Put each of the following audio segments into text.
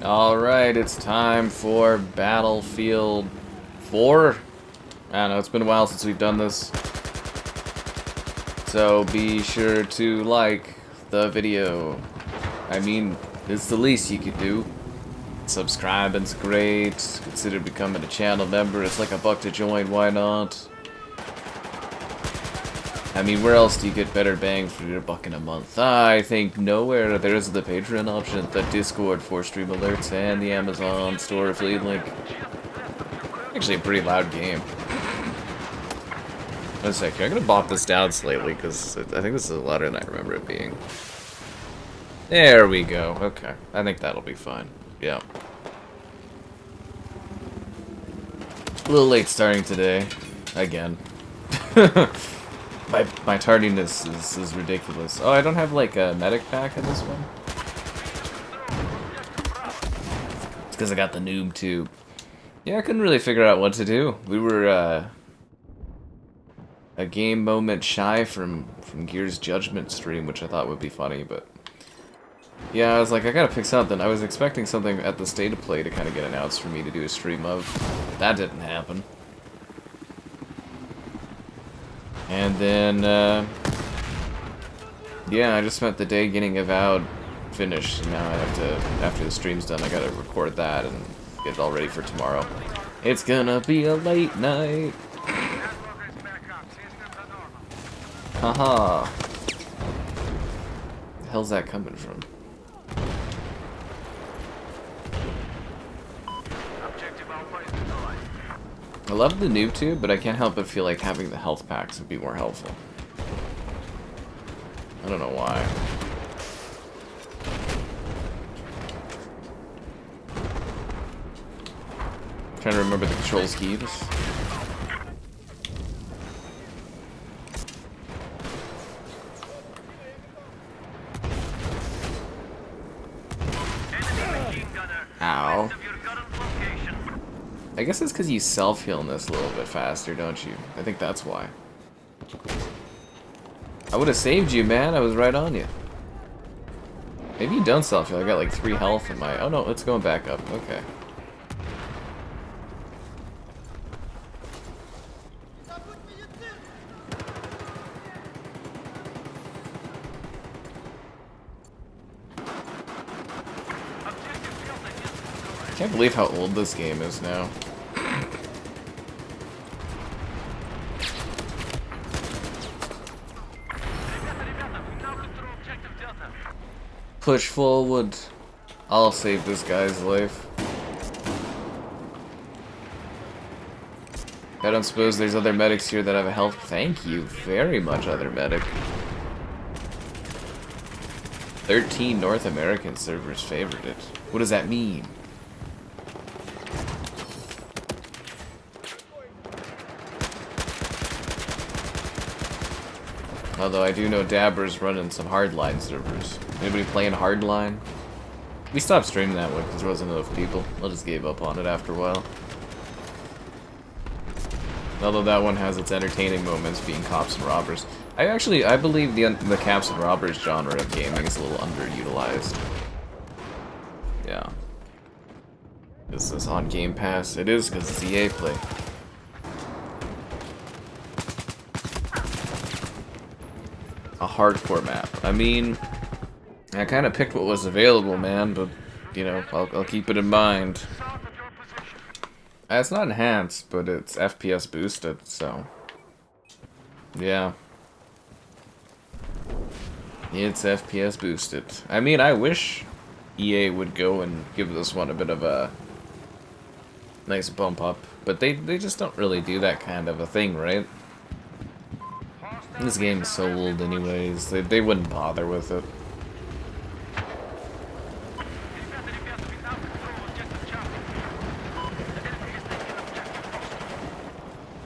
Alright, it's time for Battlefield 4. I don't know, it's been a while since we've done this. So be sure to like the video. I mean, it's the least you could do. Subscribing's great. Consider becoming a channel member. It's like $1 to join, why not? I mean, where else do you get better bang for your buck in a month? I think nowhere. There's the Patreon option, the Discord for stream alerts, and the Amazon store affiliate link. Actually, a pretty loud game. One second, I'm gonna bop this down slightly because I think this is louder than I remember it being. There we go. Okay, I think that'll be fine. Yeah. A little late starting today, again. My tardiness is ridiculous. Oh, I don't have like a medic pack in this one. It's because I got the noob tube. Yeah, I couldn't really figure out what to do. We were a game moment shy from Gears Judgment stream, which I thought would be funny, but yeah, I was like, I gotta pick something. I was expecting something at the State of Play to kind of get announced for me to do a stream of. That didn't happen. And then, yeah, I just spent the day getting Zavod finished. Now I have to, after the stream's done, I gotta record that and get it all ready for tomorrow. It's gonna be a late night. Haha. The hell's that coming from? I love the noob tube, but I can't help but feel like having the health packs would be more helpful. I don't know why. I'm trying to remember the control schemes. Ow. I guess it's because you self-heal in this a little bit faster, don't you? I think that's why. I would have saved you, man. I was right on you. Maybe you don't self-heal. I got like 3 health in my... Oh no, it's going back up. Okay. I can't believe how old this game is now. Push forward. I'll save this guy's life. I don't suppose there's other medics here that have a health. Thank you very much, other medic. 13 North American servers favored it. What does that mean? Although I do know Dabber's running some hardline servers. Anybody playing hardline? We stopped streaming that one because there wasn't enough people. I just gave up on it after a while. Although that one has its entertaining moments being cops and robbers. I believe the cops and robbers genre of gaming is a little underutilized. Yeah. Is this on Game Pass? It is because it's EA Play. A hardcore map. I mean, I kind of picked what was available, man, but, you know, I'll keep it in mind. It's not enhanced, but it's FPS boosted, so... yeah. It's FPS boosted. I mean, I wish EA would go and give this one a bit of a nice bump up, but they just don't really do that kind of a thing, right? This game is so old anyways, they wouldn't bother with it.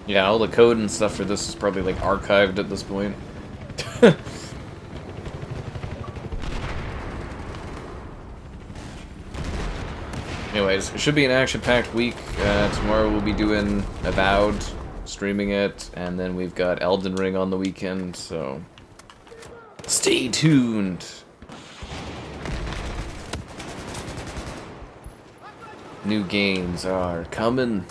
Yeah, all the code and stuff for this is probably like archived at this point. Anyways, it should be an action-packed week. Tomorrow we'll be doing Zavod, streaming it, and then we've got Elden Ring on the weekend, so stay tuned. New games are coming.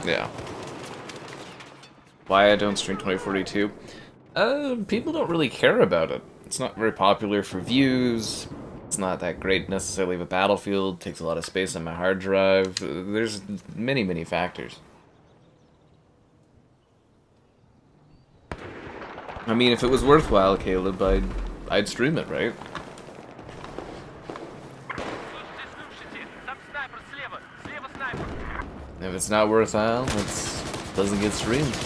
Yeah. Why I don't stream 2042? People don't really care about it. It's not very popular for views. It's not that great necessarily of a Battlefield. It takes a lot of space on my hard drive. There's many, many factors. I mean, if it was worthwhile, Caleb, I'd stream it, right? If it's not worthwhile, it doesn't get streamed.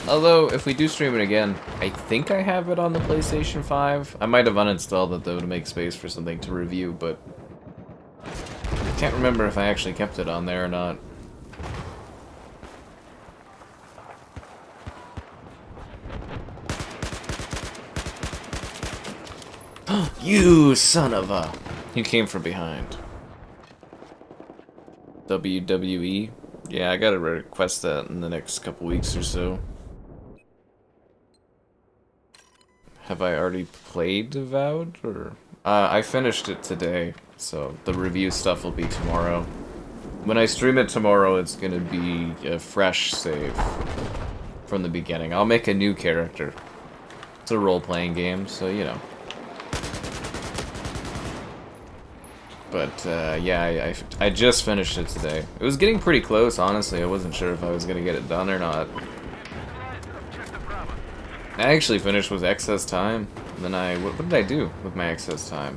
Although, if we do stream it again, I think I have it on the PlayStation 5. I might have uninstalled it, though, to make space for something to review, but I can't remember if I actually kept it on there or not. You son of a... You came from behind. WWE? Yeah, I gotta request that in the next couple weeks or so. Have I already played Zavod, or... I finished it today, so the review stuff will be tomorrow. When I stream it tomorrow, it's gonna be a fresh save from the beginning. I'll make a new character. It's a role-playing game, so, you know. But, yeah, I just finished it today. It was getting pretty close, honestly. I wasn't sure if I was gonna get it done or not. I actually finished with excess time. And then what did I do with my excess time?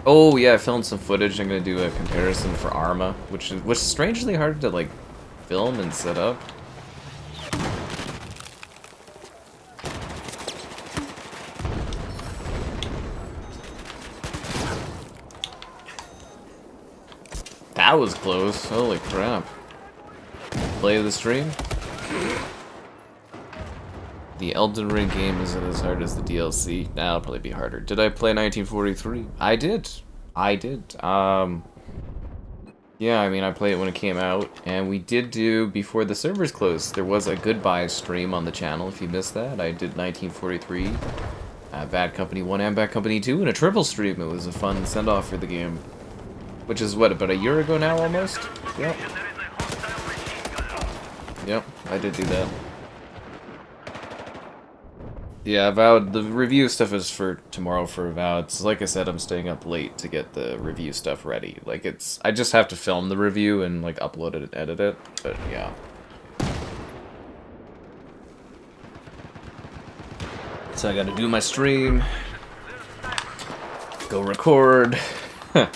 Oh yeah, I filmed some footage. I'm gonna do a comparison for Arma, which is strangely hard to like film and set up. That was close. Holy crap. Play of the stream? The Elden Ring game isn't as hard as the DLC. Nah, it'll probably be harder. Did I play 1943? I did. Yeah, I mean, I played it when it came out, and we did do, before the servers closed, there was a goodbye stream on the channel, if you missed that. I did 1943, Bad Company 1 and Bad Company 2, and a triple stream. It was a fun send-off for the game. Which is, what, about a year ago now, almost? Yep. Yep, I did do that. Yeah, Avowed, the review stuff is for tomorrow for Avowed. So like I said, I'm staying up late to get the review stuff ready. Like, I just have to film the review and, like, upload it and edit it. But, yeah. So I gotta do my stream. Go record. Get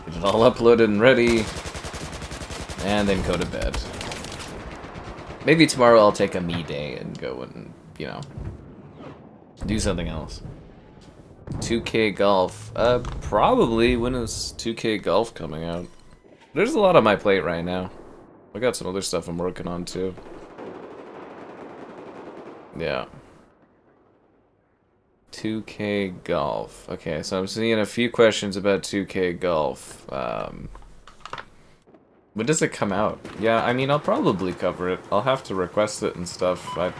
it all uploaded and ready. And then go to bed. Maybe tomorrow I'll take a me day and go and, you know... do something else. 2K Golf. Probably. When is 2K Golf coming out? There's a lot on my plate right now. I got some other stuff I'm working on too. Yeah. 2K Golf. Okay, so I'm seeing a few questions about 2K Golf. When does it come out? Yeah, I mean, I'll probably cover it. I'll have to request it and stuff. I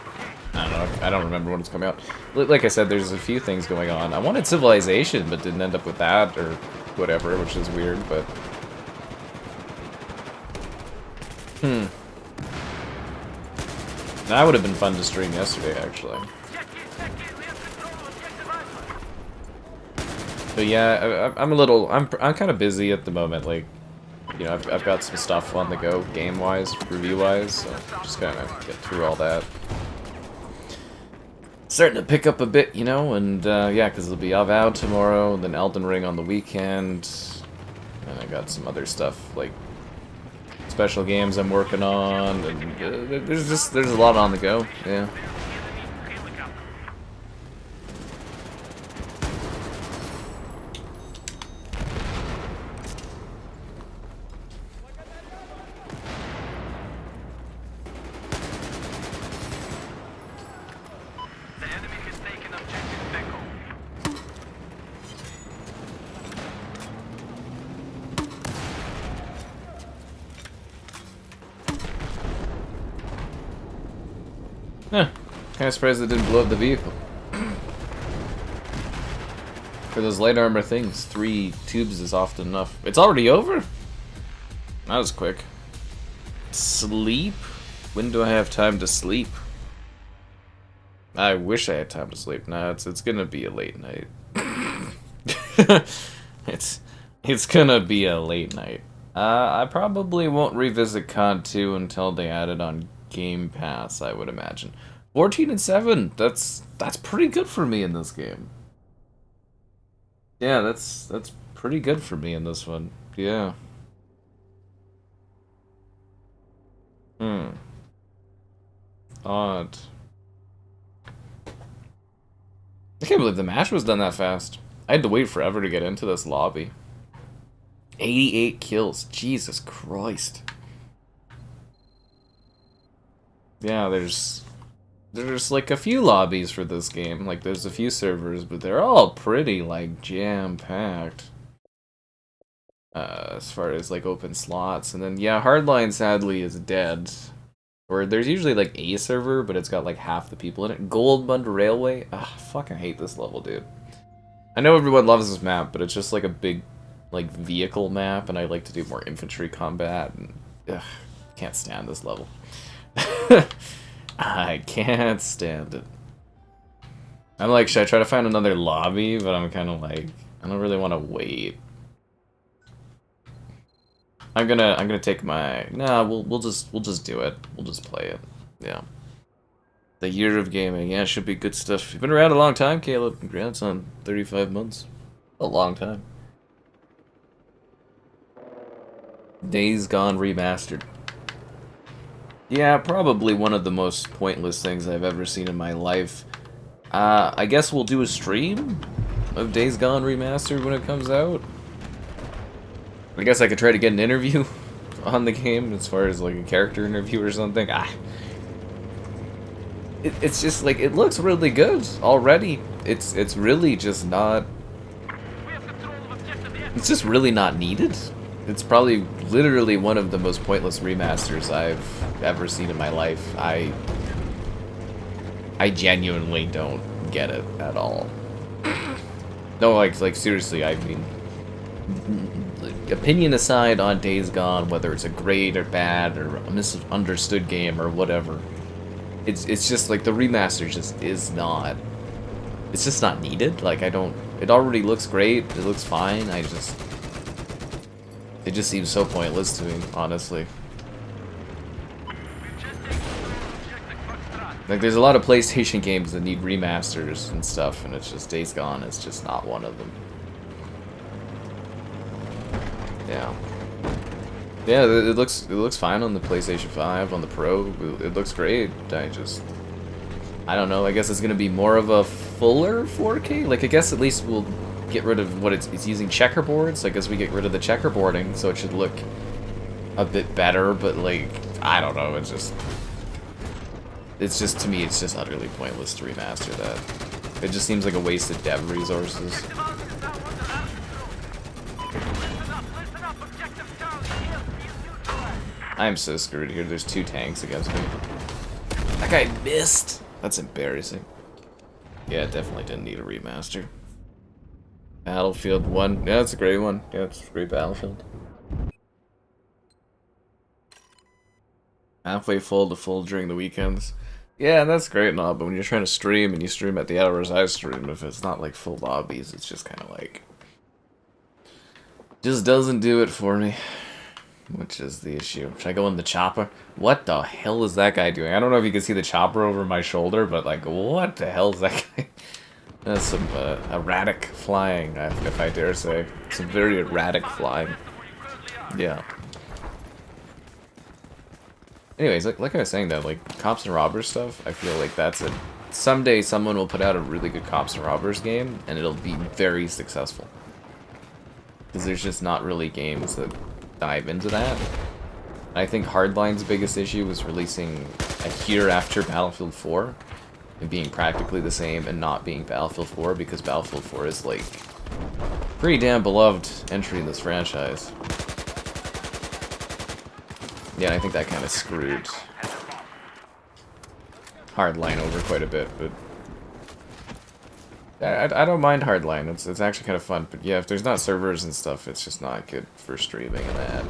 don't know. I don't remember when it's coming out. Like I said, there's a few things going on. I wanted Civilization, but didn't end up with that or whatever, which is weird, but... That would have been fun to stream yesterday, actually. But yeah, I'm kind of busy at the moment, like... You know, I've got some stuff on the go, game-wise, review-wise, so just kind of get through all that. Starting to pick up a bit, you know, and yeah, because it'll be Avowed tomorrow, and then Elden Ring on the weekend, and I got some other stuff, like special games I'm working on, and there's a lot on the go, yeah. Huh. Kind of surprised it didn't blow up the vehicle. For those light armor things, 3 tubes is often enough. It's already over? That was quick. Sleep? When do I have time to sleep? I wish I had time to sleep. No, it's gonna be a late night. it's gonna be a late night. I probably won't revisit COD 2 until they add it on Game Pass, I would imagine. 14 and 7, that's pretty good for me in this game. Yeah, that's pretty good for me in this one. Yeah. Odd. I can't believe the match was done that fast. I had to wait forever to get into this lobby. 88 kills. Jesus Christ. Yeah, there's like a few lobbies for this game. Like there's a few servers, but they're all pretty like jam-packed. As far as like open slots. And then yeah, Hardline sadly is dead. Or there's usually like a server, but it's got like half the people in it. Golmud Railway. Ugh, fucking hate this level, dude. I know everyone loves this map, but it's just like a big like vehicle map, and I like to do more infantry combat. And ugh, can't stand this level. I can't stand it. I'm like, should I try to find another lobby? But I'm kind of like, I don't really want to wait. I'm gonna take my we'll just do it. We'll just play it. Yeah. The year of gaming, yeah, should be good stuff. You've been around a long time, Caleb. Congrats on 35 months. A long time. Days Gone Remastered. Yeah, probably one of the most pointless things I've ever seen in my life. I guess we'll do a stream of Days Gone Remastered when it comes out. I guess I could try to get an interview on the game, as far as like a character interview or something. It's just like, it looks really good already. It's really just not... It's just really not needed. It's probably literally one of the most pointless remasters I've ever seen in my life. I genuinely don't get it at all. No, like seriously, I mean... Opinion aside on Days Gone, whether it's a great or bad or a misunderstood game or whatever, it's just like the remaster just is not... It's just not needed. Like, I don't... It already looks great. It looks fine. It just seems so pointless to me, honestly. Like, there's a lot of PlayStation games that need remasters and stuff, and it's just Days Gone is just not one of them. Yeah. Yeah, it looks fine on the PlayStation 5, on the Pro. It looks great. I don't know. I guess it's gonna be more of a fuller 4K. Like, I guess at least we'll get rid of what it's using checkerboards. I guess we get rid of the checkerboarding, so it should look a bit better. But like, I don't know. It's just to me, it's just utterly pointless to remaster that. It just seems like a waste of dev resources. I'm so screwed here. There's 2 tanks against me. That guy missed. That's embarrassing. Yeah, it definitely didn't need a remaster. Battlefield 1. Yeah, it's a great one. Yeah, it's a great Battlefield. Halfway full to full during the weekends. Yeah, that's great and all, but when you're trying to stream and you stream at the hours I stream, if it's not like full lobbies, it's just kind of like... Just doesn't do it for me. Which is the issue. Should I go in the chopper? What the hell is that guy doing? I don't know if you can see the chopper over my shoulder, but like, what the hell is that guy? That's some erratic flying, if I dare say. Some very erratic flying. Yeah. Anyways, like I was saying though, like, Cops and Robbers stuff, I feel like that's it. Someday someone will put out a really good Cops and Robbers game, and it'll be very successful. Because there's just not really games that dive into that. I think Hardline's biggest issue was releasing a year after Battlefield 4 and being practically the same and not being Battlefield 4, because Battlefield 4 is like pretty damn beloved entry in this franchise. Yeah, I think that kind of screwed Hardline over quite a bit, but I don't mind Hardline. It's actually kind of fun, but yeah, if there's not servers and stuff, it's just not good for streaming and that.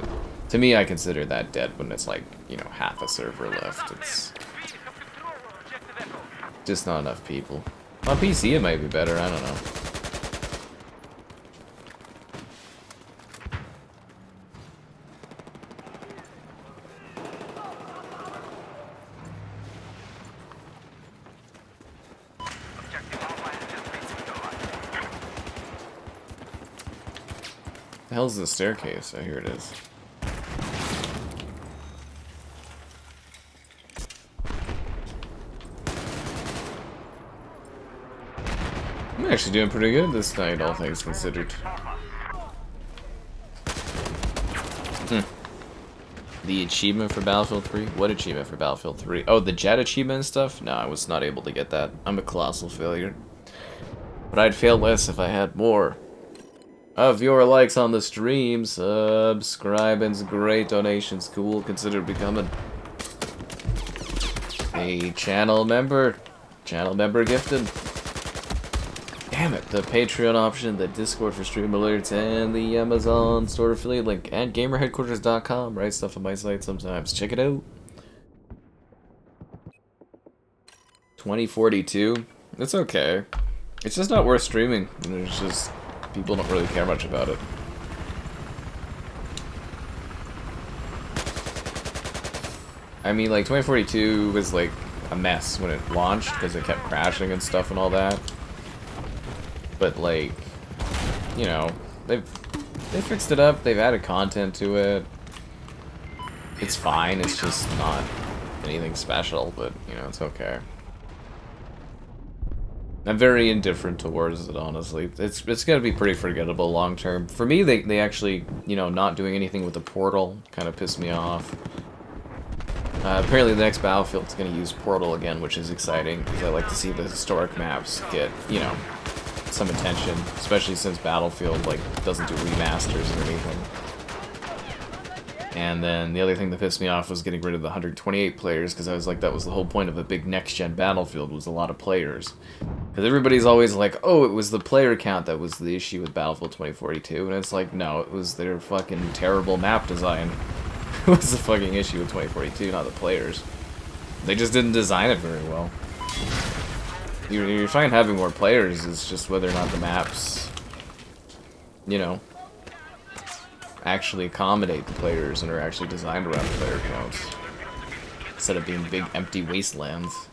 To me, I consider that dead when it's like, you know, half a server left. It's just not enough people. On PC, it might be better. I don't know. The hell's the staircase? Oh, here it is. I'm actually doing pretty good this night, all things considered. The achievement for Battlefield 3? What achievement for Battlefield 3? Oh, the jet achievement and stuff? No, I was not able to get that. I'm a colossal failure. But I'd fail less if I had more of your likes on the stream, subscribing's great, donations cool, consider becoming a channel member gifted. Damn it, the Patreon option, the Discord for stream alerts, and the Amazon store affiliate link, and gamerheadquarters.com, right stuff on my site sometimes. Check it out. 2042, it's okay. It's just not worth streaming. There's just people don't really care much about it. I mean, like, 2042 was, like, a mess when it launched, because it kept crashing and stuff and all that. But, like, you know, they fixed it up, they've added content to it. It's fine, it's just not anything special, but, you know, it's okay. I'm very indifferent towards it, honestly. It's gonna be pretty forgettable long term. For me, they actually, you know, not doing anything with the portal kind of pissed me off. Apparently the next Battlefield's gonna use portal again, which is exciting, because I like to see the historic maps get, you know, some attention, especially since Battlefield, like, doesn't do remasters or anything. And then the other thing that pissed me off was getting rid of the 128 players, because I was like, that was the whole point of a big next-gen Battlefield, was a lot of players. Because everybody's always like, oh, it was the player count that was the issue with Battlefield 2042, and it's like, no, it was their fucking terrible map design. It was the fucking issue with 2042, not the players. They just didn't design it very well. You're fine having more players, it's just whether or not the maps, you know, actually accommodate the players and are actually designed around player counts, instead of being big empty wastelands.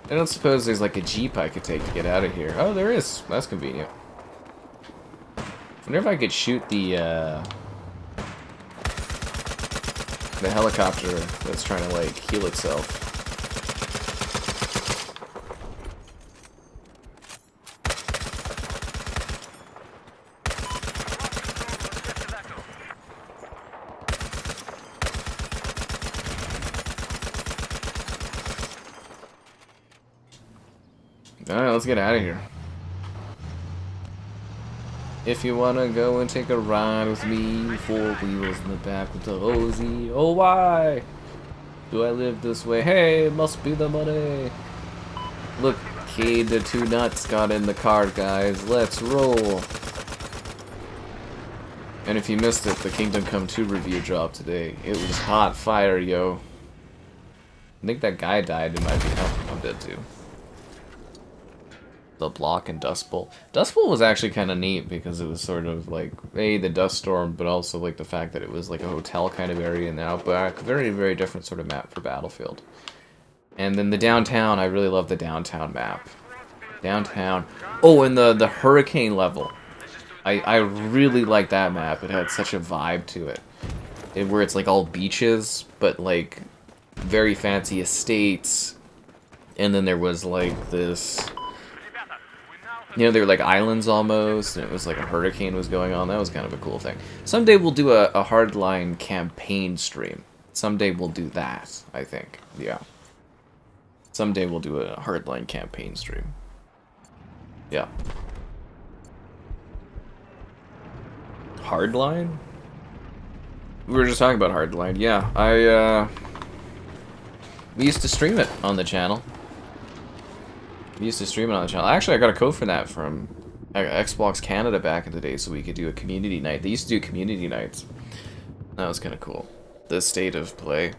I don't suppose there's like a jeep I could take to get out of here. Oh, there is. That's convenient. I wonder if I could shoot the helicopter that's trying to like heal itself. Alright, let's get out of here. If you wanna go and take a ride with me, 4 wheels in the back with the Rosie. Oh, why do I live this way? Hey, it must be the money. Look, Cade, the 2 nuts got in the car, guys. Let's roll. And if you missed it, the Kingdom Come 2 review dropped today. It was hot fire, yo. I think that guy died in my view. Oh, I'm dead too. The block and Dust Bowl. Dust Bowl was actually kind of neat because it was sort of like, A, the dust storm, but also like the fact that it was like a hotel kind of area in the outback. Very, very different sort of map for Battlefield. And then the downtown, I really love the downtown map. Downtown. Oh, and the hurricane level. I really like that map. It had such a vibe to it. Where it's like all beaches, but like very fancy estates. And then there was like this... You know, they were like islands almost, and it was like a hurricane was going on. That was kind of a cool thing. Someday we'll do a hardline campaign stream. Someday we'll do that, I think. Yeah. Someday we'll do a hardline campaign stream. Yeah. Hardline? We were just talking about Hardline. Yeah, we used to stream it on the channel. Actually, I got a code for that from Xbox Canada back in the day, so we could do a community night. They used to do community nights. That was kind of cool. The state of play.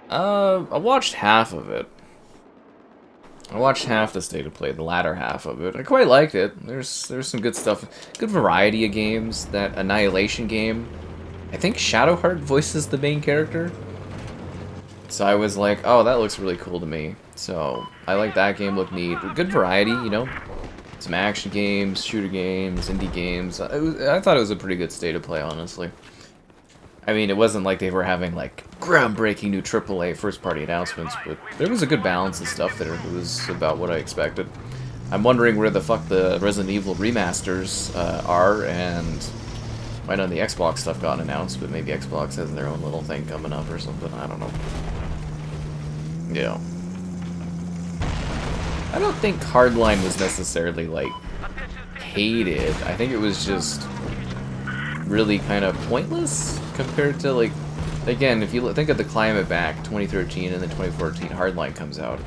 I watched half of it. I watched half the state of play, the latter half of it. I quite liked it. There's some good stuff. Good variety of games. That Annihilation game. I think Shadowheart voices the main character. So I was like, oh, that looks really cool to me. So I like that game, looked neat. Good variety, you know. Some action games, shooter games, indie games. I thought it was a pretty good state of play, honestly. I mean, it wasn't like they were having, like, groundbreaking new AAA first-party announcements, but there was a good balance of stuff there. It was about what I expected. I'm wondering where the fuck the Resident Evil remasters are, and why none of the Xbox stuff got announced, but maybe Xbox has their own little thing coming up or something. I don't know. Yeah. I don't think Hardline was necessarily, like, hated. I think it was just really kind of pointless compared to, like, again, if you think of the climate back, 2013 and then 2014, Hardline comes out.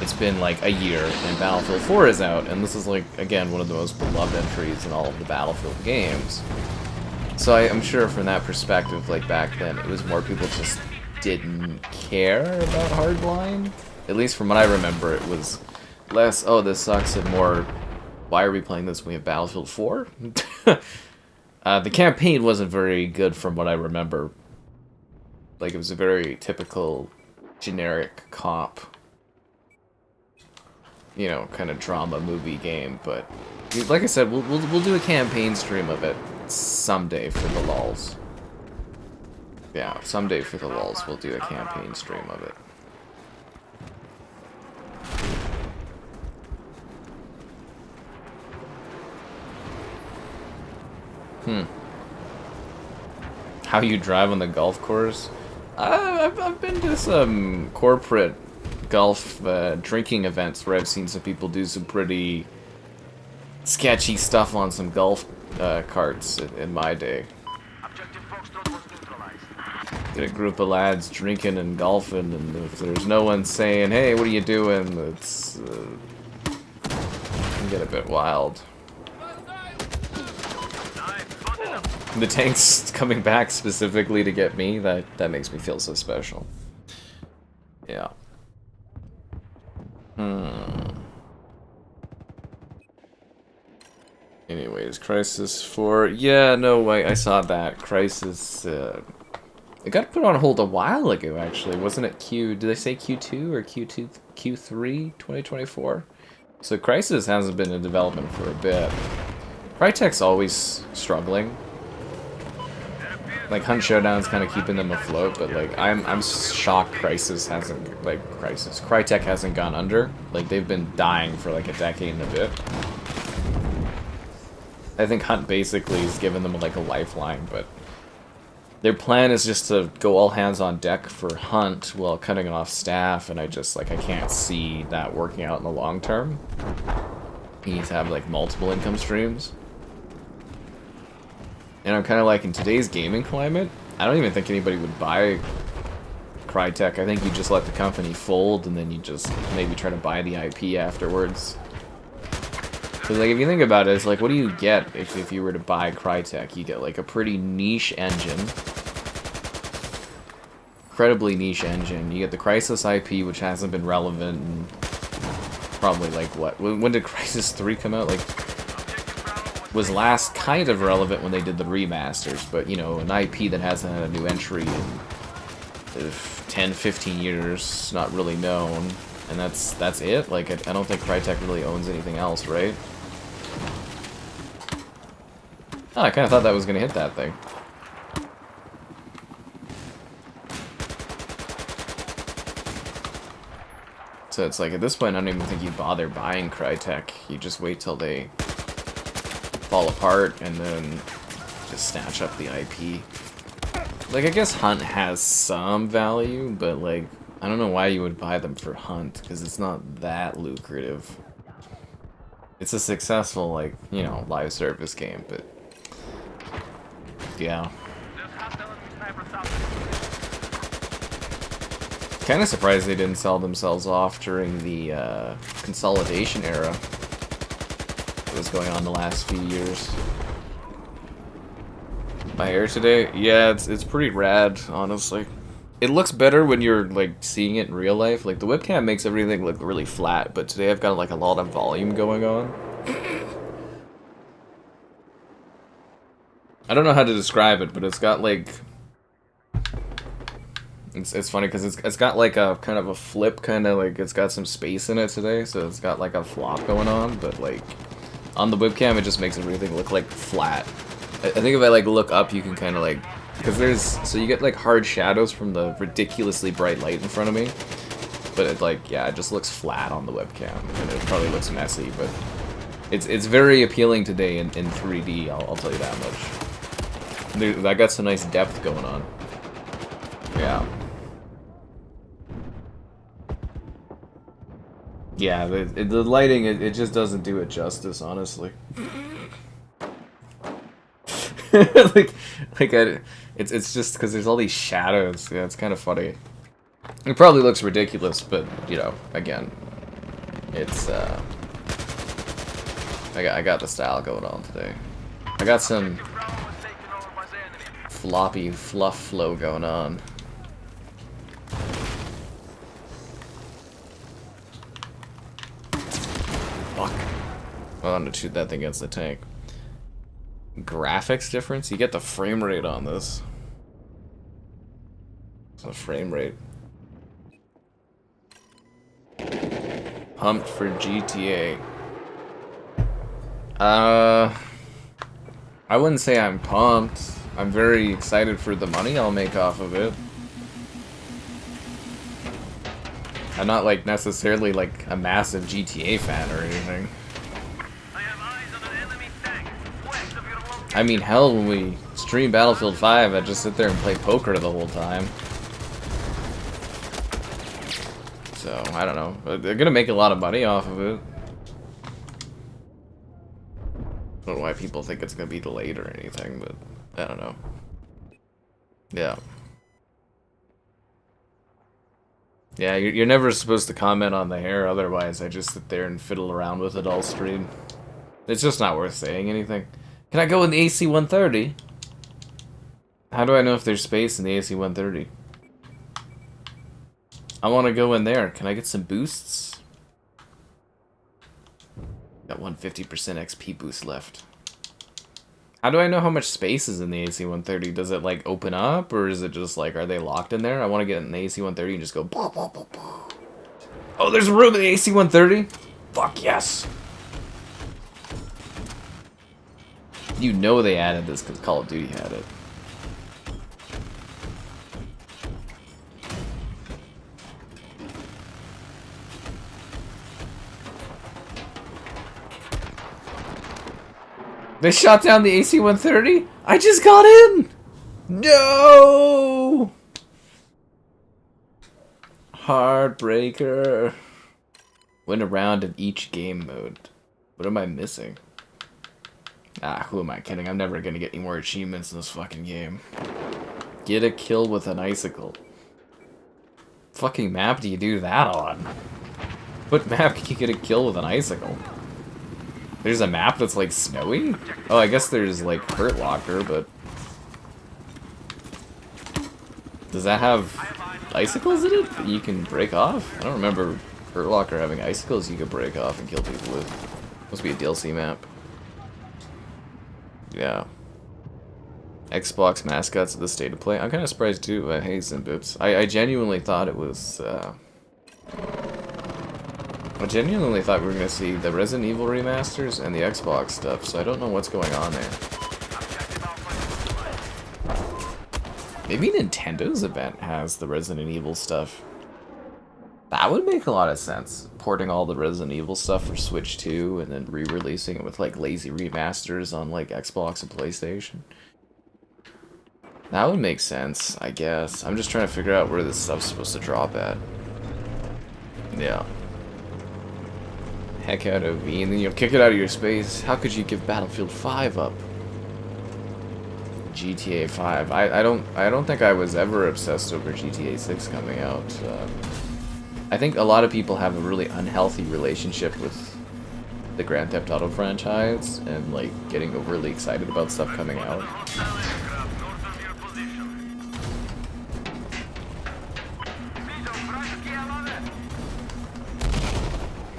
It's been, like, a year, and Battlefield 4 is out, and this is, like, again, one of the most beloved entries in all of the Battlefield games. So I'm sure from that perspective, like, back then, it was more people just didn't care about Hardline. At least from what I remember, it was less, oh, this sucks, and more, why are we playing this when we have Battlefield 4? The campaign wasn't very good from what I remember. Like, it was a very typical, generic cop, you know, kind of drama movie game, but like I said, we'll do a campaign stream of it someday for the lulz. Yeah, someday for the lulz, we'll do a campaign stream of it. How you drive on the golf course? I've been to some corporate golf drinking events where I've seen some people do some pretty sketchy stuff on some golf carts in my day. Get a group of lads drinking and golfing, and if there's no one saying, hey, what are you doing, it's can get a bit wild. The tank's coming back specifically to get me, that makes me feel so special. Yeah. Anyways, Crisis 4. Yeah, no, I saw that. Crisis, it got put on hold a while ago, actually. Wasn't it did they say Q2 or Q3 2024? So Crisis hasn't been in development for a bit. Crytek's always struggling. Like, Hunt Showdown's kind of keeping them afloat, but, like, I'm shocked Crytek hasn't gone under. Like, they've been dying for, like, a decade and a bit. I think Hunt basically has given them, like, a lifeline, but their plan is just to go all hands on deck for Hunt while cutting off staff, and I can't see that working out in the long term. You need to have, like, multiple income streams. And I'm kind of like, in today's gaming climate, I don't even think anybody would buy Crytek. I think you just let the company fold, and then you just maybe try to buy the IP afterwards. Because, like, if you think about it, it's like, what do you get if you were to buy Crytek? You get, like, a pretty niche engine. Incredibly niche engine. You get the Crysis IP, which hasn't been relevant in probably, like, what? When did Crysis 3 come out? Like, was last kind of relevant when they did the remasters, but, you know, an IP that hasn't had a new entry in 10, 15 years, not really known, and that's it? Like, I don't think Crytek really owns anything else, right? Oh, I kind of thought that was going to hit that thing. So it's like, at this point, I don't even think you bother buying Crytek. You just wait till they fall apart, and then just snatch up the IP. Like, I guess Hunt has some value, but, like, I don't know why you would buy them for Hunt, because it's not that lucrative. It's a successful, like, you know, live service game, but yeah. Kind of surprised they didn't sell themselves off during the consolidation era that was going on the last few years. My hair today? Yeah, it's pretty rad, honestly. It looks better when you're, like, seeing it in real life. Like, the webcam makes everything look really flat, but today I've got, like, a lot of volume going on. I don't know how to describe it, but it's got, like... It's funny, because it's got, like, a kind of a flip, kind of, like, it's got some space in it today, so it's got, like, a flop going on, but, like, on the webcam, it just makes everything look, like, flat. I think if I, like, look up, you can kind of, like... Because there's... So you get, like, hard shadows from the ridiculously bright light in front of me. But it, like, yeah, it just looks flat on the webcam. And it probably looks messy, but... It's very appealing today in 3D, I'll tell you that much. I got some nice depth going on. Yeah. Yeah, the lighting, it just doesn't do it justice, honestly. It's just because there's all these shadows. Yeah, it's kind of funny. It probably looks ridiculous, but you know, again, it's I got the style going on today. I got some floppy fluff flow going on. Fuck! I wanted to shoot that thing against the tank. Graphics difference? You get the frame rate on this. It's a frame rate. Pumped for GTA. I wouldn't say I'm pumped. I'm very excited for the money I'll make off of it. I'm not like necessarily like a massive GTA fan or anything. I mean, hell, when we stream Battlefield 5, I just sit there and play poker the whole time. So, I don't know. They're gonna make a lot of money off of it. I don't know why people think it's gonna be delayed or anything, but I don't know. Yeah. Yeah, you're never supposed to comment on the hair, otherwise I just sit there and fiddle around with it all stream. It's just not worth saying anything. Can I go in the AC-130? How do I know if there's space in the AC-130? I want to go in there. Can I get some boosts? Got 150% XP boost left. How do I know how much space is in the AC-130? Does it, like, open up? Or is it just, like, are they locked in there? I want to get in the AC-130 and just go... Blah, blah, blah, blah. Oh, there's room in the AC-130? Fuck yes! You know they added this because Call of Duty had it. They shot down the AC-130? I just got in! No! Heartbreaker. Win a round in each game mode. What am I missing? Ah, who am I kidding? I'm never gonna get any more achievements in this fucking game. Get a kill with an icicle. Fucking map do you do that on? What map can you get a kill with an icicle? There's a map that's like snowy? Oh, I guess there's like Hurt Locker, but... Does that have icicles in it that you can break off? I don't remember Hurt Locker having icicles you could break off and kill people with. Must be a DLC map. Yeah. Xbox mascots of the state of play. I'm kind of surprised too by Haze and Bits. I genuinely thought it was, I genuinely thought we were going to see the Resident Evil remasters and the Xbox stuff, so I don't know what's going on there. Maybe Nintendo's event has the Resident Evil stuff. That would make a lot of sense. Porting all the Resident Evil stuff for Switch 2 and then re-releasing it with like lazy remasters on like Xbox and PlayStation. That would make sense, I guess. I'm just trying to figure out where this stuff's supposed to drop at. Yeah. heck out of me, and then you'll kick it out of your space. How could you give Battlefield 5 up? GTA 5. I don't think I was ever obsessed over GTA 6 coming out. I think a lot of people have a really unhealthy relationship with the Grand Theft Auto franchise and like getting overly excited about stuff coming out.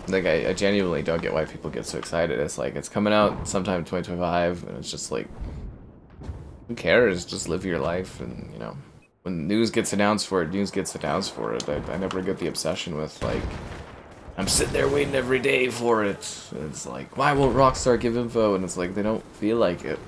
Like I genuinely don't get why people get so excited. It's like it's coming out sometime in 2025 and it's just like, who cares? Just live your life. And you know, when news gets announced for it, news gets announced for it. I never get the obsession with like, I'm sitting there waiting every day for it. It's like, why won't Rockstar give info? And it's like, they don't feel like it.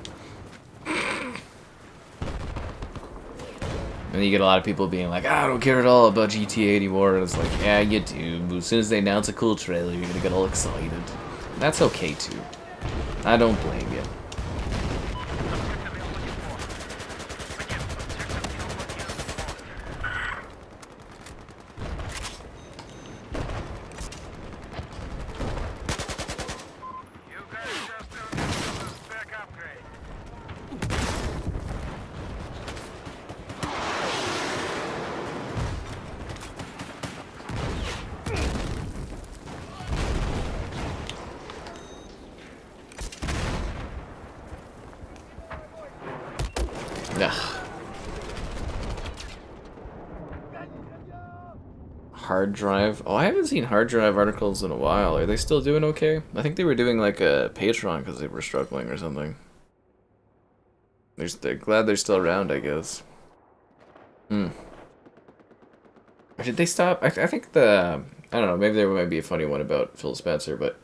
And then you get a lot of people being like, I don't care at all about GTA anymore. And it's like, yeah, you do. As soon as they announce a cool trailer, you're gonna get all excited. And that's okay too. I don't blame you. Hard drive. Oh, I haven't seen hard drive articles in a while. Are they still doing okay? I think they were doing like a Patreon because they were struggling or something. They're glad they're still around, I guess. Or did they stop? I think I don't know, maybe there might be a funny one about Phil Spencer, but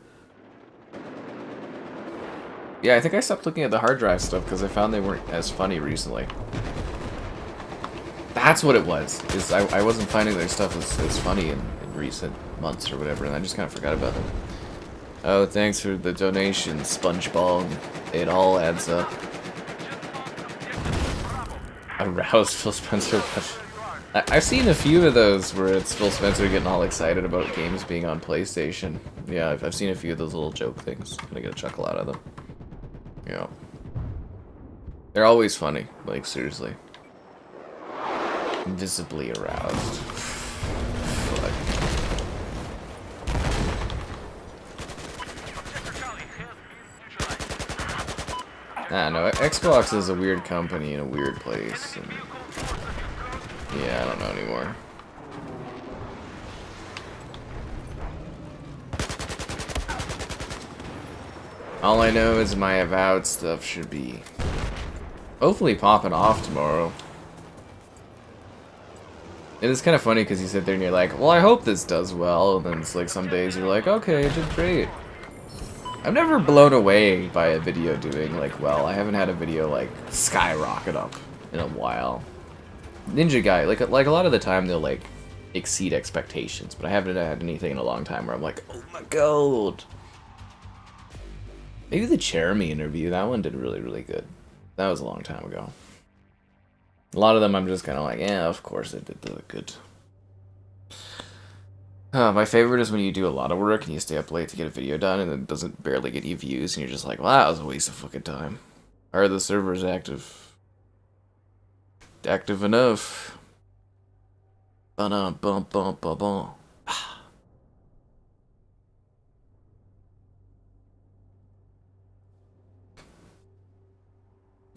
yeah, I think I stopped looking at the hard drive stuff because I found they weren't as funny recently. That's what it was. Is I wasn't finding their stuff as funny in recent months or whatever, and I just kind of forgot about them. Oh, thanks for the donation, SpongeBob. It all adds up. Aroused Phil Spencer. I've seen a few of those where it's Phil Spencer getting all excited about games being on PlayStation. Yeah, I've seen a few of those little joke things. I get a chuckle out of them. Yeah. They're always funny, like seriously. Visibly aroused. Fuck. I don't know, Xbox is a weird company in a weird place. And yeah, I don't know anymore. All I know is my Avowed stuff should be hopefully popping off tomorrow. It is kind of funny because you sit there and you're like, well, I hope this does well, and then it's like some days you're like, okay, it did great. I'm never blown away by a video doing like well. I haven't had a video like skyrocket up in a while. Ninja Guy, like a lot of the time they'll like exceed expectations, but I haven't had anything in a long time where I'm like, oh my god. Maybe the Jeremy interview, that one did really good. That was a long time ago. A lot of them I'm just kind of like, yeah, of course it did good. My favorite is when you do a lot of work and you stay up late to get a video done and it doesn't barely get any views and you're just like, well, that was a waste of fucking time. Are the servers active? Active enough? Ba-dum-bum-bum-bum-bum.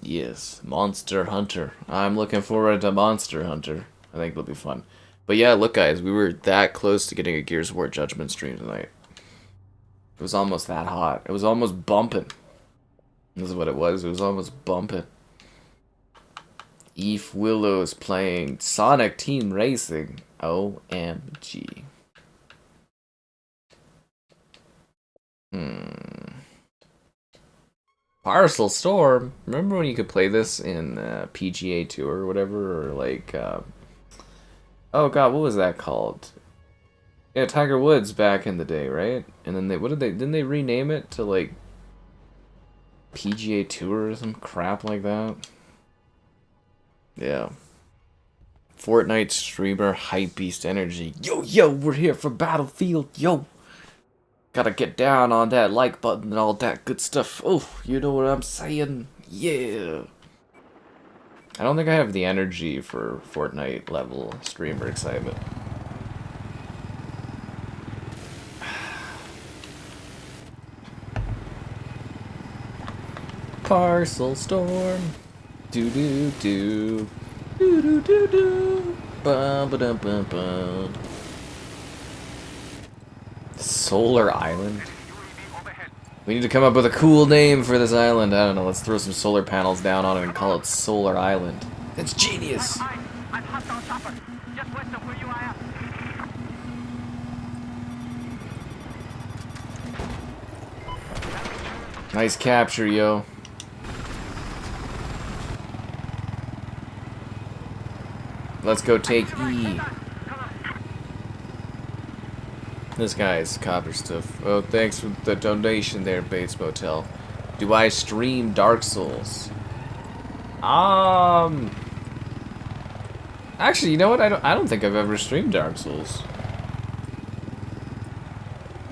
Yes, Monster Hunter. I'm looking forward to Monster Hunter. I think it'll be fun. But yeah, look guys, we were that close to getting a Gears of War Judgment stream tonight. It was almost that hot. It was almost bumping. This is what it was. It was almost bumping. Eve Willow's playing Sonic Team Racing. OMG. Parcel Storm. Remember when you could play this in PGA Tour or whatever, or like, oh god, what was that called? Yeah, Tiger Woods back in the day, right? And then didn't they rename it to like PGA Tour or some crap like that? Yeah. Fortnite streamer Hypebeast Energy. Yo, we're here for Battlefield, yo. Gotta get down on that like button and all that good stuff. Oh, you know what I'm saying? Yeah. I don't think I have the energy for Fortnite level streamer excitement. Parcel Storm. Do do do. Do do do do. Bum ba dum bum bum. Solar Island? We need to come up with a cool name for this island. I don't know, let's throw some solar panels down on it and call it Solar Island. That's genius! Nice capture, yo. Let's go take E. This guy's copper stuff. Oh, thanks for the donation there, Bates Motel. Do I stream Dark Souls? Actually, you know what? I don't think I've ever streamed Dark Souls.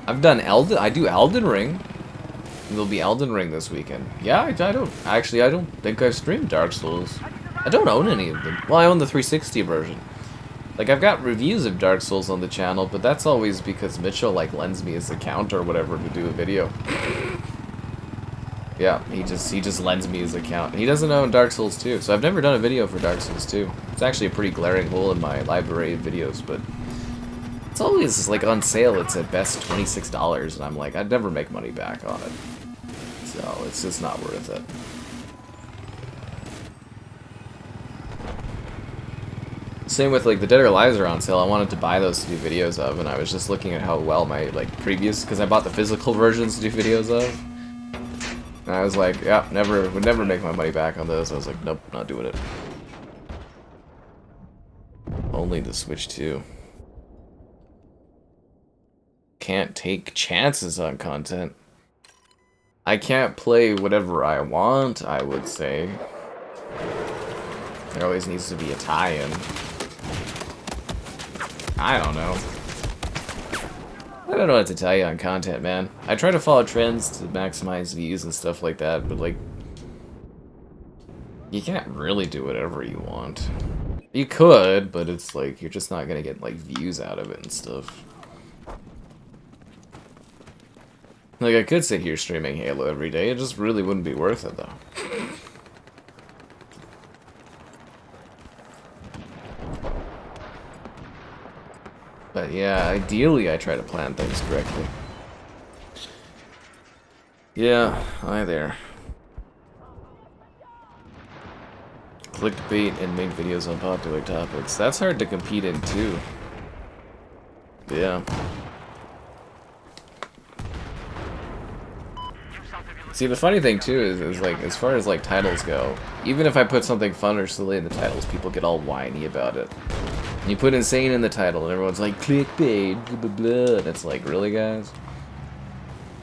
I've done I do Elden Ring. There'll be Elden Ring this weekend. Yeah, I don't. Actually, I don't think I've streamed Dark Souls. I don't own any of them. Well, I own the 360 version. Like, I've got reviews of Dark Souls on the channel, but that's always because Mitchell, like, lends me his account or whatever to do a video. Yeah, he just lends me his account. He doesn't own Dark Souls 2, so I've never done a video for Dark Souls 2. It's actually a pretty glaring hole in my library of videos, but it's always, like, on sale. It's at best $26, and I'm like, I'd never make money back on it. So, it's just not worth it. Same with, like, the Dead or Alive are on sale. I wanted to buy those to do videos of, and I was just looking at how well my, like, previous... Because I bought the physical versions to do videos of. And I was like, yeah, would never make my money back on those. I was like, nope, not doing it. Only the Switch 2. Can't take chances on content. I can't play whatever I want, I would say. There always needs to be a tie-in. I don't know. I don't know what to tell you on content, man. I try to follow trends to maximize views and stuff like that, but, like, you can't really do whatever you want. You could, but it's like, you're just not gonna get, like, views out of it and stuff. Like, I could sit here streaming Halo every day, it just really wouldn't be worth it, though. But yeah, ideally I try to plan things correctly. Yeah, hi there. Clickbait and make videos on popular topics. That's hard to compete in too. Yeah. See, the funny thing too is like, as far as like titles go, even if I put something fun or silly in the titles, people get all whiny about it. You put insane in the title, and everyone's like, clickbait, blah, blah, blah. And it's like, really, guys?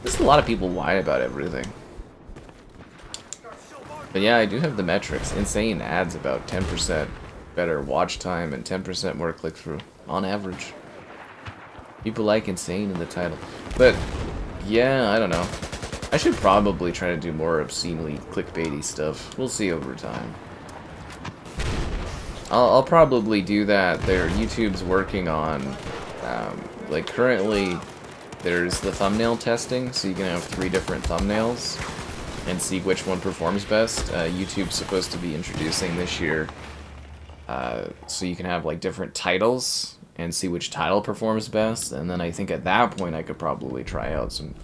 There's a lot of people whine about everything. But yeah, I do have the metrics. Insane adds about 10% better watch time and 10% more click-through, on average. People like insane in the title. But, yeah, I don't know. I should probably try to do more obscenely clickbaity stuff. We'll see over time. I'll probably do that. YouTube's working on, like, currently there's the thumbnail testing, so you can have 3 different thumbnails and see which one performs best. YouTube's supposed to be introducing this year, so you can have, like, different titles and see which title performs best, and then I think at that point I could probably try out some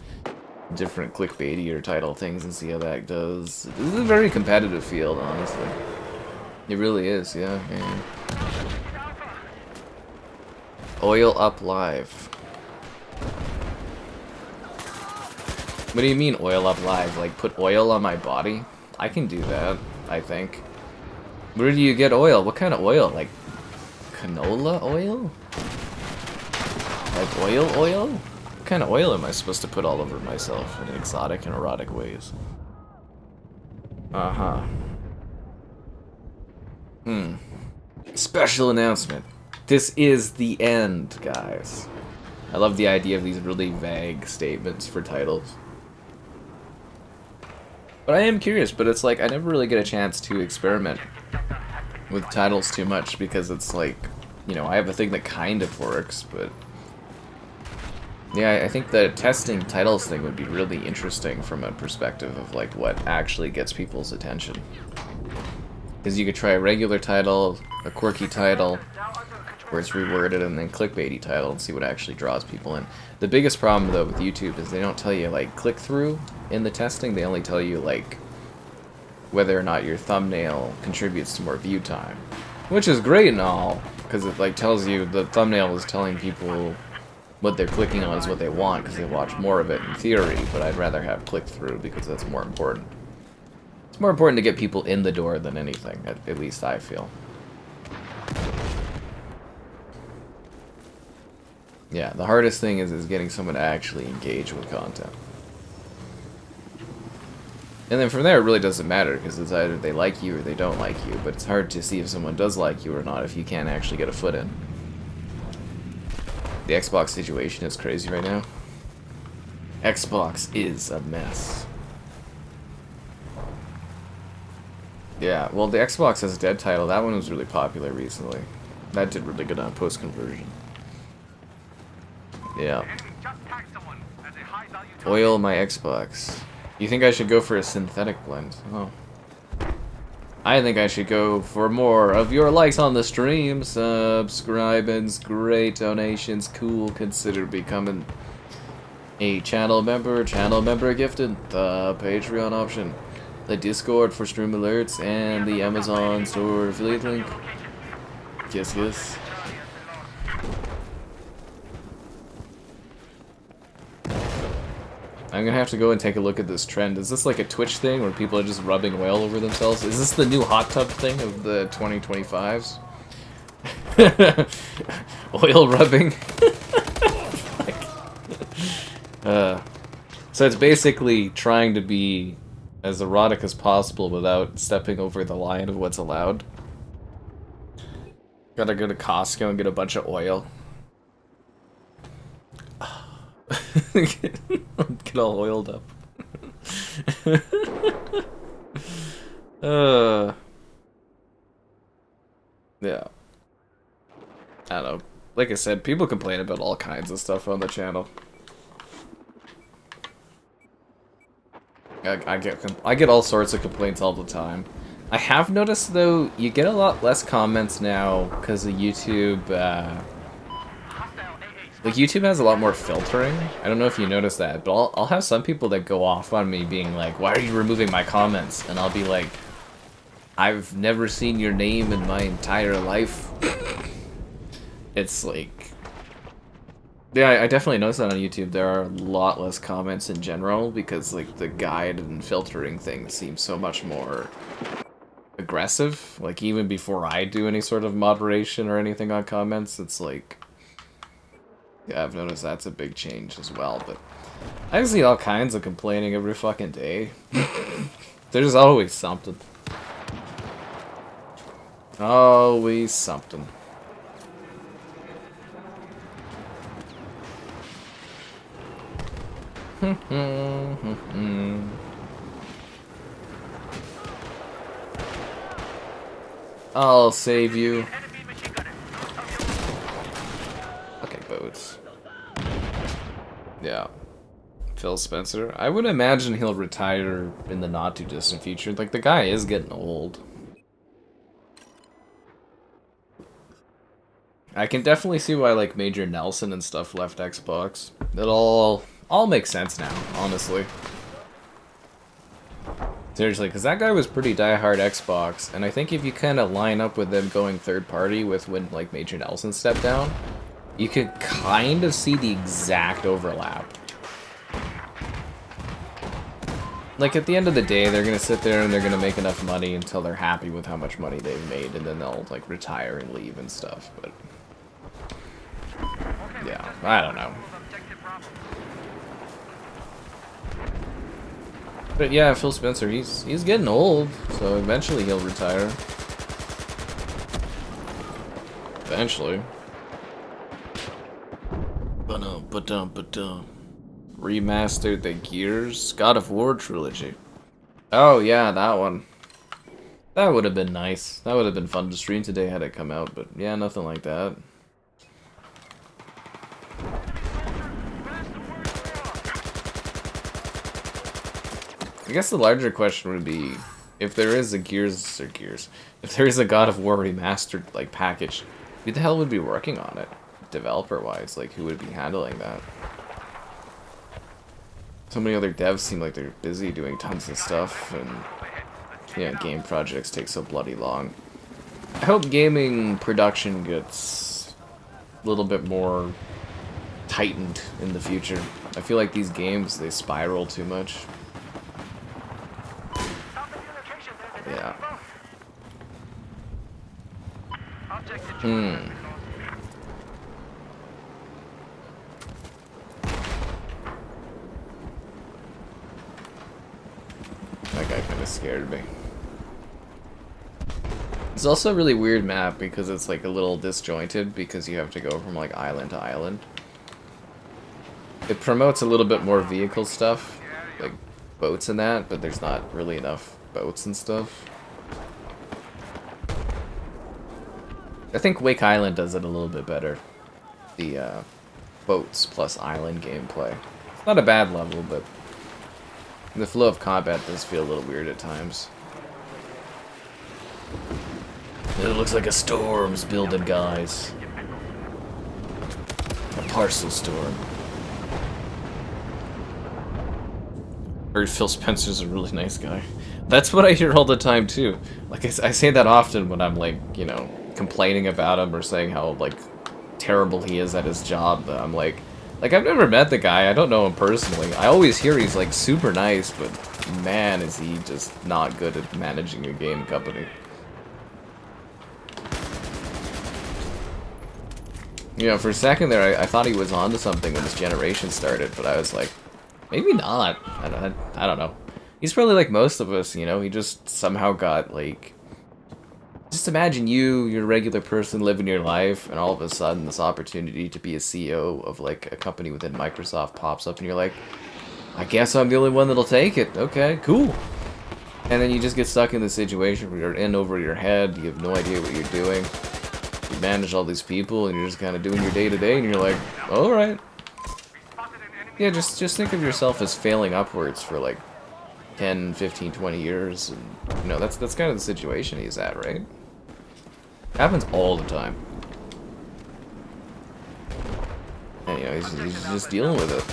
different clickbaitier title things and see how that does. This is a very competitive field, honestly. It really is, yeah. Oil up live. What do you mean oil up live? Like put oil on my body? I can do that, I think. Where do you get oil? What kind of oil? Like canola oil? Like oil? What kind of oil am I supposed to put all over myself in exotic and erotic ways? Uh-huh. Special announcement. This is the end, guys. I love the idea of these really vague statements for titles. But I am curious, but it's like I never really get a chance to experiment with titles too much because it's like, you know, I have a thing that kind of works, but yeah, I think the testing titles thing would be really interesting from a perspective of like what actually gets people's attention. Because you could try a regular title, a quirky title, where it's reworded, and then clickbaity title and see what actually draws people in. The biggest problem though with YouTube is they don't tell you like click through in the testing, they only tell you like whether or not your thumbnail contributes to more view time. Which is great and all, because it like tells you the thumbnail is telling people what they're clicking on is what they want because they watch more of it in theory, but I'd rather have click through because that's more important. It's more important to get people in the door than anything, at least I feel. Yeah, the hardest thing is getting someone to actually engage with content. And then from there, it really doesn't matter, because it's either they like you or they don't like you, but it's hard to see if someone does like you or not if you can't actually get a foot in. The Xbox situation is crazy right now. Xbox is a mess. Yeah, well, the Xbox has a dead title. That one was really popular recently. That did really good on post-conversion. Yeah. Oil my Xbox. You think I should go for a synthetic blend? Oh. I think I should go for more of your likes on the stream, subscribings, great donations, cool, consider becoming a channel member gifted, the Patreon option, the Discord for stream alerts, and the Amazon store affiliate link. Yes, yes. I'm gonna have to go and take a look at this trend. Is this like a Twitch thing where people are just rubbing oil over themselves? Is this the new hot tub thing of the 2025s? Oil rubbing? So it's basically trying to be as erotic as possible without stepping over the line of what's allowed. Gotta go to Costco and get a bunch of oil. Get all oiled up. Yeah. I don't know. Like I said, people complain about all kinds of stuff on the channel. I get all sorts of complaints all the time. I have noticed though, you get a lot less comments now because of YouTube. Like, YouTube has a lot more filtering. I don't know if you noticed that, but I'll have some people that go off on me being like, why are you removing my comments? And I'll be like, I've never seen your name in my entire life. It's like... Yeah, I definitely noticed that on YouTube. There are a lot less comments in general because, like, the guide and filtering thing seems so much more aggressive. Like, even before I do any sort of moderation or anything on comments, it's like... Yeah, I've noticed that's a big change as well, but I see all kinds of complaining every fucking day. There's always something. Always something. I'll save you. Okay, boats. Yeah. Phil Spencer. I would imagine he'll retire in the not too distant future. Like, the guy is getting old. I can definitely see why, like, Major Nelson and stuff left Xbox. It all makes sense now, honestly. Seriously, because that guy was pretty diehard Xbox, and I think if you kind of line up with them going third party with when, like, Major Nelson stepped down, you could kind of see the exact overlap. Like, at the end of the day, they're going to sit there and they're going to make enough money until they're happy with how much money they've made, and then they'll, like, retire and leave and stuff, but... Yeah, I don't know. But yeah, Phil Spencer, he's getting old, so eventually he'll retire. Eventually. But Ba-dum, ba-dum. Remastered the Gears God of War trilogy. Oh yeah, that one. That would have been nice. That would have been fun to stream today had it come out, but yeah, nothing like that. I guess the larger question would be, if there is a if there is a God of War remastered like package, who the hell would be working on it, developer-wise? Like, who would be handling that? So many other devs seem like they're busy doing tons of stuff, and yeah, game projects take so bloody long. I hope gaming production gets a little bit more tightened in the future. I feel like these games, they spiral too much. Yeah. That guy kind of scared me. It's also a really weird map because it's like a little disjointed because you have to go from like island to island. It promotes a little bit more vehicle stuff, like boats and that, but there's not really enough boats and stuff. I think Wake Island does it a little bit better. The boats plus island gameplay. It's not a bad level, but the flow of combat does feel a little weird at times. It looks like a storm's building, guys. A Parcel Storm. Heard Phil Spencer's a really nice guy. That's what I hear all the time too. Like I say that often when I'm like, you know, complaining about him or saying how like terrible he is at his job. I'm like I've never met the guy. I don't know him personally. I always hear he's like super nice, but man, is he just not good at managing a game company. You know, for a second there, I thought he was onto something when this generation started, but I was like, maybe not. I don't know. He's probably like most of us, you know. He just somehow got like. Just imagine you're a regular person living your life, and all of a sudden this opportunity to be a CEO of like a company within Microsoft pops up, and you're like, I guess I'm the only one that'll take it. Okay, cool. And then you just get stuck in the situation where you're in over your head. You have no idea what you're doing. You manage all these people, and you're just kind of doing your day-to-day, and you're like, all right. Yeah, just think of yourself as failing upwards for like 10, 15, 20 years, and you know, that's kind of the situation he's at, right? Happens all the time. And you know, he's just dealing with it.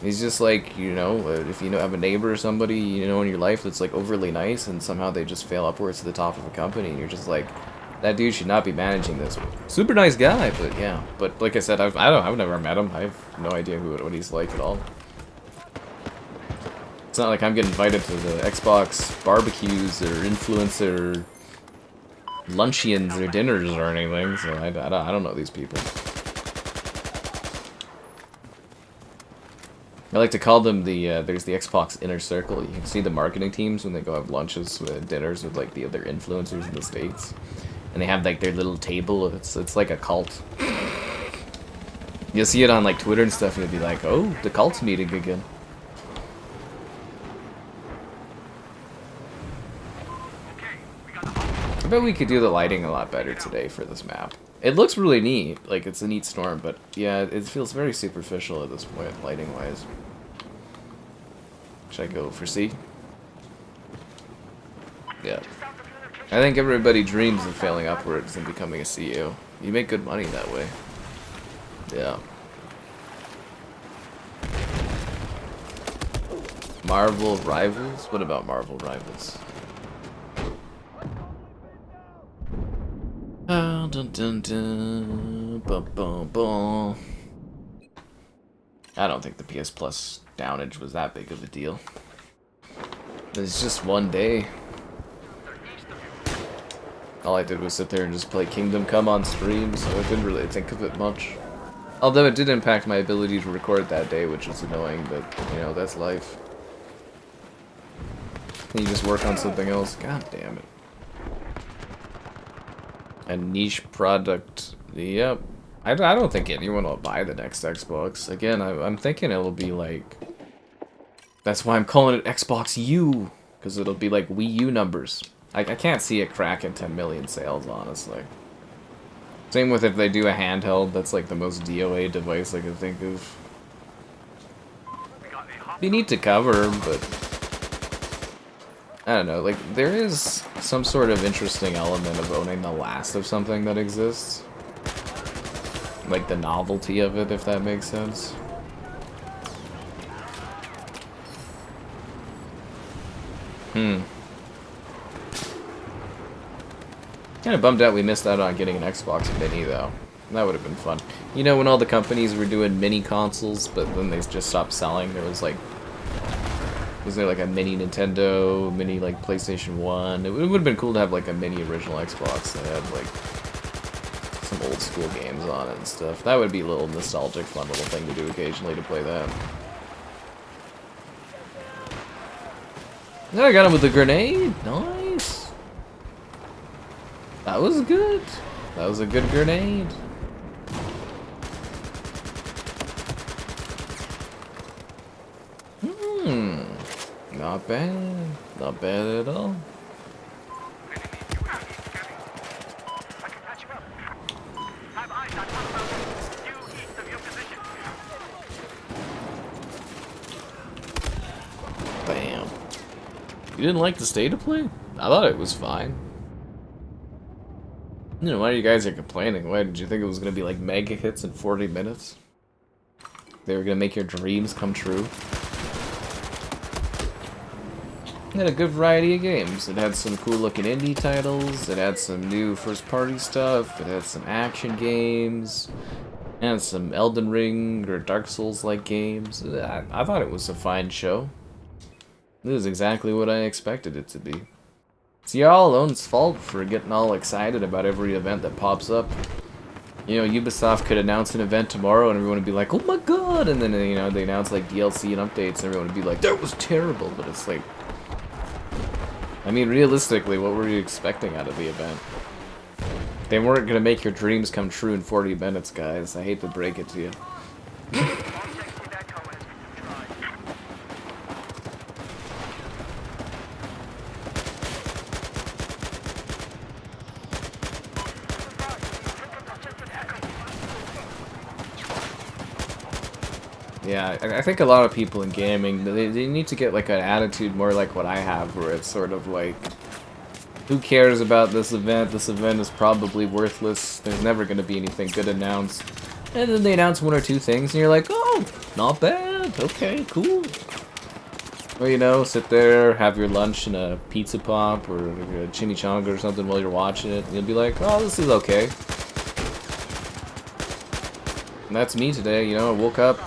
He's just like, you know, if you have a neighbor or somebody, you know, in your life that's like overly nice, and somehow they just fail upwards to the top of a company, and you're just like, that dude should not be managing this. Super nice guy, but yeah. But like I said, I've never met him. I have no idea what he's like at all. It's not like I'm getting invited to the Xbox barbecues or influencer luncheons or dinners or anything, so I don't know these people. I like to call them there's the Xbox inner circle. You can see the marketing teams when they go have lunches with dinners with like the other influencers in the States. And they have like their little table. It's like a cult. You'll see it on like Twitter and stuff, and you'll be like, oh, the cult's meeting again. I bet we could do the lighting a lot better today for this map. It looks really neat, like it's a neat storm, but yeah, it feels very superficial at this point, lighting-wise. Should I go for C? Yeah. I think everybody dreams of failing upwards and becoming a CEO. You make good money that way. Yeah. Marvel Rivals? What about Marvel Rivals? Dun, dun, dun, bum, bum, bum. I don't think the PS Plus downage was that big of a deal. It's just one day. All I did was sit there and just play Kingdom Come on stream, so I didn't really think of it much. Although it did impact my ability to record that day, which was annoying, but, you know, that's life. Can you just work on something else? God damn it. A niche product. Yep. I don't think anyone will buy the next Xbox. Again, I'm thinking it'll be like... That's why I'm calling it Xbox U, because it'll be like Wii U numbers. I can't see it cracking 10 million sales, honestly. Same with if they do a handheld, that's like the most DOA device I can think of. Be neat to cover, but... I don't know, like, there is some sort of interesting element of owning the last of something that exists. Like the novelty of it, if that makes sense. Kind of bummed out we missed out on getting an Xbox Mini, though. That would have been fun. You know, when all the companies were doing mini consoles, but then they just stopped selling, there was like... Was there like a mini Nintendo, mini like PlayStation 1? It would have been cool to have like a mini original Xbox that had like some old school games on it and stuff. That would be a little nostalgic, fun little thing to do occasionally to play that. I got him with a grenade. Nice. That was good. That was a good grenade. Not bad. Not bad at all. Bam. You didn't like the state of play? I thought it was fine. You know, why you guys are complaining? Why did you think it was going to be like mega hits in 40 minutes? They were going to make your dreams come true. It had a good variety of games. It had some cool looking indie titles, it had some new first party stuff, it had some action games, and some Elden Ring or Dark Souls like games. I thought it was a fine show. This is exactly what I expected it to be. It's y'all own's fault for getting all excited about every event that pops up. You know, Ubisoft could announce an event tomorrow and everyone would be like, oh my god! And then, you know, they announce like DLC and updates and everyone would be like, that was terrible! But it's like... I mean, realistically, what were you expecting out of the event? They weren't gonna make your dreams come true in 40 minutes, guys. I hate to break it to you. Yeah, I think a lot of people in gaming, they need to get like an attitude more like what I have, where it's sort of like, who cares about this event? This event is probably worthless. There's never going to be anything good announced. And then they announce one or two things, and you're like, oh, not bad. Okay, cool. Or, you know, sit there, have your lunch in a pizza pop or a chimichanga or something while you're watching it, and you'll be like, oh, this is okay. And that's me today, you know, I woke up,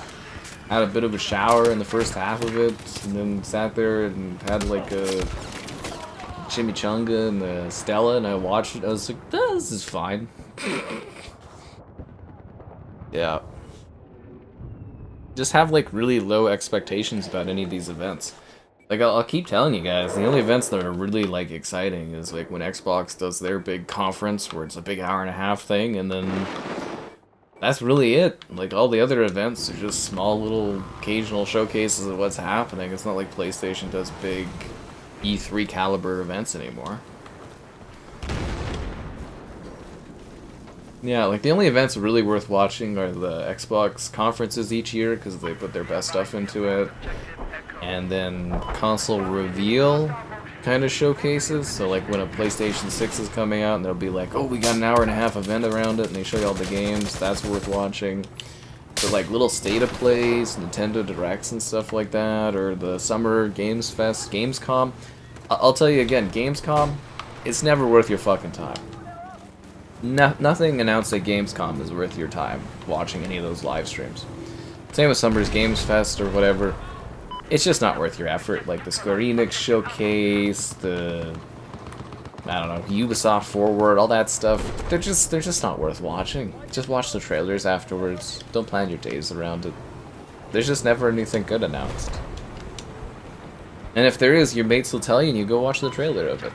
had a bit of a shower in the first half of it, and then sat there and had like a chimichanga and the Stella, and I watched it. I was like, oh, this is fine. Yeah. Just have like really low expectations about any of these events. Like I'll keep telling you guys, the only events that are really like exciting is like when Xbox does their big conference where it's a big hour-and-a-half thing, and then that's really it. Like, all the other events are just small little occasional showcases of what's happening. It's not like PlayStation does big E3 caliber events anymore. Yeah, like, the only events really worth watching are the Xbox conferences each year, because they put their best stuff into it. And then console reveal kind of showcases, so like when a PlayStation 6 is coming out and they'll be like, oh, we got an hour-and-a-half event around it, and they show you all the games, that's worth watching. But like little state of plays, Nintendo Directs and stuff like that, or the Summer Games Fest, Gamescom, I'll tell you again, Gamescom, it's never worth your fucking time. Nothing announced at Gamescom is worth your time watching any of those live streams. Same with Summer's Games Fest or whatever. It's just not worth your effort. Like the Square Enix showcase, the I don't know, Ubisoft Forward, all that stuff. They're just not worth watching. Just watch the trailers afterwards. Don't plan your days around it. There's just never anything good announced. And if there is, your mates will tell you and you go watch the trailer of it.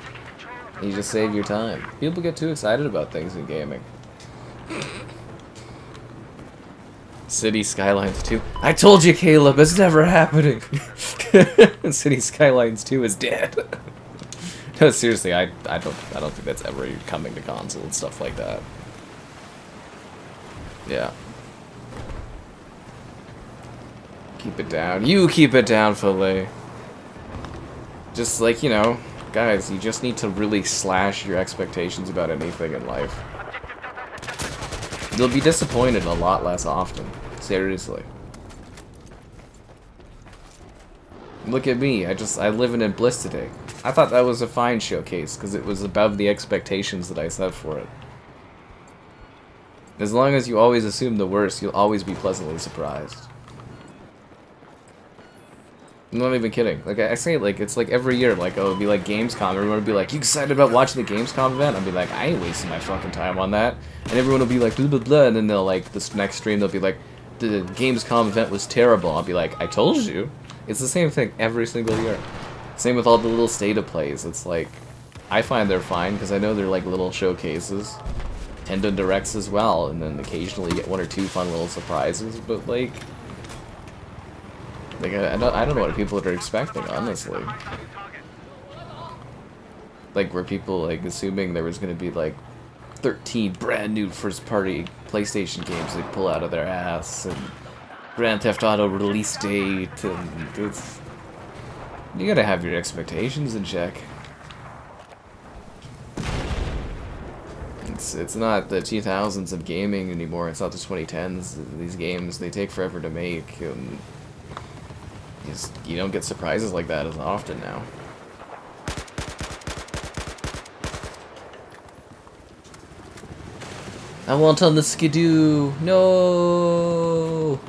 You just save your time. People get too excited about things in gaming. City Skylines 2. I told you, Caleb, it's never happening. City Skylines 2 is dead. No, seriously, I don't think that's ever coming to console and stuff like that. Yeah. Keep it down. You keep it down, Filet. Just like, you know, guys, you just need to really slash your expectations about anything in life. You'll be disappointed a lot less often. Seriously. Look at me. I live in bliss today. I thought that was a fine showcase because it was above the expectations that I set for it. As long as you always assume the worst, you'll always be pleasantly surprised. I'm not even kidding. Like, I say, like, it's like every year, like, oh, it'll be like Gamescom. Everyone will be like, you excited about watching the Gamescom event? I'll be like, I ain't wasting my fucking time on that. And everyone will be like, blah, blah, blah. And then they'll, like, this next stream, they'll be like, the Gamescom event was terrible. I'll be like, I told you. It's the same thing every single year. Same with all the little state of plays. It's like, I find they're fine because I know they're like little showcases. Nintendo Directs as well. And then occasionally you get one or two fun little surprises. But, like I don't know what people are expecting, honestly. Like, were people, like, assuming there was going to be, like, 13 brand new first-party PlayStation games they pull out of their ass, and Grand Theft Auto release date, and it's... You gotta have your expectations in check. It's not the 2000s of gaming anymore, it's not the 2010s. These games, they take forever to make, and... You don't get surprises like that as often now. I want on the skidoo. No.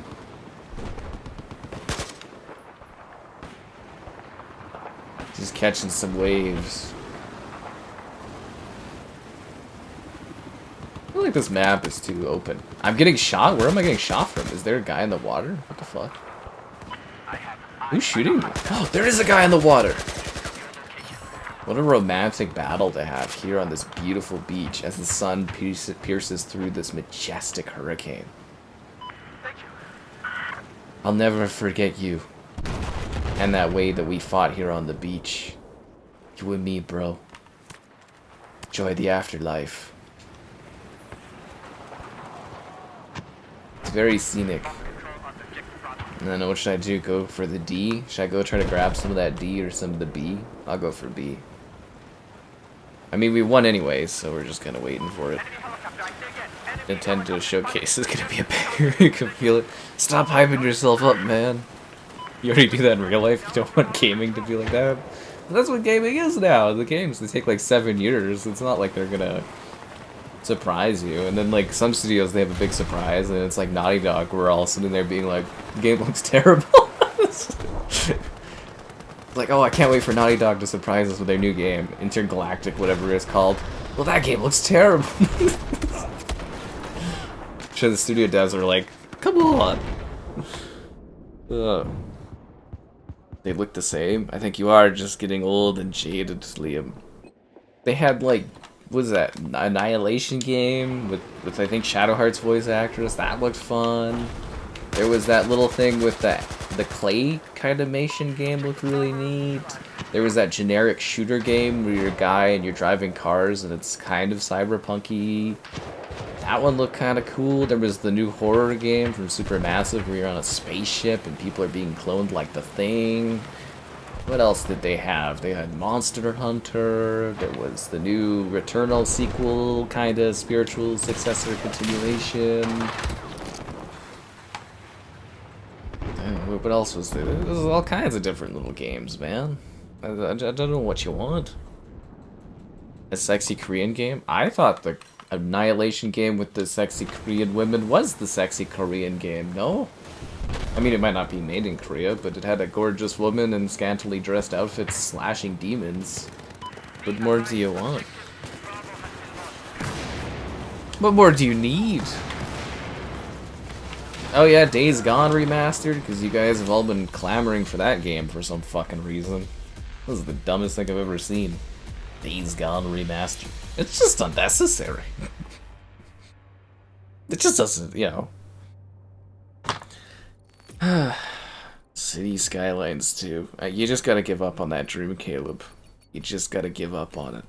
Just catching some waves. I feel like this map is too open. I'm getting shot? Where am I getting shot from? Is there a guy in the water? What the fuck? Who's shooting me? Oh, there is a guy in the water! What a romantic battle to have here on this beautiful beach as the sun pierces through this majestic hurricane. I'll never forget you. And that way that we fought here on the beach. You and me, bro. Enjoy the afterlife. It's very scenic. I don't know, what should I do? Go for the D? Should I go try to grab some of that D or some of the B? I'll go for B. I mean, we won anyways, so we're just kind of waiting for it. Nintendo Showcase is going to be a banger. You can feel it. Stop hyping yourself up, man. You already do that in real life. You don't want gaming to be like that. But that's what gaming is now. The games, they take like 7 years. It's not like they're going to surprise you. And then like some studios, they have a big surprise, and it's like Naughty Dog. We're all sitting there being like, the game looks terrible. Like, oh, I can't wait for Naughty Dog to surprise us with their new game, Intergalactic, whatever it's called. Well, that game looks terrible. Sure, the studio devs are like, come on. They look the same. I think you are just getting old and jaded, Liam. They had like, what was that, Annihilation game with I think Shadowheart's voice actress. That looked fun. There was that little thing with the clay kind of animation game, looked really neat. There was that generic shooter game where you're a guy and you're driving cars and it's kind of cyberpunk-y. That one looked kind of cool. There was the new horror game from Supermassive where you're on a spaceship and people are being cloned like the Thing. What else did they have? They had Monster Hunter. There was the new Returnal sequel, kind of spiritual successor continuation. What else was there? There was all kinds of different little games, man. I don't know what you want. A sexy Korean game? I thought the Annihilation game with the sexy Korean women was the sexy Korean game, no? I mean, it might not be made in Korea, but it had a gorgeous woman in scantily dressed outfits slashing demons. What more do you want? What more do you need? Oh yeah, Days Gone remastered, because you guys have all been clamoring for that game for some fucking reason. This is the dumbest thing I've ever seen. Days Gone remastered. It's just unnecessary. It just doesn't, you know. City Skylines 2. You just gotta give up on that dream, Caleb. You just gotta give up on it.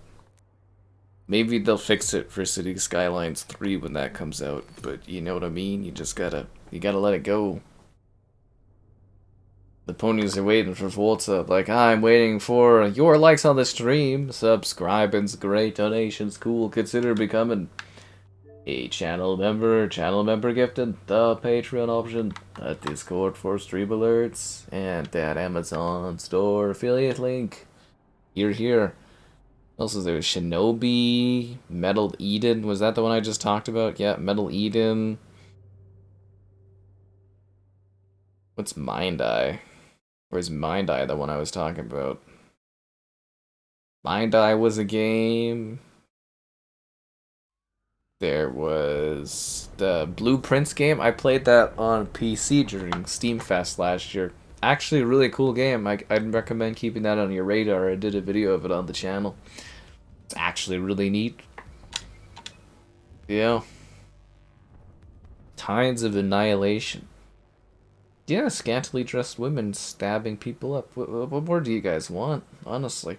Maybe they'll fix it for City Skylines 3 when that comes out, but you know what I mean? You gotta let it go. The ponies are waiting for Volta, like, I'm waiting for your likes on the stream, subscribing's great, donations cool, consider becoming a channel member gifted, the Patreon option, a Discord for stream alerts, and that Amazon store affiliate link. You're here. Also, there was Shinobi, Metal Eden, was that the one I just talked about? Yeah, Metal Eden. What's Mind Eye? Or is Mind Eye the one I was talking about? Mind Eye was a game. There was the Blueprints game. I played that on PC during Steam Fest last year. Actually, a really cool game. I'd recommend keeping that on your radar. I did a video of it on the channel. It's actually really neat. Yeah. Tides of Annihilation. Yeah, scantily dressed women stabbing people up. What more do you guys want, honestly?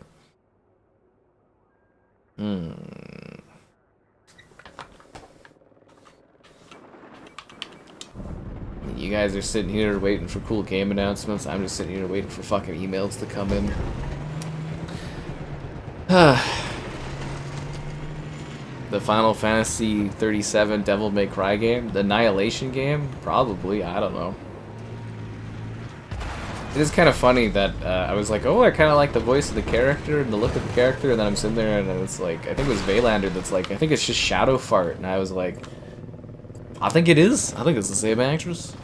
You guys are sitting here waiting for cool game announcements. I'm just sitting here waiting for fucking emails to come in. The Final Fantasy 37 Devil May Cry game? The Annihilation game? Probably, I don't know. It is kind of funny that I was like, oh, I kind of like the voice of the character and the look of the character, and then I'm sitting there and it's like, I think it was Vaylander that's like, I think it's just Shadow Fart, and I was like, I think it is. I think it's the same actress.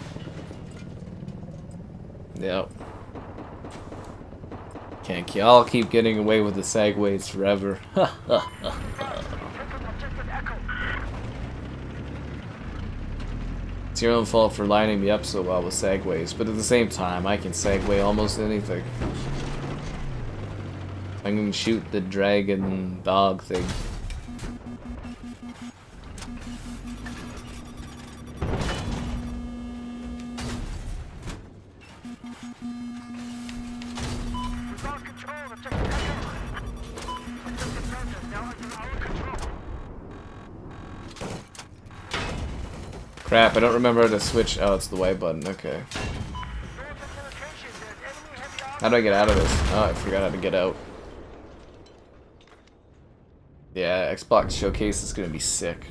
Yep. Can't y'all keep getting away with the segues forever. It's your own fault for lining me up so well with segues, but at the same time, I can segue almost anything. I can shoot the dragon dog thing. Crap, I don't remember how to switch. Oh, it's the Y button. Okay. How do I get out of this? Oh, I forgot how to get out. Yeah, Xbox Showcase is gonna be sick.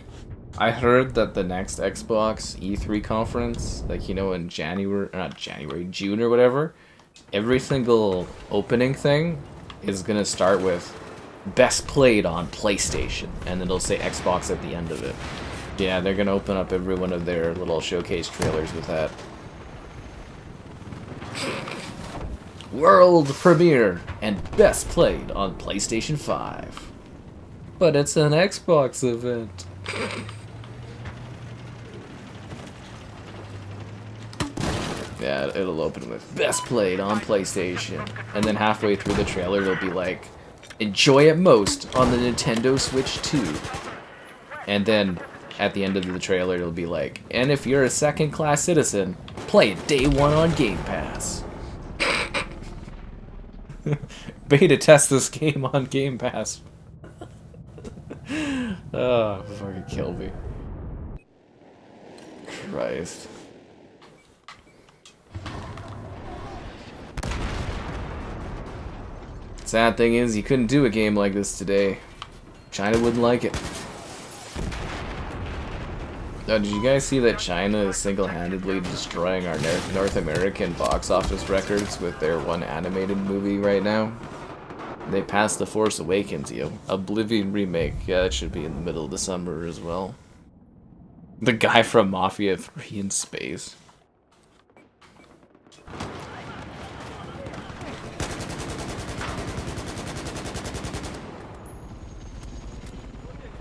I heard that the next Xbox E3 conference, like, you know, in January, or not January, June or whatever, every single opening thing is gonna start with best played on PlayStation, and then it'll say Xbox at the end of it. Yeah, they're gonna open up every one of their little showcase trailers with that. World premiere and best played on PlayStation 5. But it's an Xbox event. Yeah, it'll open with best played on PlayStation. And then halfway through the trailer, it'll be like, enjoy it most on the Nintendo Switch 2. And then at the end of the trailer, it'll be like, and if you're a second-class citizen, play it day one on Game Pass. Beta test this game on Game Pass. Oh, fucking kill me. Christ. Sad thing is, you couldn't do a game like this today. China wouldn't like it. Now, did you guys see that China is single-handedly destroying our North American box office records with their one animated movie right now? They passed The Force Awakens, yo. Oblivion remake. Yeah, that should be in the middle of the summer as well. The guy from Mafia 3 in space.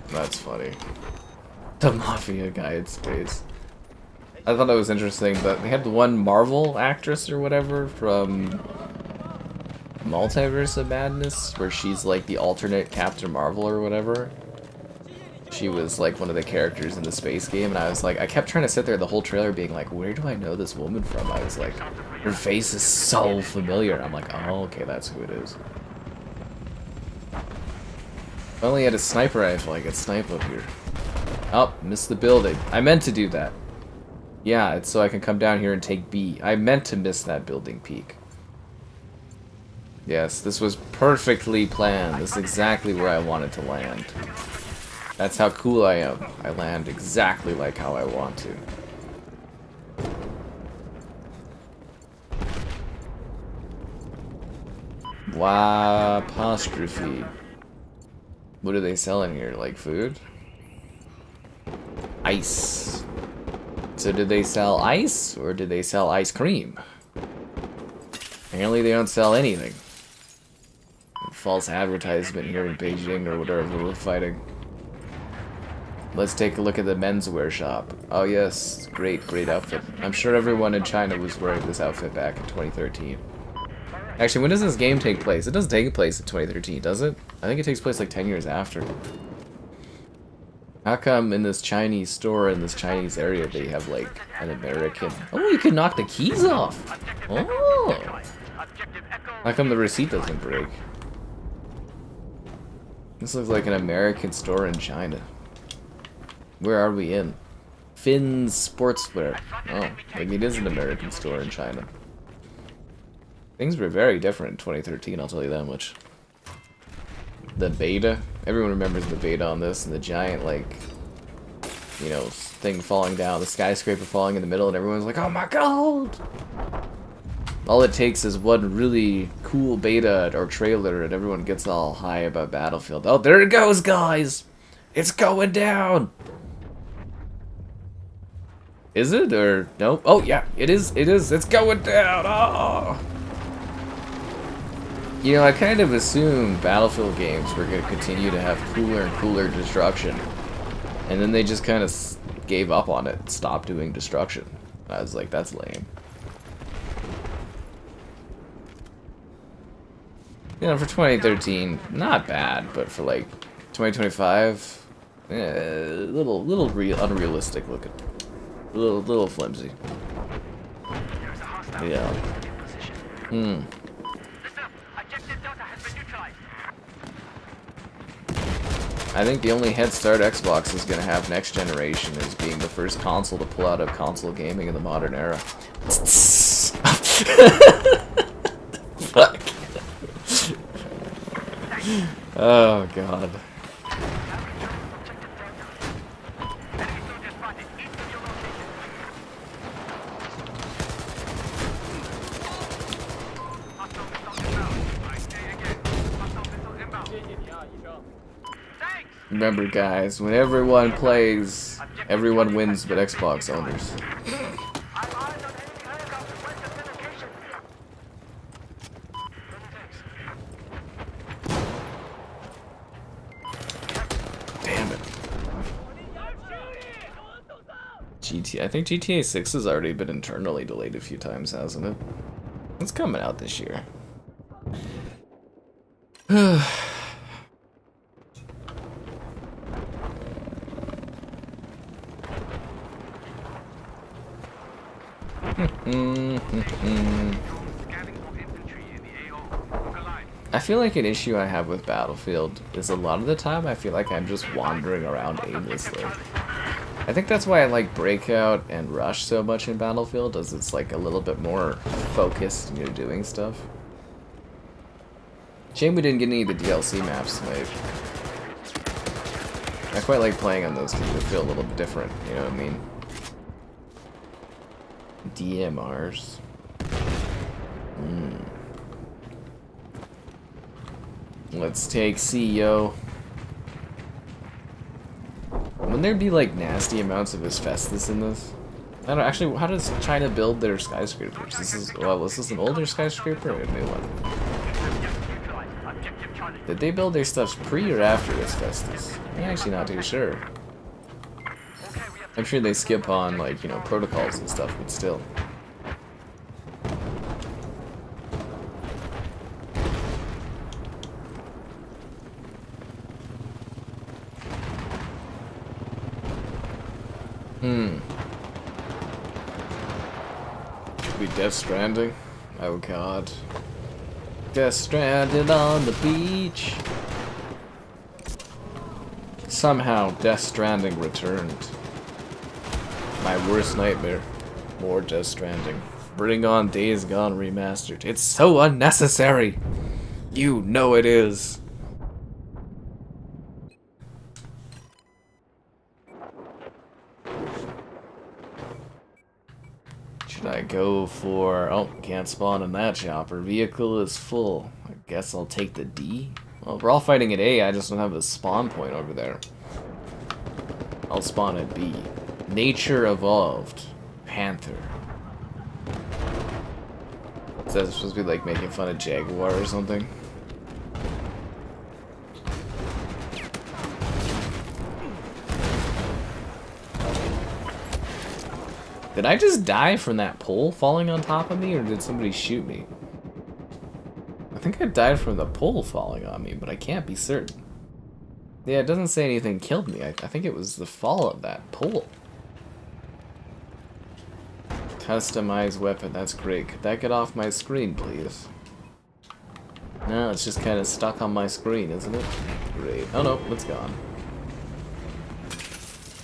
That's funny. The Mafia guy in space. I thought that was interesting that they had the one Marvel actress or whatever from Multiverse of Madness, where she's like the alternate Captain Marvel or whatever. She was like one of the characters in the space game, and I was like, I kept trying to sit there the whole trailer being like, where do I know this woman from? I was like, her face is so familiar. I'm like, oh, okay, that's who it is. If I only had a sniper rifle, I could snipe up here. Oh, missed the building. I meant to do that. Yeah, it's so I can come down here and take B. I meant to miss that building peak. Yes, this was perfectly planned. This is exactly where I wanted to land. That's how cool I am. I land exactly like how I want to. Wow, apostrophe. What do they sell in here? Like food? Ice. So did they sell ice or did they sell ice cream? Apparently they don't sell anything. False advertisement here in Beijing or whatever we're fighting. Let's take a look at the menswear shop. Oh yes, great, great outfit. I'm sure everyone in China was wearing this outfit back in 2013. Actually, when does this game take place? It doesn't take place in 2013, does it? I think it takes place like 10 years after. How come in this Chinese store, in this Chinese area, they have like an American... Oh, you can knock the keys off! Oh! How come the receipt doesn't break? This looks like an American store in China. Where are we in? Finn's Sportswear. Oh, maybe it is an American store in China. Things were very different in 2013, I'll tell you that much. The beta. Everyone remembers the beta on this, and the giant, like, you know, thing falling down, the skyscraper falling in the middle, and everyone's like, oh my god! All it takes is one really cool beta or trailer, and everyone gets all high about Battlefield. Oh, there it goes, guys! It's going down! Is it, or no? Oh, yeah, it is, it's going down! Oh! You know, I kind of assumed Battlefield games were going to continue to have cooler and cooler destruction. And then they just kind of gave up on it, stopped doing destruction. I was like, that's lame. You know, for 2013, not bad, but for like 2025, little unrealistic looking. Little flimsy. Yeah. I think the only head start Xbox is going to have next generation is being the first console to pull out of console gaming in the modern era. Fuck. Oh, God. Remember, guys, when everyone plays, everyone wins but Xbox owners. Damn it. I think GTA 6 has already been internally delayed a few times, hasn't it? It's coming out this year. I feel like an issue I have with Battlefield is a lot of the time I feel like I'm just wandering around aimlessly. I think that's why I like Breakout and Rush so much in Battlefield, as it's like a little bit more focused and you're doing stuff. Shame we didn't get any of the DLC maps tonight. I quite like playing on those because they feel a little bit different, you know what I mean? DMRs. Let's take CEO. Wouldn't there be like nasty amounts of asbestos in this? I don't know, actually, how does China build their skyscrapers? This is, well, was this an older skyscraper or a new one? Did they build their stuff pre or after asbestos? I'm actually not too sure. I'm sure they skip on, like, you know, protocols and stuff, but still. Could be Death Stranding. Oh god. Death Stranded on the beach. Somehow, Death Stranding returned. My worst nightmare. More Death Stranding. Bring on Days Gone Remastered. It's so unnecessary! You know it is. Should I go for... Oh, can't spawn in that chopper. Vehicle is full. I guess I'll take the D? Well, we're all fighting at A, I just don't have a spawn point over there. I'll spawn at B. Nature evolved. Panther. Is that supposed to be like making fun of Jaguar or something? Did I just die from that pole falling on top of me, or did somebody shoot me? I think I died from the pole falling on me, but I can't be certain. Yeah, it doesn't say anything killed me. I think it was the fall of that pole. Customize weapon, that's great. Could that get off my screen, please? No, it's just kind of stuck on my screen, isn't it? Great. Oh no, it's gone.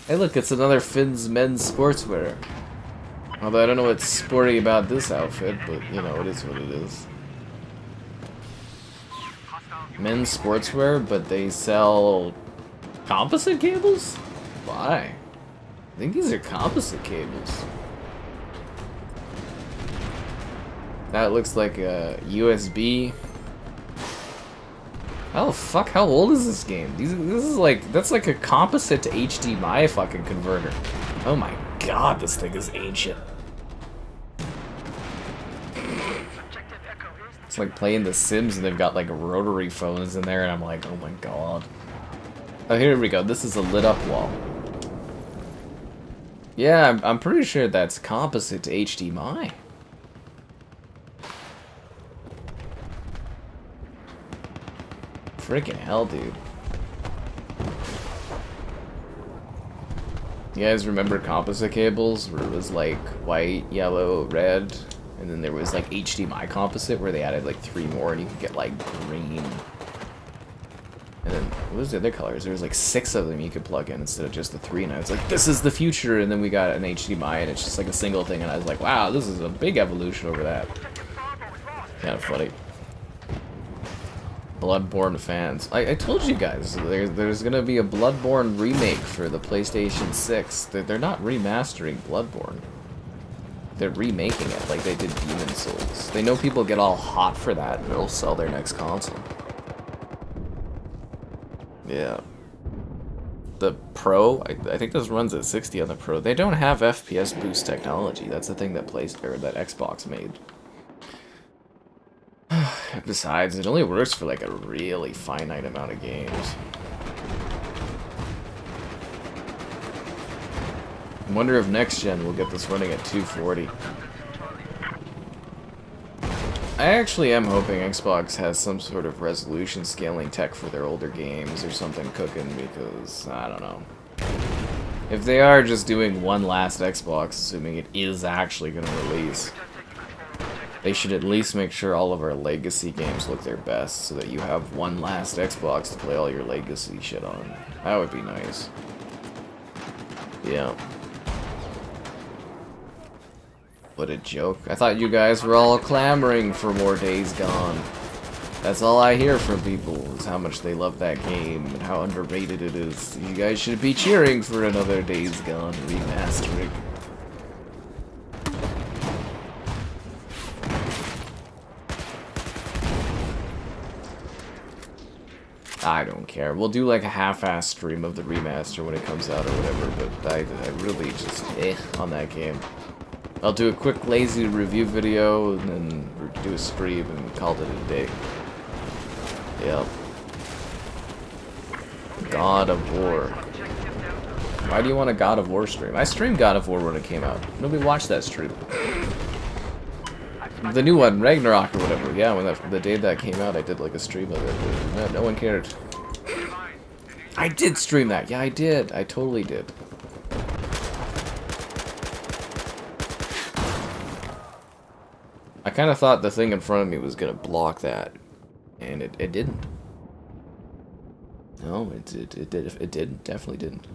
Hey look, it's another Finn's Men's Sportswear. Although I don't know what's sporty about this outfit, but you know, it is what it is. Men's sportswear, but they sell composite cables? Why? I think these are composite cables. That looks like a USB. Oh fuck, how old is this game? This is like, that's like a composite to HDMI fucking converter. Oh my god, this thing is ancient. It's like playing The Sims and they've got like rotary phones in there and I'm like, oh my god. Oh, here we go. This is a lit up wall. Yeah, I'm pretty sure that's composite to HDMI. Freaking hell, dude. You guys remember composite cables where it was like white, yellow, red? And then there was like HDMI composite where they added like 3 more and you could get like green. And then, what was the other colors? There was like 6 of them you could plug in instead of just the 3. And I was like, this is the future. And then we got an HDMI and it's just like a single thing. And I was like, wow, this is a big evolution over that. Kind of funny. Bloodborne fans. I told you guys, there's gonna be a Bloodborne remake for the PlayStation 6. They're not remastering Bloodborne. They're remaking it like they did Demon Souls. They know people get all hot for that and it'll sell their next console. Yeah. The Pro, I think this runs at 60 on the Pro. They don't have FPS boost technology. That's the thing that that Xbox made. Besides, it only works for like a really finite amount of games. I wonder if next gen will get this running at 240. I actually am hoping Xbox has some sort of resolution scaling tech for their older games or something cooking, because, I don't know. If they are just doing one last Xbox, assuming it is actually going to release, they should at least make sure all of our legacy games look their best, so that you have one last Xbox to play all your legacy shit on. That would be nice. Yeah. What a joke. I thought you guys were all clamoring for more Days Gone. That's all I hear from people, is how much they love that game and how underrated it is. You guys should be cheering for another Days Gone remastering. I don't care. We'll do like a half-ass stream of the remaster when it comes out or whatever, but I really just on that game. I'll do a quick lazy review video and then do a stream and call it a day. Yep. God of War. Why do you want a God of War stream? I streamed God of War when it came out. Nobody watched that stream. The new one, Ragnarok or whatever. Yeah, when the day that came out, I did like a stream of it. No one cared. I did stream that. Yeah, I did. I totally did. kind of thought the thing in front of me was gonna block that, and it didn't. No, it did. It didn't. Definitely didn't.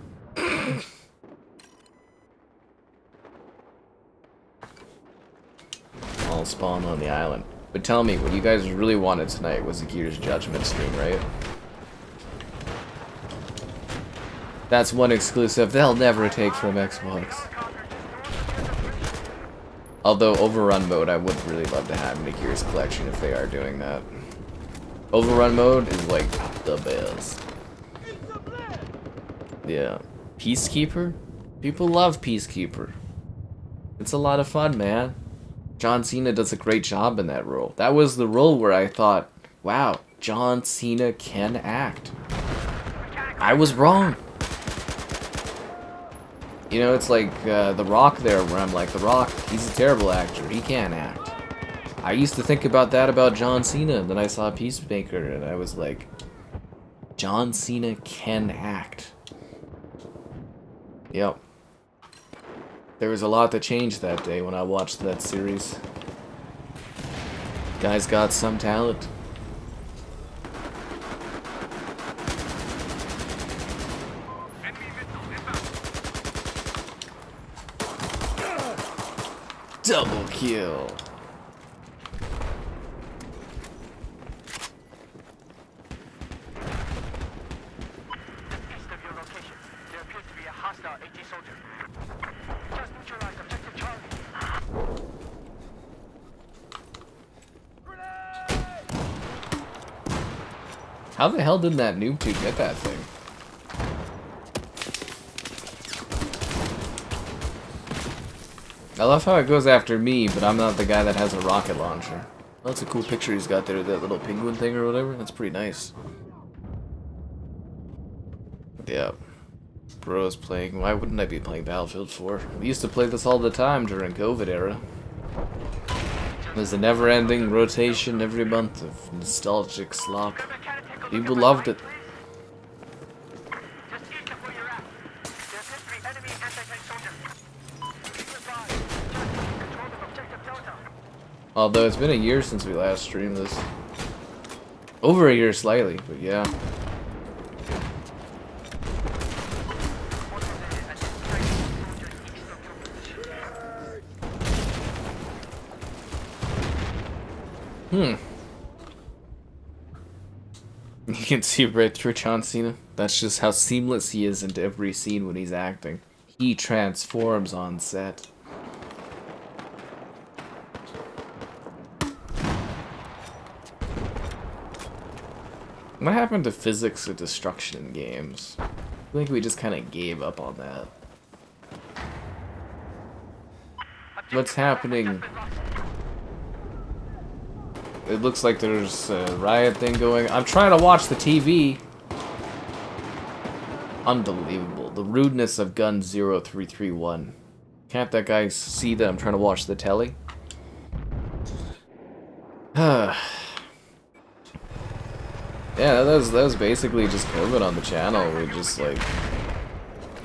I'll spawn on the island. But tell me, what you guys really wanted tonight was a Gears Judgment stream, right? That's one exclusive they'll never take from Xbox. Although Overrun mode, I would really love to have in the Gears collection if they are doing that. Overrun mode is like the best. Yeah. Peacekeeper? People love Peacekeeper. It's a lot of fun, man. John Cena does a great job in that role. That was the role where I thought, wow, John Cena can act. I was wrong. You know, it's like The Rock there, where I'm like, The Rock, he's a terrible actor. He can't act. I used to think about that about John Cena, and then I saw Peacemaker, and I was like, John Cena can act. Yep. There was a lot that changed that day when I watched that series. Guy's got some talent. Double kill. How the hell did that noob tube get that thing? I love how it goes after me, but I'm not the guy that has a rocket launcher. Oh, that's a cool picture he's got there, that little penguin thing or whatever. That's pretty nice. Yeah. Bro's playing. Why wouldn't I be playing Battlefield 4? We used to play this all the time during COVID era. It was a never-ending rotation every month of nostalgic slop. People loved it. Although it's been a year since we last streamed this. Over a year slightly, but yeah. You can see right through John Cena. That's just how seamless he is into every scene when he's acting. He transforms on set. What happened to physics of destruction in games? I think we just kind of gave up on that. What's happening? It looks like there's a riot thing going. I'm trying to watch the TV. Unbelievable. The rudeness of Gun 0331. Can't that guy see that I'm trying to watch the telly? Yeah, that was basically just COVID on the channel. We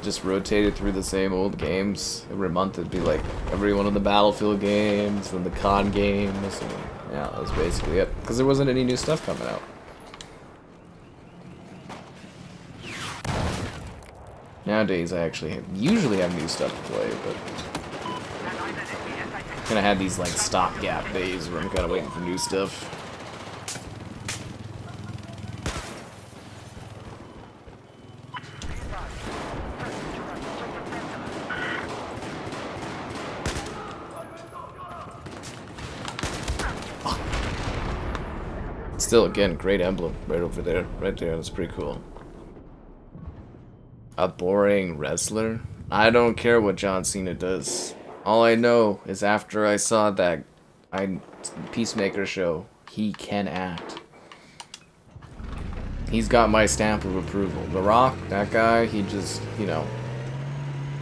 just rotated through the same old games. Every month it'd be like every one of the Battlefield games and the COD games. And yeah, that was basically it. Because there wasn't any new stuff coming out. Nowadays I usually have new stuff to play, but kind of had these like stopgap days where I'm kind of waiting for new stuff. Still, again, great emblem right over there. Right there, that's pretty cool. A boring wrestler? I don't care what John Cena does. All I know is after I saw that Peacemaker show, he can act. He's got my stamp of approval. The Rock, that guy, he just, you know,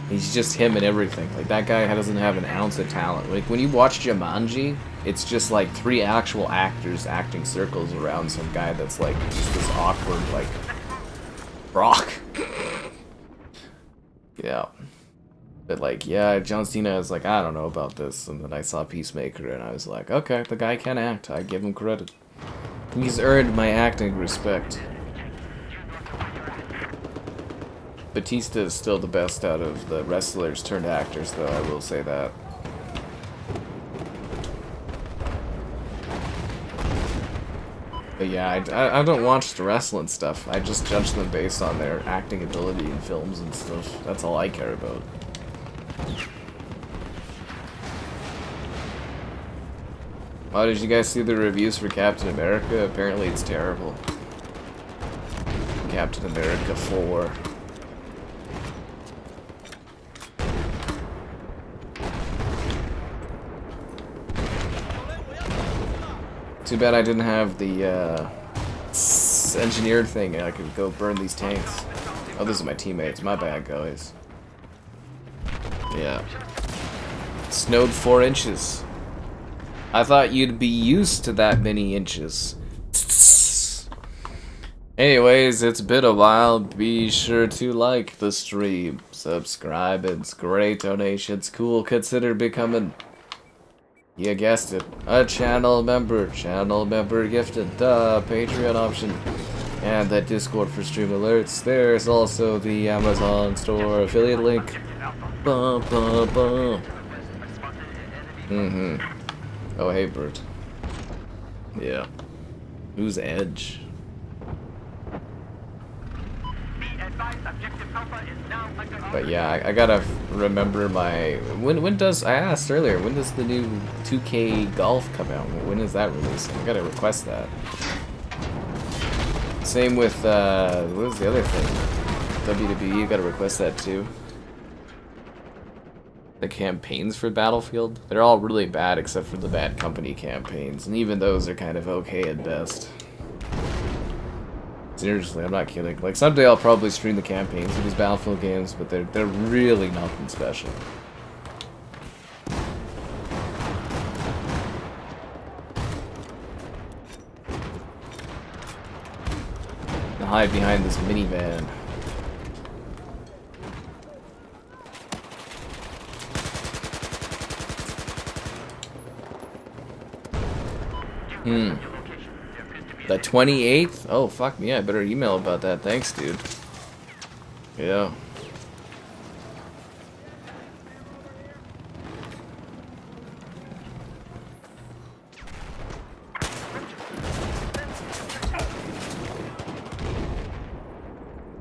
he's just him and everything. Like, that guy doesn't have an ounce of talent. Like, when you watch Jumanji, it's just like 3 actual actors acting circles around some guy that's like just this awkward, like, Rock. Yeah. But like, yeah, John Cena is like, I don't know about this, and then I saw Peacemaker, and I was like, okay, the guy can act. I give him credit. He's earned my acting respect. Batista is still the best out of the wrestlers turned actors, though, I will say that. But yeah, I don't watch the wrestling stuff. I just judge them based on their acting ability in films and stuff. That's all I care about. Oh, did you guys see the reviews for Captain America? Apparently it's terrible. Captain America 4. Too bad I didn't have the engineered thing. I could go burn these tanks. Oh, those are my teammates. My bad, guys. Yeah. Snowed 4 inches. I thought you'd be used to that many inches. Anyways, it's been a while. Be sure to like the stream, subscribe, it's great donations. Cool, consider becoming, you guessed it, a channel member. Channel member gifted, the Patreon option, and that Discord for stream alerts. There's also the Amazon store affiliate link. Bum, bum, bum. Oh, hey, Bert. Yeah. Who's Edge? But yeah, I gotta remember my... When does... I asked earlier, when does the new 2K Golf come out? When is that releasing? I gotta request that. Same with, what was the other thing? WWE, gotta request that too. The campaigns for Battlefield, they're all really bad except for the Bad Company campaigns, and even those are kind of okay at best. Seriously, I'm not kidding. Like, someday I'll probably stream the campaigns of these Battlefield games, but they're really nothing special. I'll hide behind this minivan. The 28th? Oh, fuck me, I better email about that. Thanks, dude. Yeah.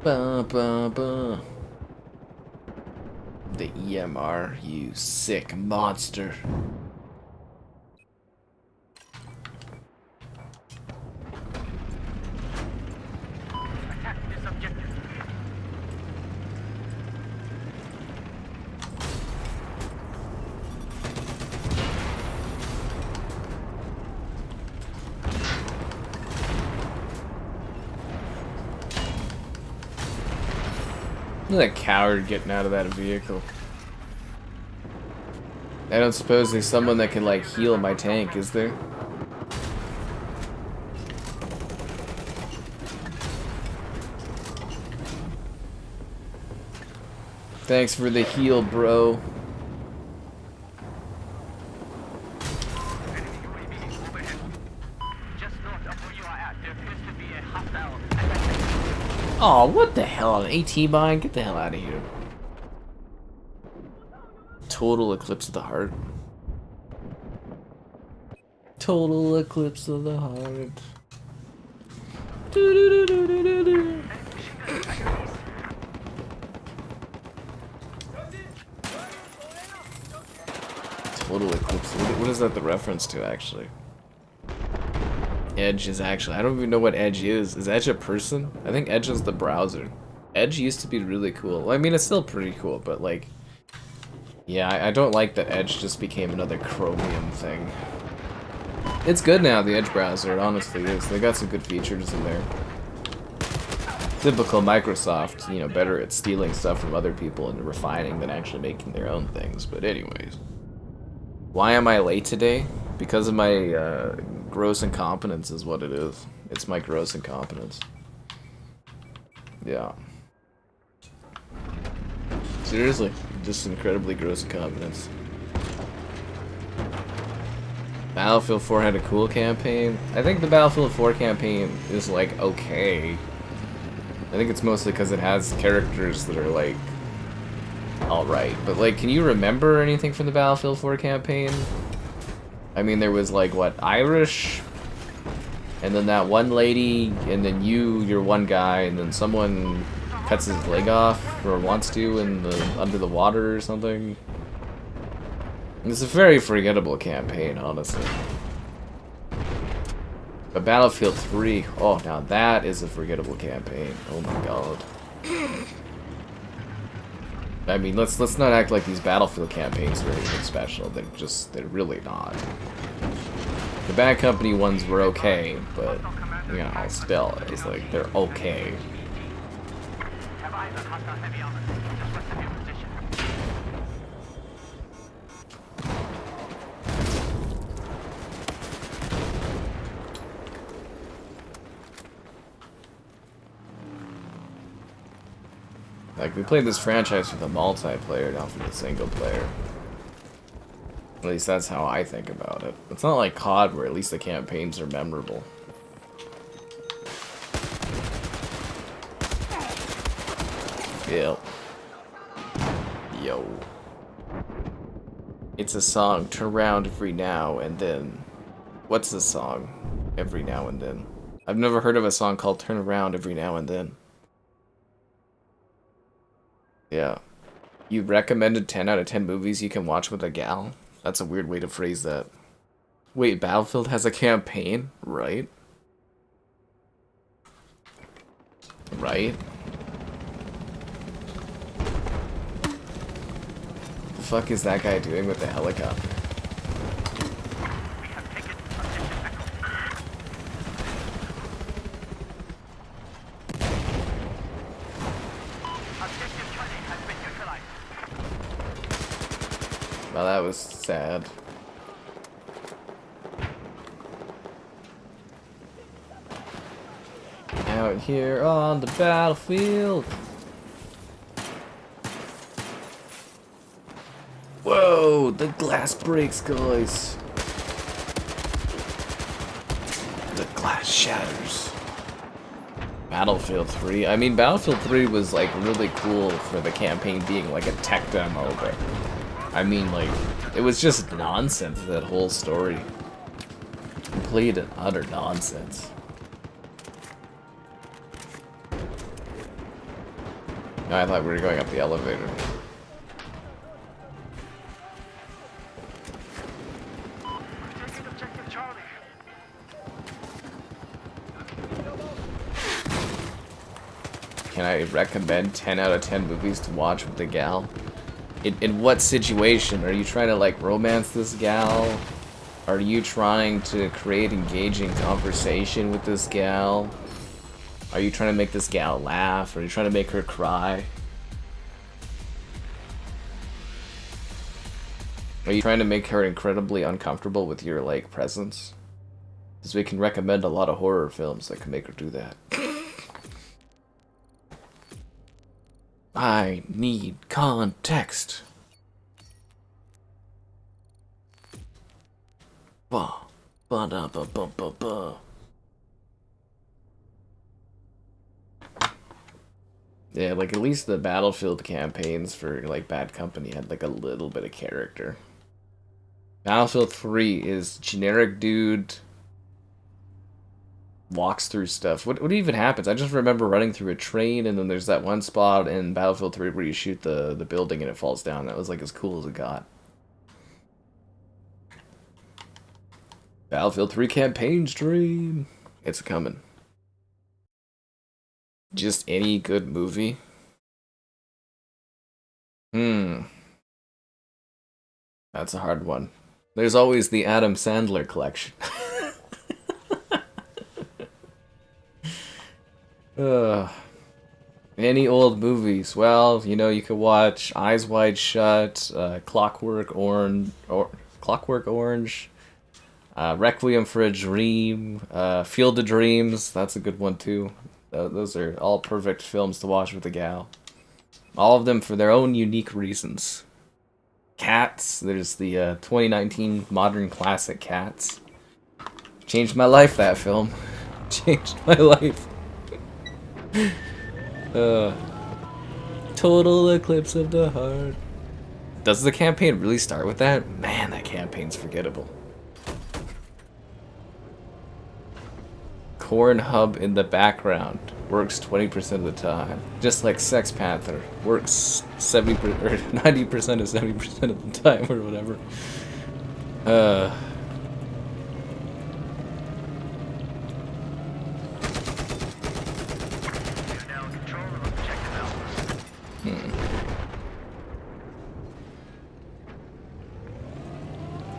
Ba, ba, ba. The EMR, you sick monster. Look at that coward getting out of that vehicle. I don't suppose there's someone that can, like, heal my tank, is there? Thanks for the heal, bro. Oh, what the hell? An AT mine? Get the hell out of here. Total eclipse of the heart. Total eclipse of the heart. Total eclipse. What is that the reference to, actually? Edge is actually... I don't even know what Edge is. Is Edge a person? I think Edge is the browser. Edge used to be really cool. Well, I mean, it's still pretty cool, but like... Yeah, I don't like that Edge just became another Chromium thing. It's good now, the Edge browser. It honestly is. They got some good features in there. Typical Microsoft, you know, better at stealing stuff from other people and refining than actually making their own things. But anyways. Why am I late today? Because of my gross incompetence is what it is. It's my gross incompetence. Yeah. Seriously. Just incredibly gross incompetence. Battlefield 4 had a cool campaign. I think the Battlefield 4 campaign is, like, okay. I think it's mostly because it has characters that are, like, alright. But, like, can you remember anything from the Battlefield 4 campaign? I mean, there was, like, what, Irish? And then that one lady, and then you're one guy, and then someone cuts his leg off, or wants to, in the under the water or something. It's a very forgettable campaign, honestly. But Battlefield 3, oh, now that is a forgettable campaign. Oh my god. I mean, let's not act like these Battlefield campaigns are anything special. They're really not. The Bad Company ones were okay, but, you know, still, it's like, they're okay. Like, we played this franchise for the multiplayer, not for the single player. At least that's how I think about it. It's not like COD, where at least the campaigns are memorable. Yep. Yo. It's a song, turn around every now and then. What's the song? Every now and then. I've never heard of a song called Turn Around Every Now and Then. Yeah. You recommended 10 out of 10 movies you can watch with a gal? That's a weird way to phrase that. Wait, Battlefield has a campaign? Right? Right? The fuck is that guy doing with the helicopter? Well, that was sad. Out here on the battlefield. Whoa, the glass breaks, guys. The glass shatters. Battlefield 3. I mean, Battlefield 3 was, like, really cool for the campaign being, like, a tech demo, but I mean, like, it was just nonsense, that whole story. Complete and utter nonsense. I thought we were going up the elevator. Can I recommend 10 out of 10 movies to watch with the gal? In what situation? Are you trying to, like, romance this gal? Are you trying to create engaging conversation with this gal? Are you trying to make this gal laugh? Are you trying to make her cry? Are you trying to make her incredibly uncomfortable with your, like, presence? Because we can recommend a lot of horror films that can make her do that. I need context. Ba ba da ba ba ba ba. Yeah, like, at least the Battlefield campaigns for, like, Bad Company had, like, a little bit of character. Battlefield 3 is generic dude walks through stuff. What even happens? I just remember running through a train, and then there's that one spot in Battlefield 3 where you shoot the building and it falls down. That was, like, as cool as it got. Battlefield 3 campaign stream. It's coming. Just any good movie? That's a hard one. There's always the Adam Sandler collection. Any old movies? Well, you know, you could watch Eyes Wide Shut, Clockwork Orange, Requiem for a Dream, Field of Dreams. That's a good one too. Those are all perfect films to watch with a gal. All of them for their own unique reasons. Cats, there's the 2019 modern classic Cats. Changed my life, that film. Changed my life. Total eclipse of the heart. Does the campaign really start with that? Man, that campaign's forgettable. Corn Hub in the background. Works 20% of the time. Just like Sex Panther. Works 70% or 90% of 70% of the time or whatever.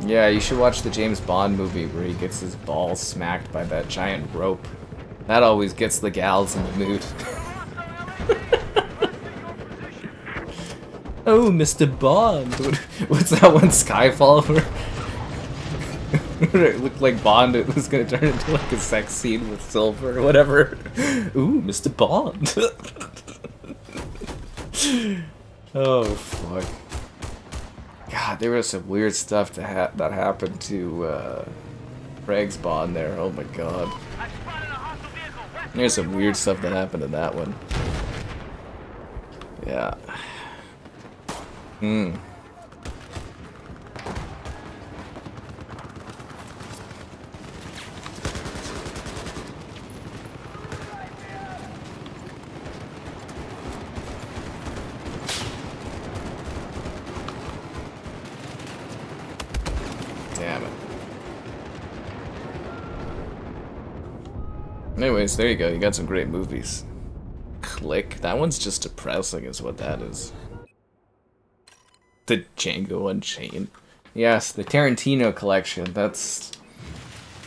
Yeah, you should watch the James Bond movie where he gets his balls smacked by that giant rope. That always gets the gals in the mood. Oh, Mr. Bond! What's that one, Skyfall, where it looked like Bond it was gonna turn into like a sex scene with Silver or whatever. Ooh, Mr. Bond! Oh, fuck. God, there was some weird stuff that happened to Craig's Bond there. Oh my god. There's some weird stuff that happened in that one. Yeah. Damn it. Anyways, there you go. You got some great movies. Click. That one's just depressing is what that is. The Django Unchained. Yes, the Tarantino collection. That's...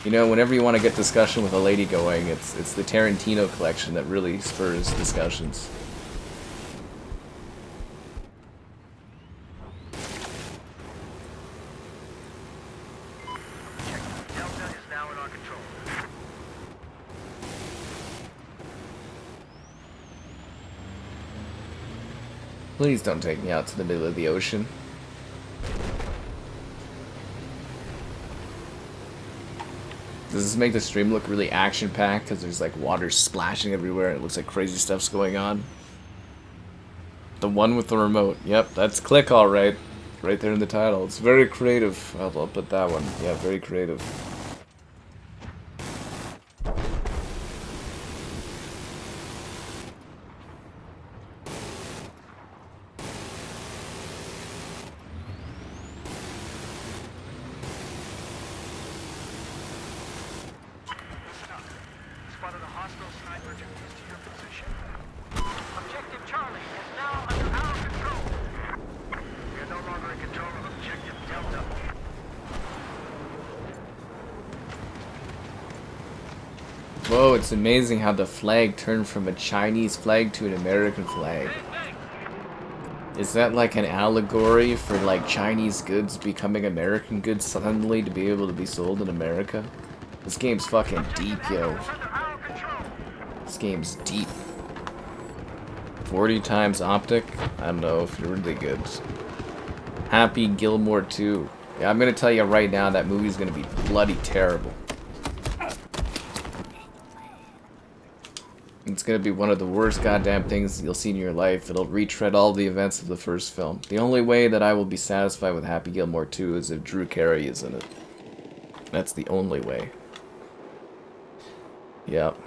You know, whenever you want to get discussion with a lady going, it's the Tarantino collection that really spurs discussions. Please don't take me out to the middle of the ocean. Does this make the stream look really action-packed because there's like water splashing everywhere and it looks like crazy stuff's going on? The one with the remote. Yep, that's Click alright. Right there in the title. It's very creative. I'll put that one. Yeah, very creative. Whoa, it's amazing how the flag turned from a Chinese flag to an American flag. Is that like an allegory for like Chinese goods becoming American goods suddenly to be able to be sold in America? This game's fucking deep, yo. This game's deep. 40 times optic? I don't know if you're really good. Happy Gilmore 2. Yeah, I'm gonna tell you right now that movie's gonna be bloody terrible. It's gonna be one of the worst goddamn things you'll see in your life. It'll retread all the events of the first film. The only way that I will be satisfied with Happy Gilmore 2 is if Drew Carey is in it. That's the only way. Yep.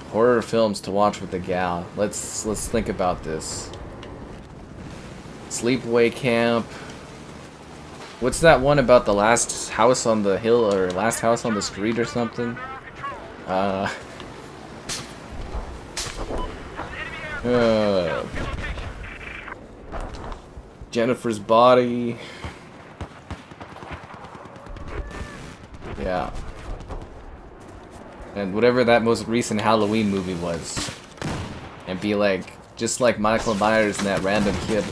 Horror films to watch with the gal. Let's think about this. Sleepaway Camp. What's that one about the last house on the hill or last house on the street or something? Jennifer's Body. Yeah. And whatever that most recent Halloween movie was. And be like, just like Michael Myers and that random kid.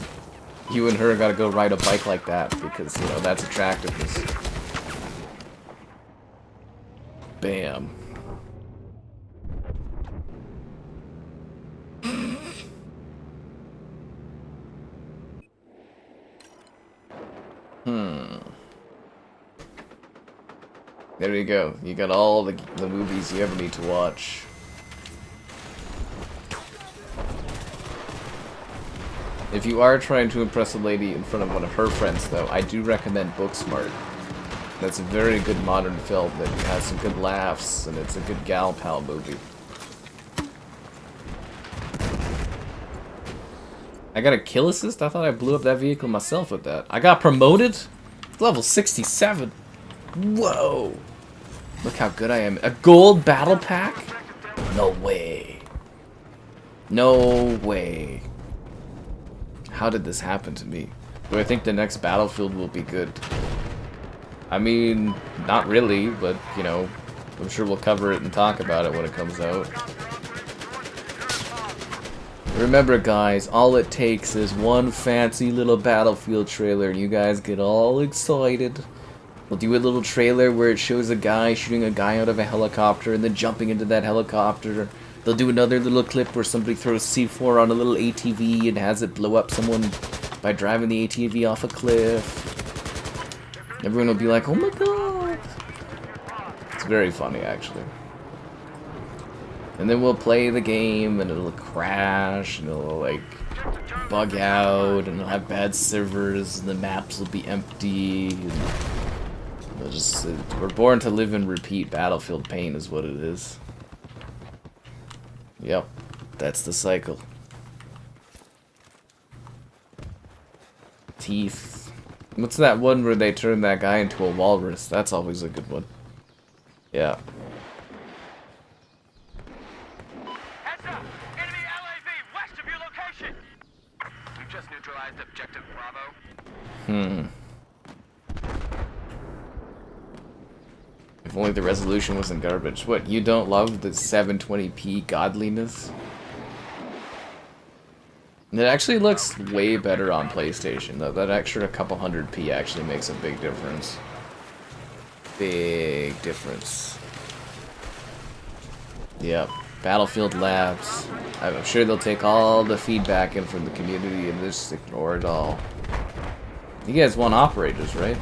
You and her gotta go ride a bike like that because, you know, that's attractiveness. Bam. There you go. You got all the movies you ever need to watch. If you are trying to impress a lady in front of one of her friends, though, I do recommend Booksmart. That's a very good modern film that has some good laughs, and it's a good gal pal movie. I got a kill assist? I thought I blew up that vehicle myself with that. I got promoted? Level 67. Whoa! Look how good I am. A gold battle pack? No way. No way. How did this happen to me? Do I think the next Battlefield will be good? I mean, not really, but, you know, I'm sure we'll cover it and talk about it when it comes out. Remember, guys, all it takes is one fancy little Battlefield trailer, and you guys get all excited. We'll do a little trailer where it shows a guy shooting a guy out of a helicopter and then jumping into that helicopter. They'll do another little clip where somebody throws C4 on a little ATV and has it blow up someone by driving the ATV off a cliff. Everyone will be like, oh my god! It's very funny, actually. And then we'll play the game, and it'll crash, and it'll, like, bug out, and it'll have bad servers, and the maps will be empty, and we'll just, we're born to live and repeat Battlefield pain is what it is. Yep, that's the cycle. Teeth. What's that one where they turn that guy into a walrus? That's always a good one. Yeah. Heads up! Enemy LAV west of your location! We've just neutralized objective Bravo. If only the resolution wasn't garbage. What, you don't love the 720p godliness? It actually looks way better on PlayStation, though. That extra couple 100p actually makes a big difference. Big difference. Yep. Battlefield Labs. I'm sure they'll take all the feedback in from the community and just ignore it all. You guys want operators, right?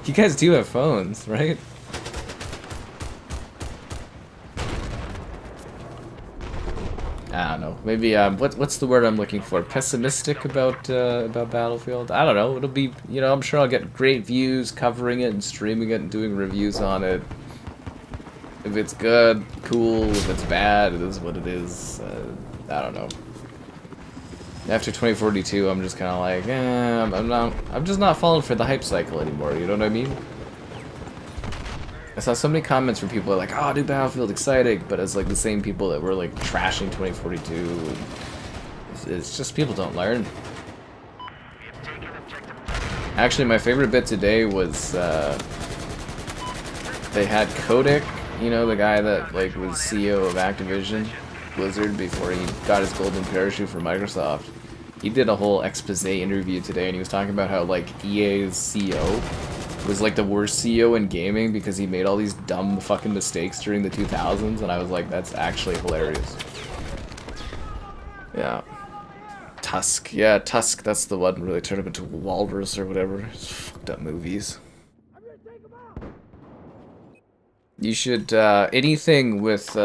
You guys do have phones, right? I don't know. Maybe what's the word I'm looking for? Pessimistic about Battlefield? I don't know. It'll be, you know, I'm sure I'll get great views covering it and streaming it and doing reviews on it. If it's good, cool. If it's bad, it is what it is. I don't know. After 2042, I'm just kind of like, I'm just not falling for the hype cycle anymore. You know what I mean? I saw so many comments from people like, oh, new Battlefield, exciting, but it's like the same people that were like trashing 2042. And it's just people don't learn. Actually, my favorite bit today was they had Kotick, you know, the guy that like was CEO of Activision Blizzard before he got his golden parachute for Microsoft. He did a whole expose interview today, and he was talking about how like EA's CEO was like the worst CEO in gaming because he made all these dumb fucking mistakes during the 2000s, and I was like, that's actually hilarious. Yeah. Tusk. Yeah, Tusk, that's the one where they turn him into a walrus or whatever. It's fucked up movies. You should, anything with,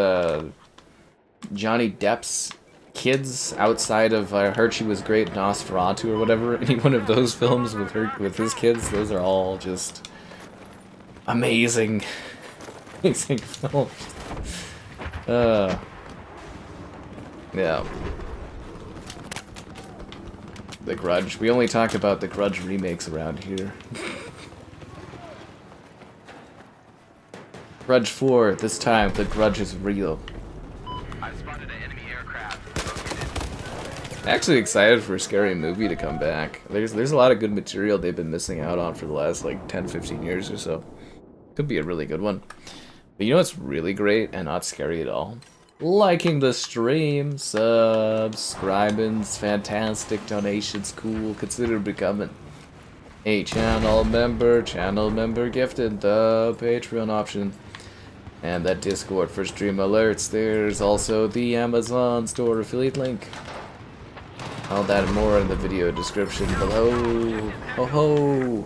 Johnny Depp's kids outside of I Heard She Was Great, Nosferatu or whatever, any one of those films with his kids, those are all just amazing. Amazing films. Yeah. The Grudge. We only talk about the Grudge remakes around here. Grudge 4, this time the Grudge is real. I've spotted an enemy aircraft. Actually excited for a scary movie to come back. There's a lot of good material they've been missing out on for the last like 10-15 years or so. Could be a really good one. But you know what's really great and not scary at all? Liking the stream, subscribing, fantastic, donations, cool. Consider becoming a channel member gifted the Patreon option. And that Discord for stream alerts. There's also the Amazon store affiliate link. All that and more in the video description below. Ho ho!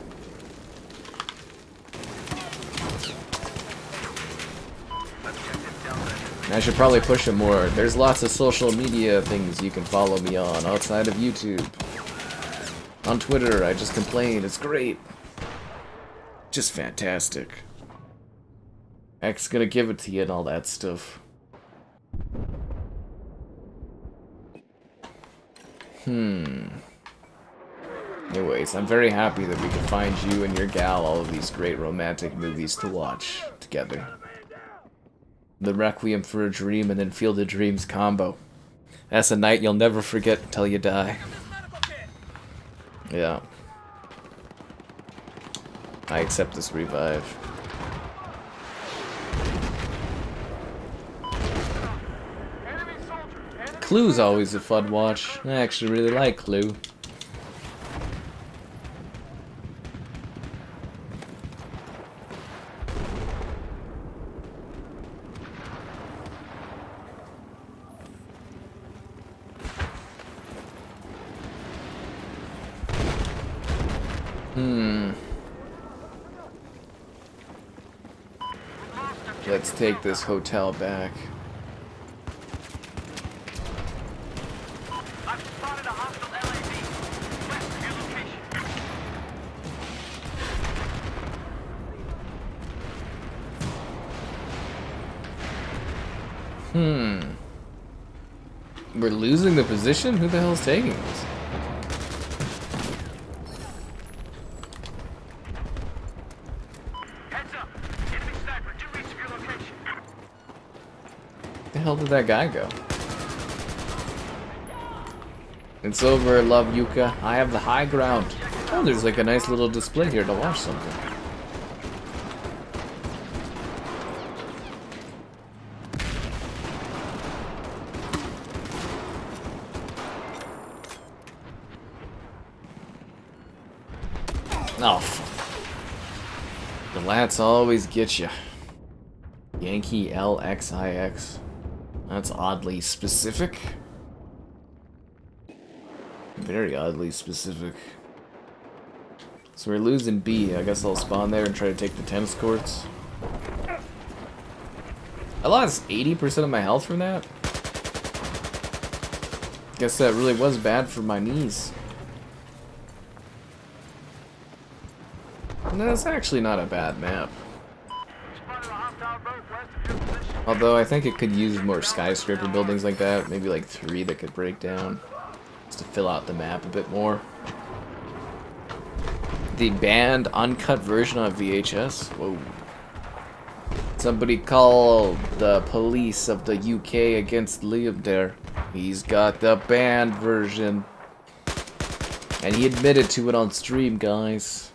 I should probably push it more. There's lots of social media things you can follow me on outside of YouTube. On Twitter, I just complain. It's great. Just fantastic. X gonna give it to you and all that stuff. Anyways, I'm very happy that we can find you and your gal all of these great romantic movies to watch together. The Requiem for a Dream and then Field of Dreams combo. That's a night you'll never forget until you die. Yeah. I accept this revive. Clue's always a fun watch. I actually really like Clue. Let's take this hotel back. I've spotted a hostile LAV west of your location. We're losing the position? Who the hell's taking this? Where the hell did that guy go? It's over, love Yuka. I have the high ground. Oh, there's like a nice little display here to watch something. Oh, fuck. The lats always get you. Yankee LXIX. That's oddly specific. Very oddly specific. So we're losing B. I guess I'll spawn there and try to take the tennis courts. I lost 80% of my health from that. Guess that really was bad for my knees. No, that's actually not a bad map. Although I think it could use more skyscraper buildings like that. Maybe like 3 that could break down. Just to fill out the map a bit more. The banned uncut version on VHS? Whoa. Somebody called the police of the UK against Liam there. He's got the banned version. And he admitted to it on stream, guys.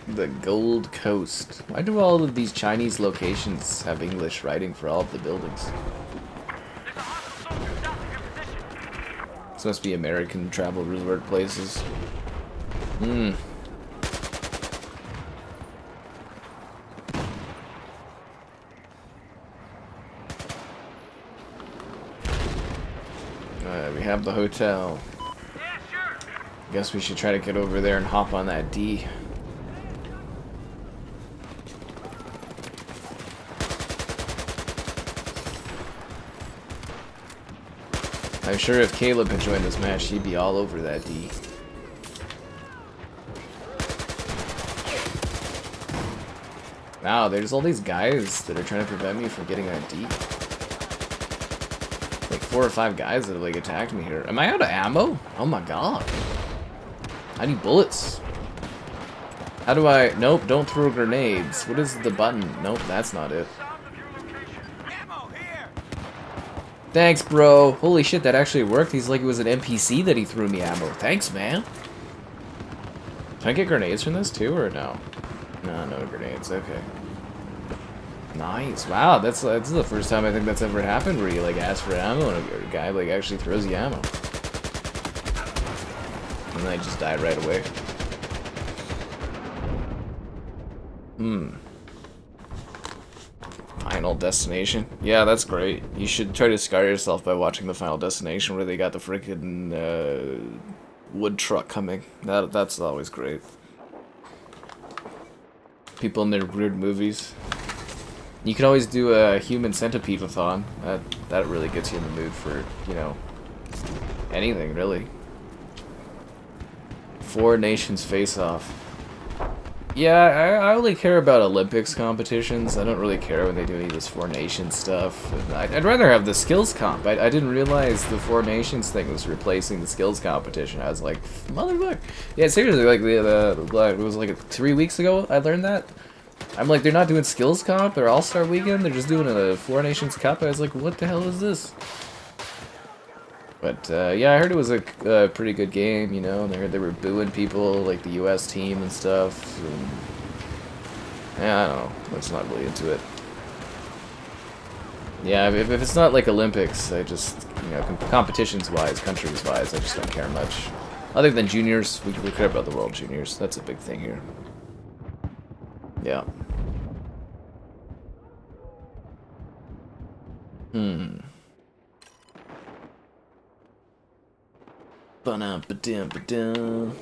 The Gold Coast. Why do all of these Chinese locations have English writing for all of the buildings? This must be American travel resort places. We have the hotel. Guess we should try to get over there and hop on that D. I'm sure if Caleb had joined this match, he'd be all over that D. Wow, there's all these guys that are trying to prevent me from getting that D. Like 4 or 5 guys that have like attacked me here. Am I out of ammo? Oh my god. I need bullets. How do I... Nope, don't throw grenades. What is the button? Nope, that's not it. Thanks, bro. Holy shit, that actually worked. He's like it was an NPC that he threw me ammo. Thanks, man. Can I get grenades from this too, or no? No, no grenades. Okay. Nice. Wow, this is the first time I think that's ever happened where you like ask for ammo and a guy like actually throws you ammo. And then I just die right away. Final Destination. Yeah, that's great. You should try to scar yourself by watching the Final Destination where they got the freaking wood truck coming. That's always great. People in their weird movies. You can always do a Human Centipede-a-thon. That really gets you in the mood for, you know, anything, really. 4 nations face off. Yeah, I only care about Olympics competitions. I don't really care when they do any of this 4 nations stuff. I'd rather have the skills comp. I didn't realize the 4 nations thing was replacing the skills competition. I was like, motherfucker. Yeah, seriously, like it was like 3 weeks ago I learned that. I'm like, they're not doing skills comp or All-Star Weekend. They're just doing a 4 nations cup. I was like, what the hell is this? But yeah, I heard it was a pretty good game, you know. They were booing people, like the U.S. team and stuff. And yeah, I don't know. I'm just not really into it. Yeah, if it's not like Olympics, I just, you know, competitions-wise, countries-wise, I just don't care much. Other than juniors, we care about the World Juniors. That's a big thing here. Yeah. Ba-dum-ba-dum-ba-dum.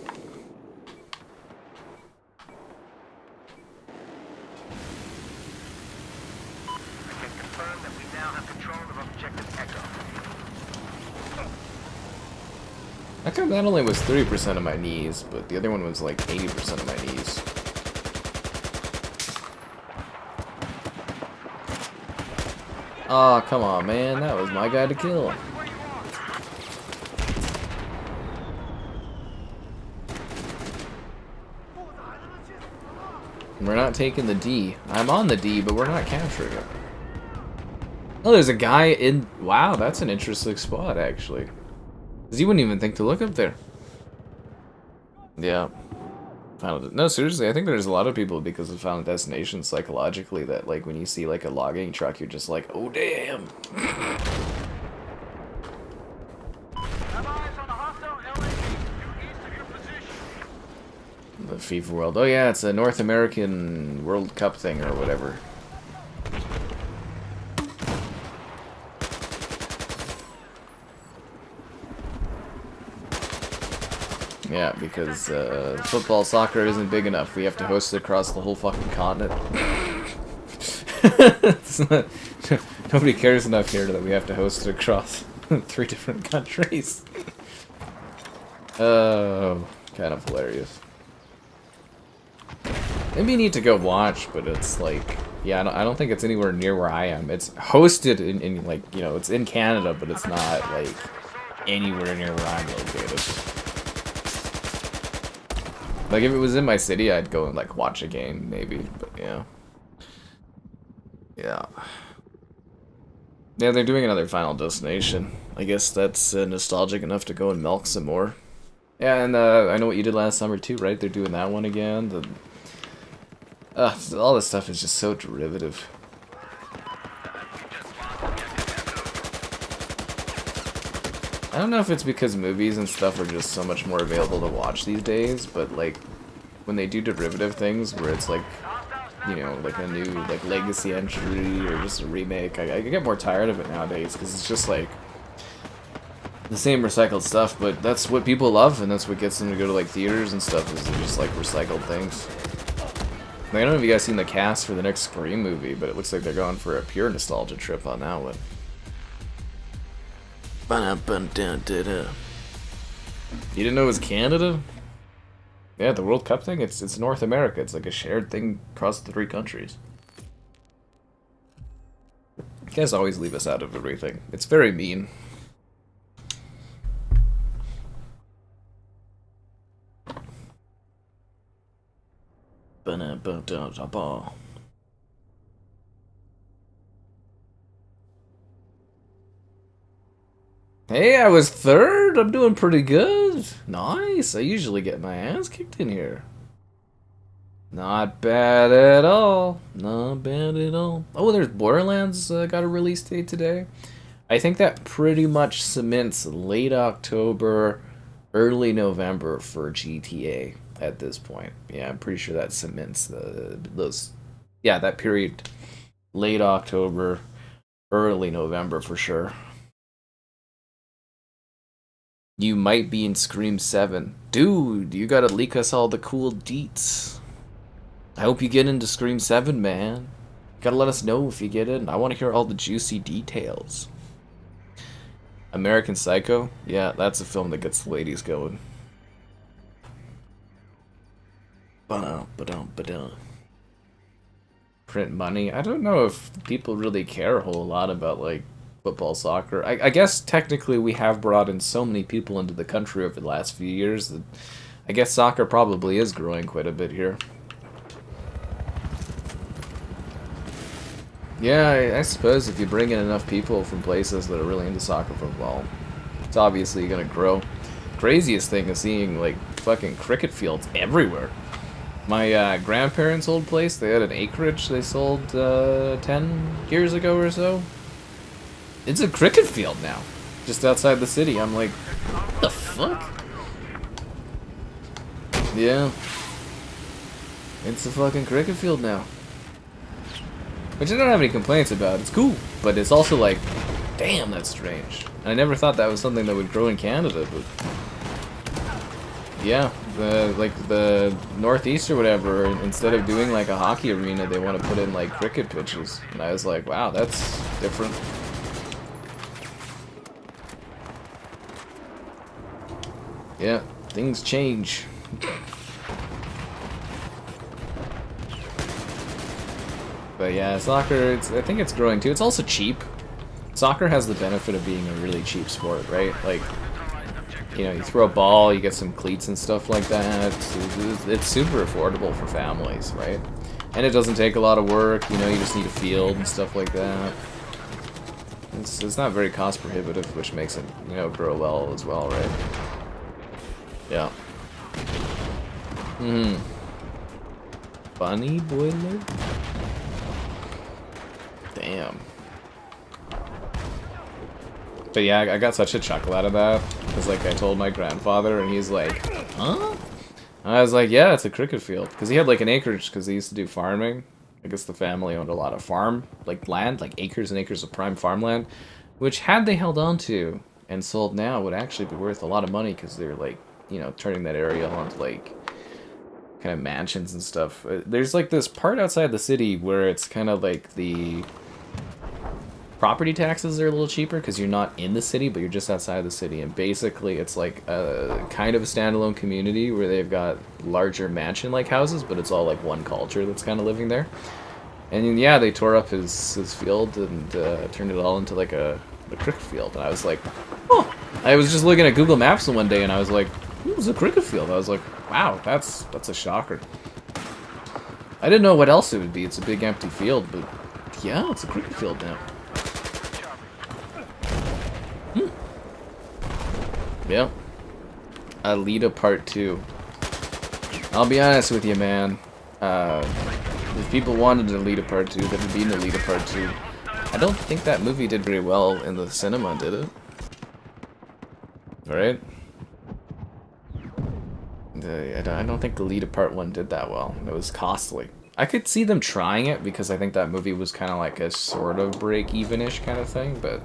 Confirm that we now have control of objective Echo. How come that only was 30% of my knees, but the other one was like 80% of my knees? Aw, oh, come on, man. That was my guy to kill. We're not taking the D. I'm on the D, but we're not capturing it. Oh, there's a guy in... Wow, that's an interesting spot, actually. Because you wouldn't even think to look up there. Yeah. No, seriously, I think there's a lot of people, because of Final Destination, psychologically, that, like, when you see, like, a logging truck, you're just like, oh, damn. The FIFA World. Oh, yeah, it's a North American World Cup thing, or whatever. Yeah, because football, soccer isn't big enough. We have to host it across the whole fucking continent. It's not, nobody cares enough here that we have to host it across 3 different countries. Oh, kind of hilarious. Maybe you need to go watch, but it's like, yeah, I don't think it's anywhere near where I am. It's hosted in like, you know, it's in Canada, but it's not like anywhere near where I'm located. Like, if it was in my city, I'd go and, like, watch a game, maybe, but, yeah. Yeah. Yeah, they're doing another Final Destination. I guess that's nostalgic enough to go and milk some more. Yeah, and, I know what you did last summer, too, right? They're doing that one again. All this stuff is just so derivative. I don't know if it's because movies and stuff are just so much more available to watch these days, but like when they do derivative things where it's like, you know, like a new like legacy entry or just a remake, I get more tired of it nowadays because it's just like the same recycled stuff, but that's what people love and that's what gets them to go to like theaters and stuff is just like recycled things. Like, I don't know if you guys seen the cast for the next Scream movie, but it looks like they're going for a pure nostalgia trip on that one. You didn't know it was Canada? Yeah, the World Cup thing, it's North America. It's like a shared thing across the 3 countries. You guys always leave us out of everything. It's very mean. Hey, I was 3rd. I'm doing pretty good. Nice. I usually get my ass kicked in here. Not bad at all. Not bad at all. Oh, there's Borderlands got a release date today. I think that pretty much cements late October, early November for GTA. at this point. Yeah, I'm pretty sure that cements those. Yeah, that period, late October, early November for sure. You might be in Scream 7. Dude, you gotta leak us all the cool deets. I hope you get into Scream 7, man. Gotta let us know if you get in. I want to hear all the juicy details. American Psycho? Yeah, that's a film that gets the ladies going. Ba-dum. Print money? I don't know if people really care a whole lot about, like, football, soccer. I guess technically we have brought in so many people into the country over the last few years that I guess soccer probably is growing quite a bit here. Yeah, I suppose if you bring in enough people from places that are really into soccer football, it's obviously gonna grow. Craziest thing is seeing, like, fucking cricket fields everywhere. My grandparents' old place, they had an acreage they sold 10 years ago or so. It's a cricket field now, just outside the city. I'm like, what the fuck? Yeah. It's a fucking cricket field now. Which I don't have any complaints about. It's cool, but it's also like, damn, that's strange. I never thought that was something that would grow in Canada, but yeah, like the Northeast or whatever, instead of doing like a hockey arena, they want to put in like cricket pitches. And I was like, wow, that's different. Yeah, things change. But yeah, soccer, I think it's growing too. It's also cheap. Soccer has the benefit of being a really cheap sport, right? Like, you know, you throw a ball, you get some cleats and stuff like that. It's super affordable for families, right? And it doesn't take a lot of work, you know, you just need a field and stuff like that. It's not very cost prohibitive, which makes it, you know, grow well as well, right? Yeah. Bunny boiler? Damn. But yeah, I got such a chuckle out of that. Because, like, I told my grandfather, and he's like, huh? And I was like, yeah, it's a cricket field. Because he had, like, an acreage, because he used to do farming. I guess the family owned a lot of land, like acres and acres of prime farmland. Which, had they held on to and sold now, would actually be worth a lot of money, because they're, like, you know, turning that area onto, like, kind of mansions and stuff. There's, like, this part outside the city where it's kind of, like, the property taxes are a little cheaper because you're not in the city, but you're just outside the city. And basically, it's, like, a kind of a standalone community where they've got larger mansion-like houses, but it's all, like, one culture that's kind of living there. And, yeah, they tore up his field and turned it all into, like, a cricket field. And I was like, oh. I was just looking at Google Maps one day, and I was like, it was a cricket field. I was like, wow, that's a shocker. I didn't know what else it would be. It's a big empty field, but yeah, it's a cricket field now. Yeah. Alita Part 2. I'll be honest with you, man. If people wanted an Alita Part 2, there would be an Alita Part 2. I don't think that movie did very well in the cinema, did it? Right? I don't think Alita Part 1 did that well. It was costly. I could see them trying it because I think that movie was kind of like a sort of break-even-ish kind of thing, but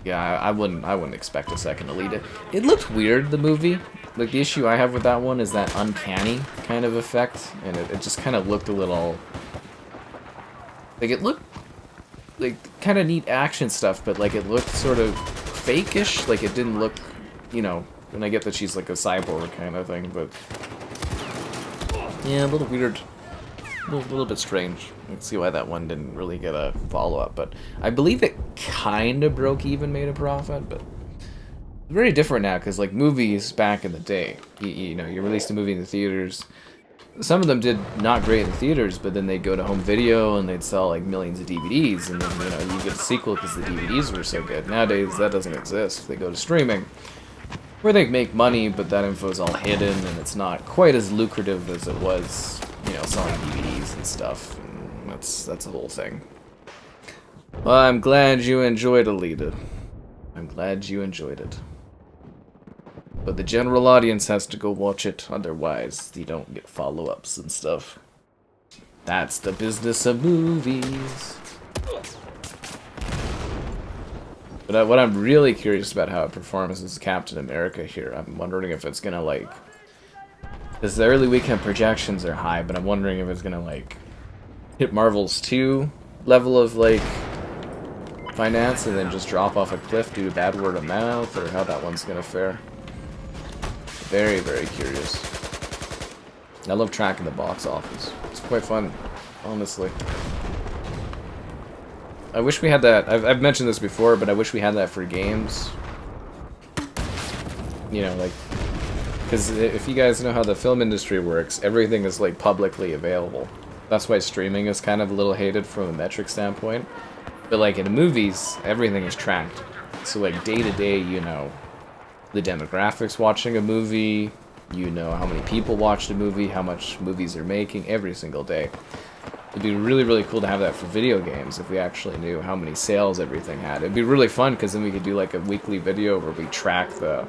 yeah, I wouldn't expect a second Alita. It looked weird, the movie. Like, the issue I have with that one is that uncanny kind of effect, and it just kind of looked a little... Like, it looked like kind of neat action stuff, but like it looked sort of fake-ish. Like, it didn't look, you know, and I get that she's like a cyborg kind of thing, but yeah, a little weird. A little bit strange. I can see why that one didn't really get a follow-up, but I believe it kind of broke even, made a profit, but very different now, because like movies back in the day, you know, you released a movie in the theaters, some of them did not great in the theaters, but then they'd go to home video and they'd sell like millions of DVDs, and then, you know, you get a sequel because the DVDs were so good. Nowadays, that doesn't exist. They go to streaming, where they make money, but that info is all hidden, and it's not quite as lucrative as it was, you know, selling DVDs and stuff. And that's the whole thing. Well, I'm glad you enjoyed Alita. I'm glad you enjoyed it. But the general audience has to go watch it, otherwise you don't get follow-ups and stuff. That's the business of movies. But what I'm really curious about how it performs is Captain America here. I'm wondering if it's gonna, like... Because the early weekend projections are high, but I'm wondering if it's gonna, like... hit Marvel's 2 level of, like... finance, and then just drop off a cliff due to bad word of mouth, or how that one's gonna fare. Very, very curious. I love tracking the box office. It's quite fun, honestly. I wish we had that. I've mentioned this before, but I wish we had that for games. You know, like... Because if you guys know how the film industry works, everything is, like, publicly available. That's why streaming is kind of a little hated from a metric standpoint. But, like, in movies, everything is tracked. So, like, day to day, you know... the demographics watching a movie, you know how many people watched a movie, how much movies are making every single day. It'd be really, really cool to have that for video games if we actually knew how many sales everything had. It'd be really fun because then we could do like a weekly video where we track the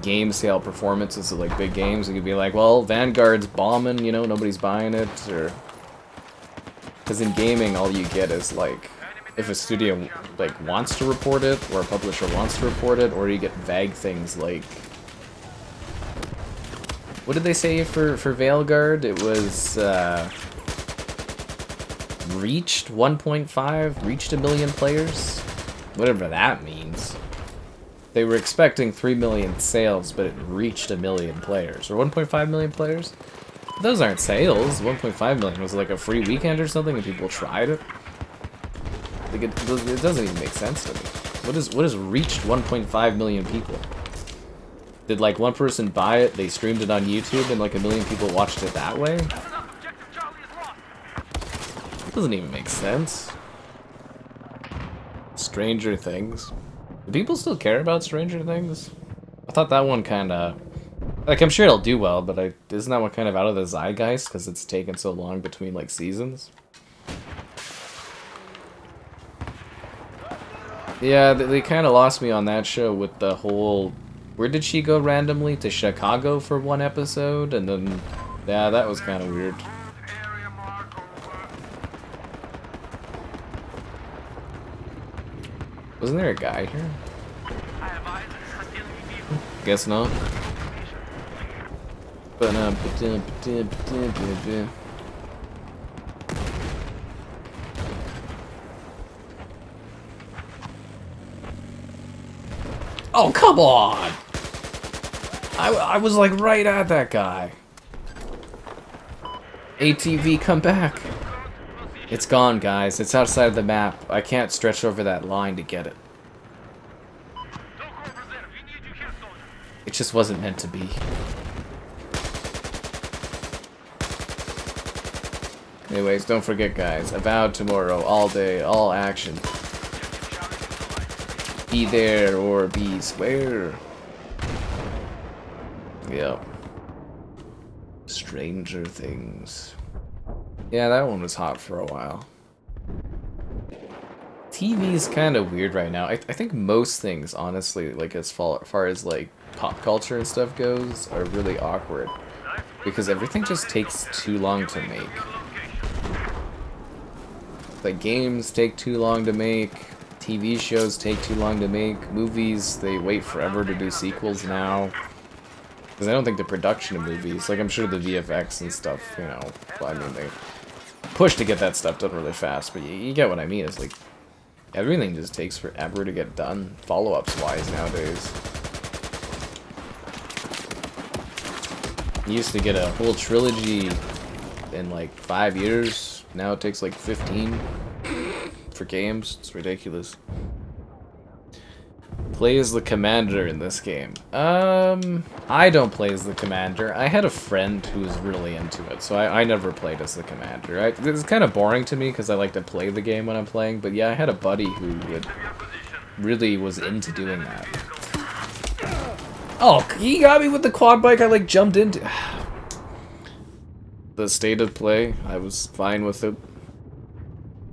game sale performances of like big games. We could be like, well, Vanguard's bombing, you know, nobody's buying it, or... Because in gaming, all you get is like... if a studio, like, wants to report it, or a publisher wants to report it, or you get vague things like... What did they say for Veilguard? It was, reached 1.5? Reached 1 million players? Whatever that means. They were expecting 3 million sales, but it reached 1 million players. Or 1.5 million players? Those aren't sales. 1.5 million was like a free weekend or something, and people tried it. Like it doesn't even make sense to me. What is reached 1.5 million people? Did like one person buy it, they streamed it on YouTube, and like 1 million people watched it that way? It doesn't even make sense. Stranger Things. Do people still care about Stranger Things? I thought that one kinda... Like, I'm sure it'll do well, but isn't that one kind of out of the zeitgeist because it's taken so long between like seasons? Yeah, they kind of lost me on that show with the whole... Where did she go randomly? To Chicago for one episode? And then... Yeah, that was kind of weird. Wasn't there a guy here? Guess not. Oh, come on! I was like right at that guy. ATV, come back. It's gone, guys. It's outside of the map. I can't stretch over that line to get it. It just wasn't meant to be. Anyways, don't forget, guys. Avowed tomorrow, all day, all action. Be there or be square. Yep. Stranger Things. Yeah, that one was hot for a while. TV's kind of weird right now. I think most things, honestly, like as far as like pop culture and stuff goes, are really awkward. Because everything just takes too long to make. Like games take too long to make. TV shows take too long to make. Movies, they wait forever to do sequels now. Because I don't think the production of movies, like I'm sure the VFX and stuff, you know, well, I mean, they push to get that stuff done really fast, but you get what I mean. It's like, everything just takes forever to get done, follow-ups wise nowadays. You used to get a whole trilogy in like 5 years, now it takes like 15 for games. It's ridiculous. Play as the commander in this game. I don't play as the commander. I had a friend who was really into it, so I never played as the commander. It's kind of boring to me because I like to play the game when I'm playing, but yeah, I had a buddy who really was into doing that. Oh, he got me with the quad bike I like jumped into. The state of play, I was fine with it.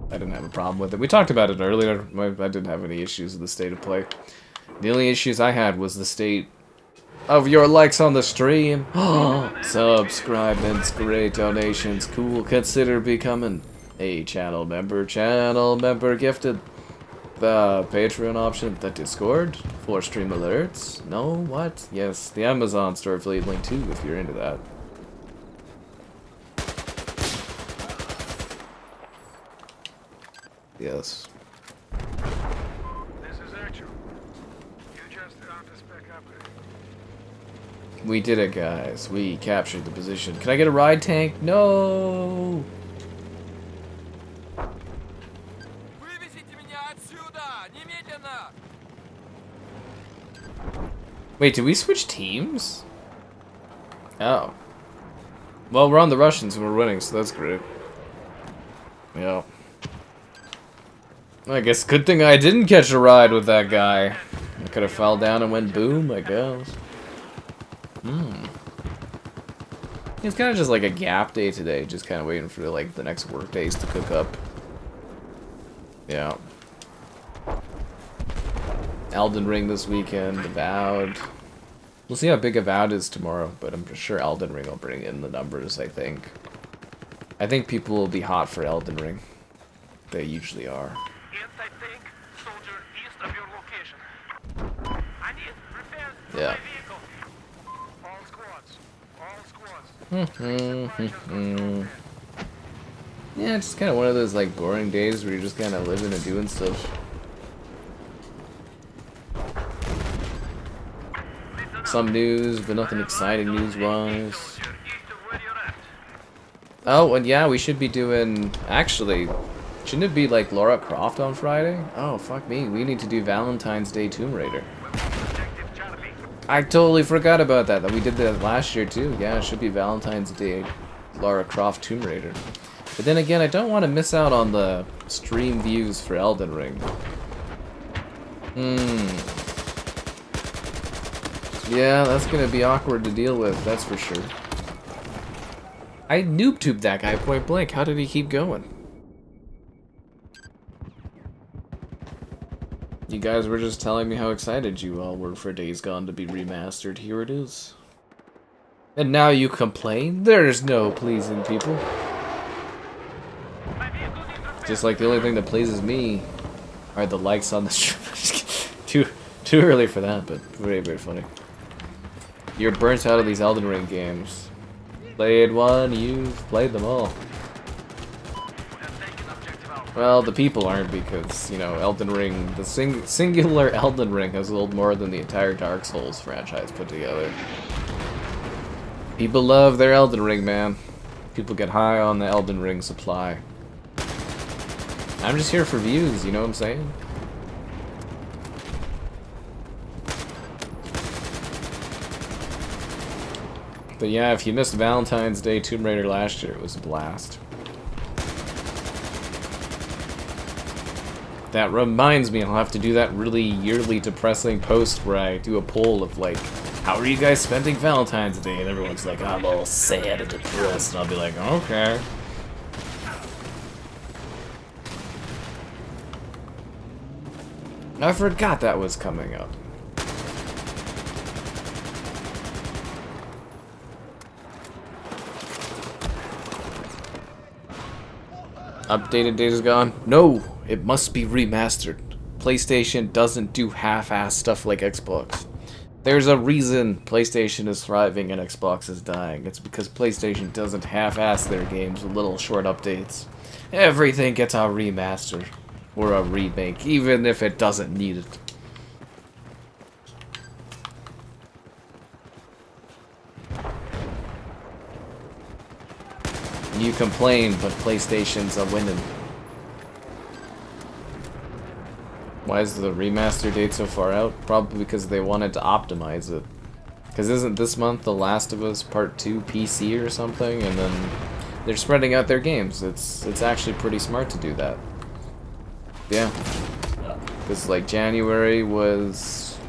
I didn't have a problem with it. We talked about it earlier. I didn't have any issues with the state of play. The only issues I had was the state of your likes on the stream. Subscribements, great donations, cool. Consider becoming a channel member. Channel member gifted. The Patreon option, the Discord for stream alerts. No, what? Yes, the Amazon store affiliate link too if you're into that. Yes. This is Archer. You just have to spec up. We did it, guys. We captured the position. Can I get a ride tank? No! Wait, did we switch teams? Oh. Well, we're on the Russians and we're winning, so that's great. Yeah. I guess good thing I didn't catch a ride with that guy. I could have fell down and went boom, I guess. It's kind of just like a gap day today, just kind of waiting for like the next work days to cook up. Yeah. Elden Ring this weekend, Avowed. We'll see how big Avowed is tomorrow, but I'm sure Elden Ring will bring in the numbers, I think. I think people will be hot for Elden Ring. They usually are. Inside tank, soldier east of your location. I need repairs to Yeah. my vehicle. All squads. Yeah, it's just kind of one of those like boring days where you're just kind of living and doing stuff. Some news, but nothing exciting news-wise. Oh, and yeah, we should be doing... Actually, shouldn't it be like Lara Croft on Friday? Oh, fuck me. We need to do Valentine's Day Tomb Raider. I totally forgot about that. That we did that last year too. Yeah, it should be Valentine's Day Lara Croft Tomb Raider. But then again, I don't want to miss out on the stream views for Elden Ring. Yeah, that's gonna be awkward to deal with, that's for sure. I noob-tubed that guy point blank. How did he keep going? You guys were just telling me how excited you all were for Days Gone to be remastered. Here it is. And now you complain? There's no pleasing people. Just like the only thing that pleases me are the likes on the stream. Too early for that, but very, very funny. You're burnt out of these Elden Ring games. Played one, you've played them all. Well, the people aren't because, you know, Elden Ring, the singular Elden Ring has sold more than the entire Dark Souls franchise put together. People love their Elden Ring, man. People get high on the Elden Ring supply. I'm just here for views, you know what I'm saying? But yeah, if you missed Valentine's Day Tomb Raider last year, it was a blast. That reminds me, I'll have to do that really yearly depressing post where I do a poll of like, how are you guys spending Valentine's Day? And everyone's like, I'm all sad and depressed. And I'll be like, okay. I forgot that was coming up. Updated Days Gone? No, it must be remastered. PlayStation doesn't do half-ass stuff like Xbox. There's a reason PlayStation is thriving and Xbox is dying. It's because PlayStation doesn't half-ass their games with little short updates. Everything gets a remaster or a remake, even if it doesn't need it. You complain, but PlayStation's a winning. Why is the remaster date so far out? Probably because they wanted to optimize it. Because isn't this month The Last of Us Part 2 PC or something? And then they're spreading out their games. It's actually pretty smart to do that. Yeah. Because like January was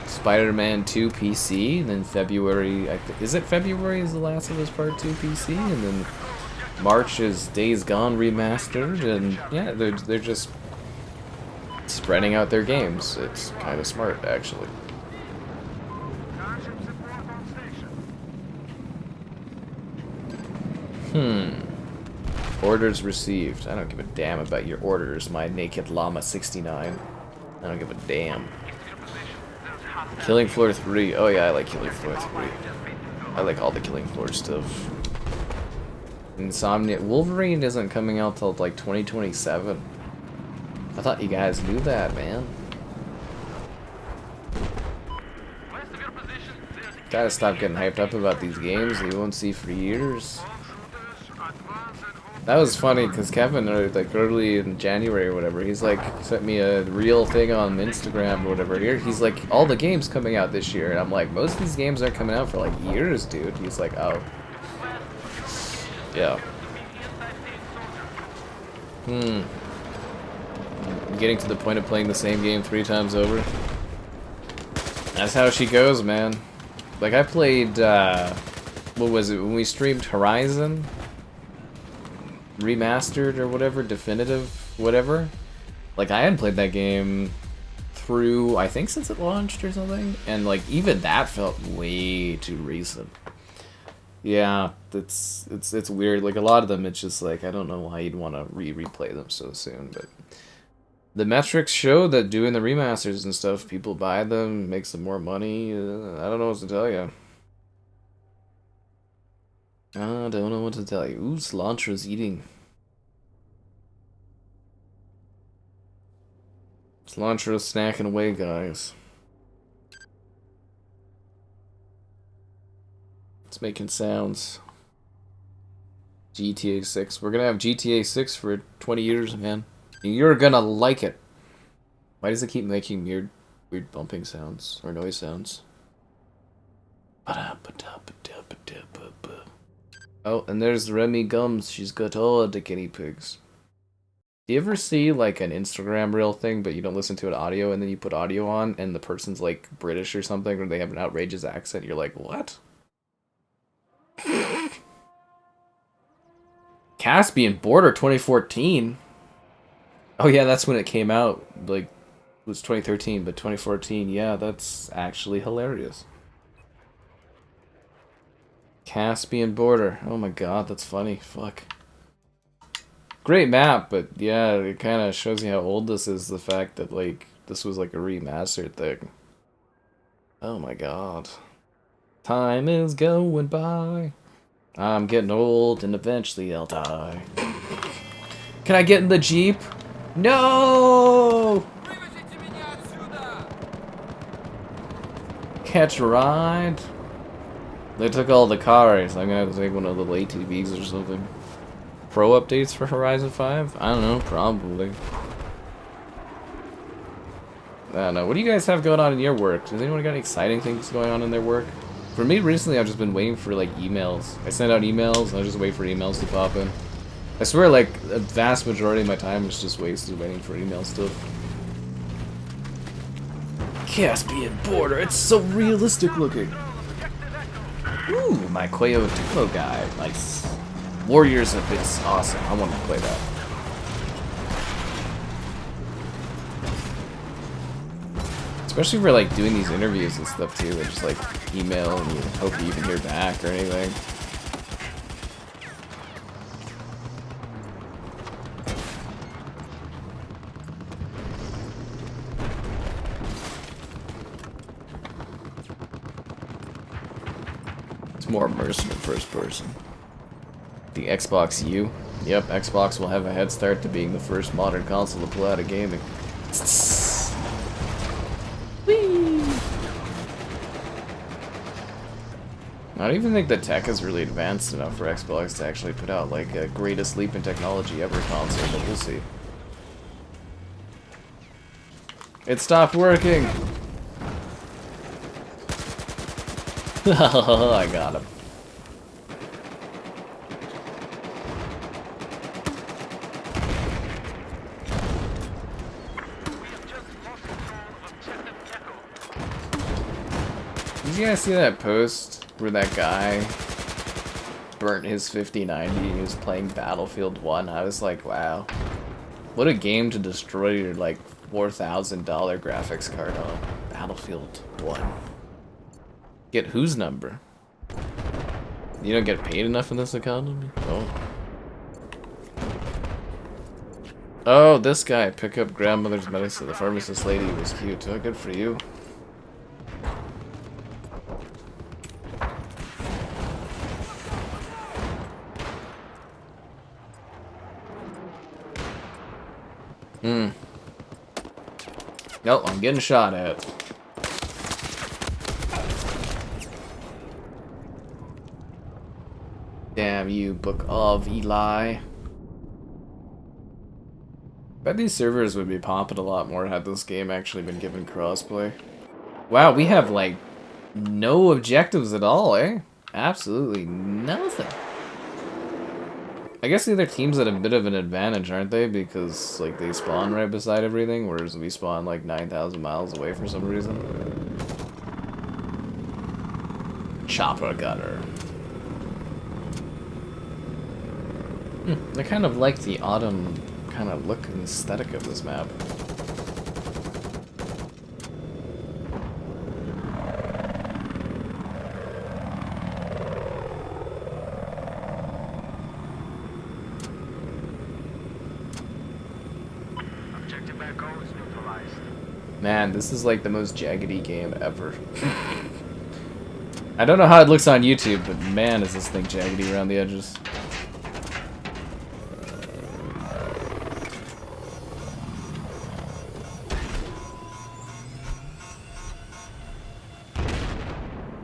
Spider-Man 2 PC, and then February, is it February is The Last of Us Part 2 PC? And then March is Days Gone remastered, and yeah, they're just spreading out their games. It's kind of smart, actually. Orders received. I don't give a damn about your orders, my naked llama 69. I don't give a damn. Killing Floor 3. Oh yeah, I like Killing Floor 3. I like all the Killing Floor stuff. Insomnia. Wolverine isn't coming out till like 2027. I thought you guys knew that, man. Gotta stop getting hyped up about these games that you won't see for years. That was funny because Kevin, like early in January or whatever, he's like sent me a real thing on Instagram or whatever. Here, he's like, all the games coming out this year, and I'm like, most of these games aren't coming out for like years, dude. He's like, oh, yeah. Getting to the point of playing the same game 3 times over. That's how she goes, man. Like I played, what was it when we streamed Horizon? Remastered or whatever, definitive, whatever. Like I hadn't played that game through, I think, since it launched or something, and like even that felt way too recent. Yeah, it's weird. Like a lot of them, it's just like I don't know why you'd want to replay them so soon, but the metrics show that doing the remasters and stuff, people buy them, makes them more money. I don't know what to tell you. I don't know what to tell you. Ooh, Cilantro's eating. Cilantro's snacking away, guys. It's making sounds. GTA 6. We're gonna have GTA 6 for 20 years, man. You're gonna like it. Why does it keep making weird bumping sounds or noise sounds? Oh, and there's Remy Gums. She's got all the guinea pigs. Do you ever see like an Instagram reel thing, but you don't listen to an audio, and then you put audio on, and the person's like British or something, or they have an outrageous accent? You're like, what? Caspian Border 2014. Oh yeah, that's when it came out. Like, it was 2013, but 2014. Yeah, that's actually hilarious. Caspian Border. Oh my god, that's funny. Fuck. Great map, but yeah, it kind of shows you how old this is, the fact that, like, this was like a remastered thing. Oh my god. Time is going by. I'm getting old and eventually I'll die. Can I get in the Jeep? No! Catch a ride? They took all the cars. I'm gonna have to take one of the ATVs or something. Pro updates for Horizon 5? I don't know, probably. I don't know. What do you guys have going on in your work? Does anyone got any exciting things going on in their work? For me, recently, I've just been waiting for, like, emails. I send out emails, and I just wait for emails to pop in. I swear, like, a vast majority of my time is just wasted waiting for email stuff. Caspian Border, it's so realistic looking. Ooh, my Cuello Tuco guy. Nice. Warriors of It's awesome. I want to play that. Especially for like doing these interviews and stuff too, and just like email and you hope you even hear back or anything. It's more immersive in first person. The Xbox U. Yep, Xbox will have a head start to being the first modern console to pull out of gaming. Whee! I don't even think the tech is really advanced enough for Xbox to actually put out like a greatest leap in technology ever console, but we'll see. It stopped working! I got him. Did you guys see that post where that guy burnt his 5090 and he was playing Battlefield 1? I was like, wow. What a game to destroy your like $4,000 graphics card on. Battlefield 1. Get whose number? You don't get paid enough in this economy? Oh. Oh, this guy. Pick up grandmother's medicine. The pharmacist lady was cute. Oh, good for you. Nope, I'm getting shot at. Damn you, Book of Eli. Bet these servers would be popping a lot more had this game actually been given crossplay. Wow, we have like no objectives at all, eh? Absolutely nothing. I guess the other team's at a bit of an advantage, aren't they? Because like they spawn right beside everything, whereas we spawn like 9,000 miles away for some reason. Chopper gunner. I kind of like the autumn kind of look and aesthetic of this map. Objective Echo is neutralized. Man, this is like the most jaggedy game ever. I don't know how it looks on YouTube, but man, is this thing jaggedy around the edges.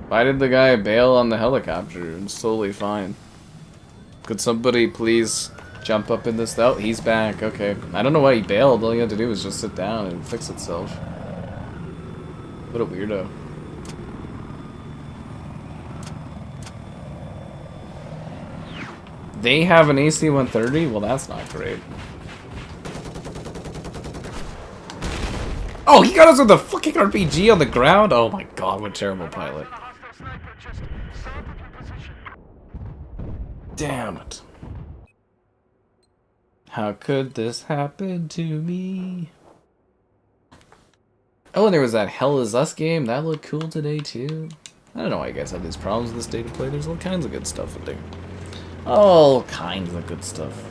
Why did the guy bail on the helicopter? It's totally fine. Could somebody please jump up in this? Oh, he's back. Okay. I don't know why he bailed. All he had to do was just sit down and fix itself. What a weirdo. They have an AC-130? Well, that's not great. Oh, he got us with a fucking RPG on the ground? Oh my god, what a terrible pilot. Damn it. How could this happen to me? Oh, and there was that Hell Is Us game. That looked cool today, too. I don't know why you guys have these problems with this state of play. There's all kinds of good stuff in there. All kinds of good stuff.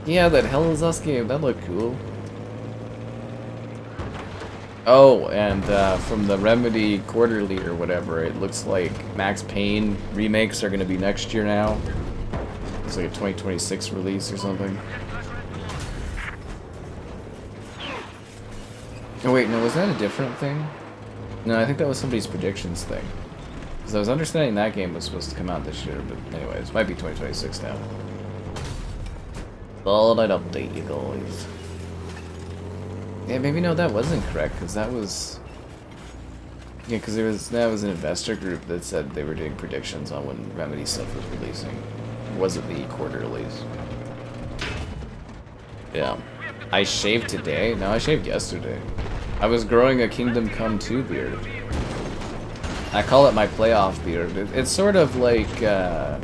Yeah, that Hell Is Us game. That looked cool. Oh, and from the Remedy Quarterly or whatever, it looks like Max Payne remakes are going to be next year now. It's like a 2026 release or something. Oh wait, no, was that a different thing? No, I think that was somebody's predictions thing. Because I was understanding that game was supposed to come out this year, but anyways, it might be 2026 now. Thought I'd update you guys. Yeah, maybe no, that wasn't correct, because that was... Yeah, because that was an investor group that said they were doing predictions on when Remedy stuff was releasing. It wasn't the quarterlies. Yeah. I shaved today? No, I shaved yesterday. I was growing a Kingdom Come 2 beard. I call it my playoff beard. It's sort of like, I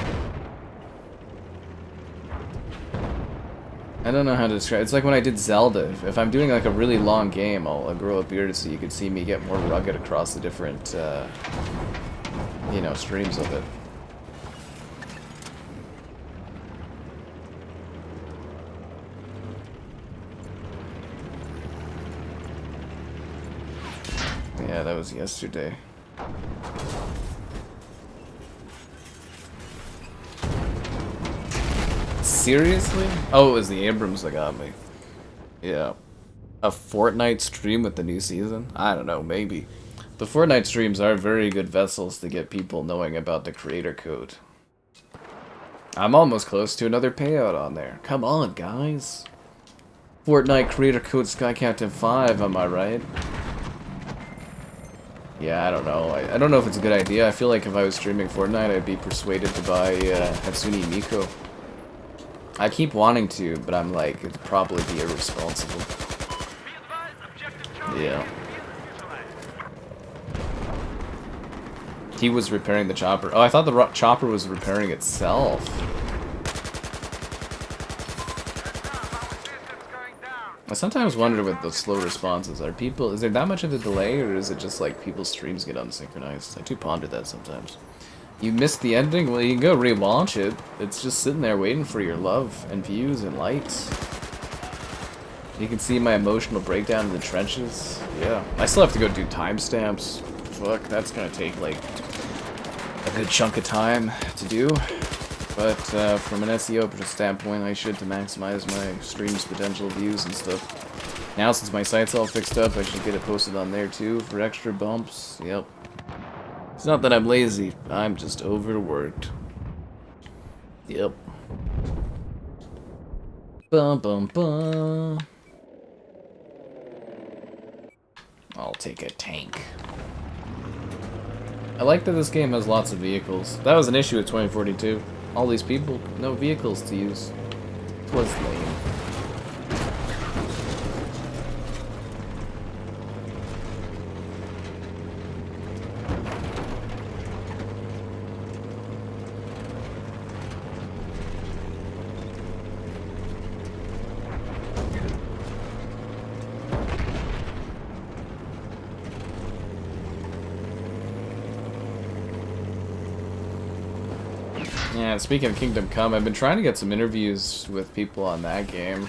don't know how to describe it. It's like when I did Zelda. If I'm doing like a really long game, I'll grow a beard so you can see me get more rugged across the different, you know, streams of it. Yeah, that was yesterday. Seriously? Oh, it was the Abrams that got me. Yeah. A Fortnite stream with the new season? I don't know, maybe. The Fortnite streams are very good vessels to get people knowing about the creator code. I'm almost close to another payout on there. Come on, guys. Fortnite creator code Sky Captain 5, am I right? Yeah, I don't know. I don't know if it's a good idea. I feel like if I was streaming Fortnite, I'd be persuaded to buy Hatsune Miku. I keep wanting to, but I'm like, it'd probably be irresponsible. Yeah. He was repairing the chopper. Oh, I thought the chopper was repairing itself. I sometimes wonder what the slow responses are. Is there that much of a delay, or is it just like people's streams get unsynchronized? I do ponder that sometimes. You missed the ending? Well, you can go relaunch it. It's just sitting there waiting for your love and views and likes. You can see my emotional breakdown in the trenches. Yeah. I still have to go do timestamps. Fuck, that's gonna take, like, a good chunk of time to do. But from an SEO standpoint, I should to maximize my stream's potential views and stuff. Now, since my site's all fixed up, I should get it posted on there, too, for extra bumps. Yep. It's not that I'm lazy, I'm just overworked. Yep. Bum bum bum. I'll take a tank. I like that this game has lots of vehicles. That was an issue with 2042. All these people, no vehicles to use. It was lame. Yeah, speaking of Kingdom Come, I've been trying to get some interviews with people on that game.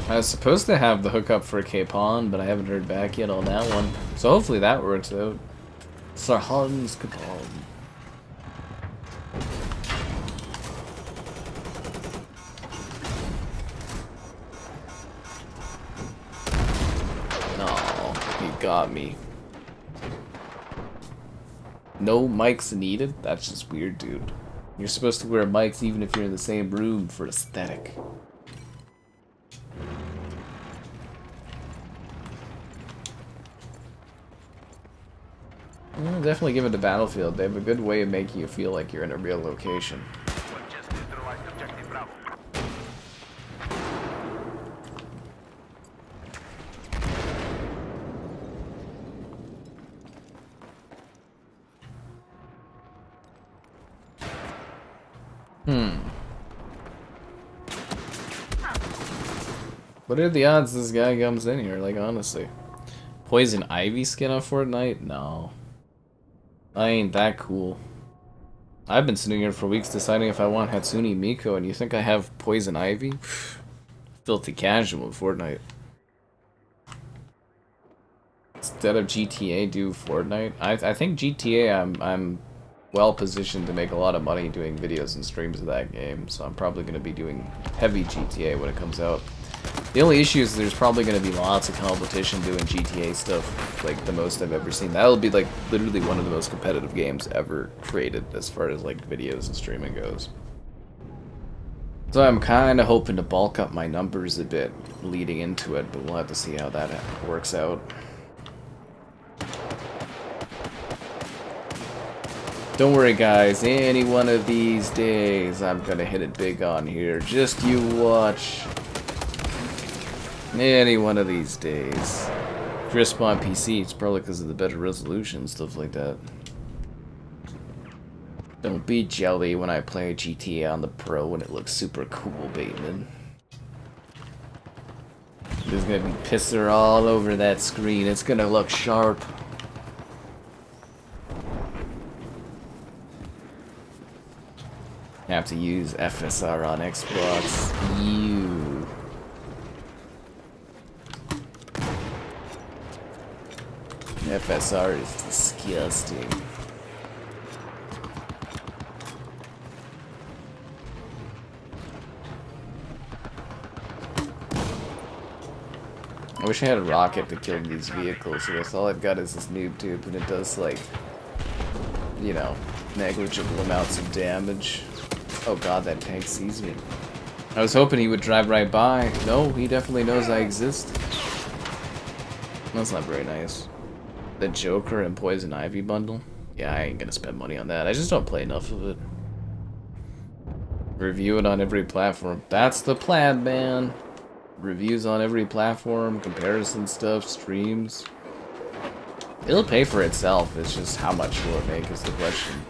I was supposed to have the hookup for Capon, but I haven't heard back yet on that one. So hopefully that works out. Sarhan's Capon. Oh, he got me. No mics needed? That's just weird, dude. You're supposed to wear mics even if you're in the same room for aesthetic. Definitely give it to Battlefield. They have a good way of making you feel like you're in a real location. What are the odds this guy comes in here, like, honestly? Poison Ivy skin on Fortnite? No. I ain't that cool. I've been sitting here for weeks deciding if I want Hatsune Miku, and you think I have Poison Ivy? Filthy casual in Fortnite. Instead of GTA, do Fortnite? I think GTA, I'm well positioned to make a lot of money doing videos and streams of that game, so I'm probably going to be doing heavy GTA when it comes out. The only issue is there's probably going to be lots of competition doing GTA stuff, like the most I've ever seen. That'll be like literally one of the most competitive games ever created as far as like videos and streaming goes. So I'm kind of hoping to bulk up my numbers a bit leading into it, but we'll have to see how that works out. Don't worry guys, any one of these days I'm gonna hit it big on here. Just you watch. Any one of these days. Crisp on PC, it's probably because of the better resolution, stuff like that. Don't be jelly when I play GTA on the Pro and it looks super cool, Bateman. There's gonna be pisser all over that screen, it's gonna look sharp. Have to use FSR on Xbox. You. FSR is disgusting. I wish I had a rocket to kill these vehicles with. All I've got is this noob tube, and it does, like, you know, negligible amounts of damage. Oh god, that tank sees me. I was hoping he would drive right by. No, he definitely knows I exist. That's not very nice. The Joker and Poison Ivy bundle? Yeah, I ain't gonna spend money on that. I just don't play enough of it. Review it on every platform. That's the plan, man. Reviews on every platform, comparison stuff, streams. It'll pay for itself. It's just how much will it make is the question.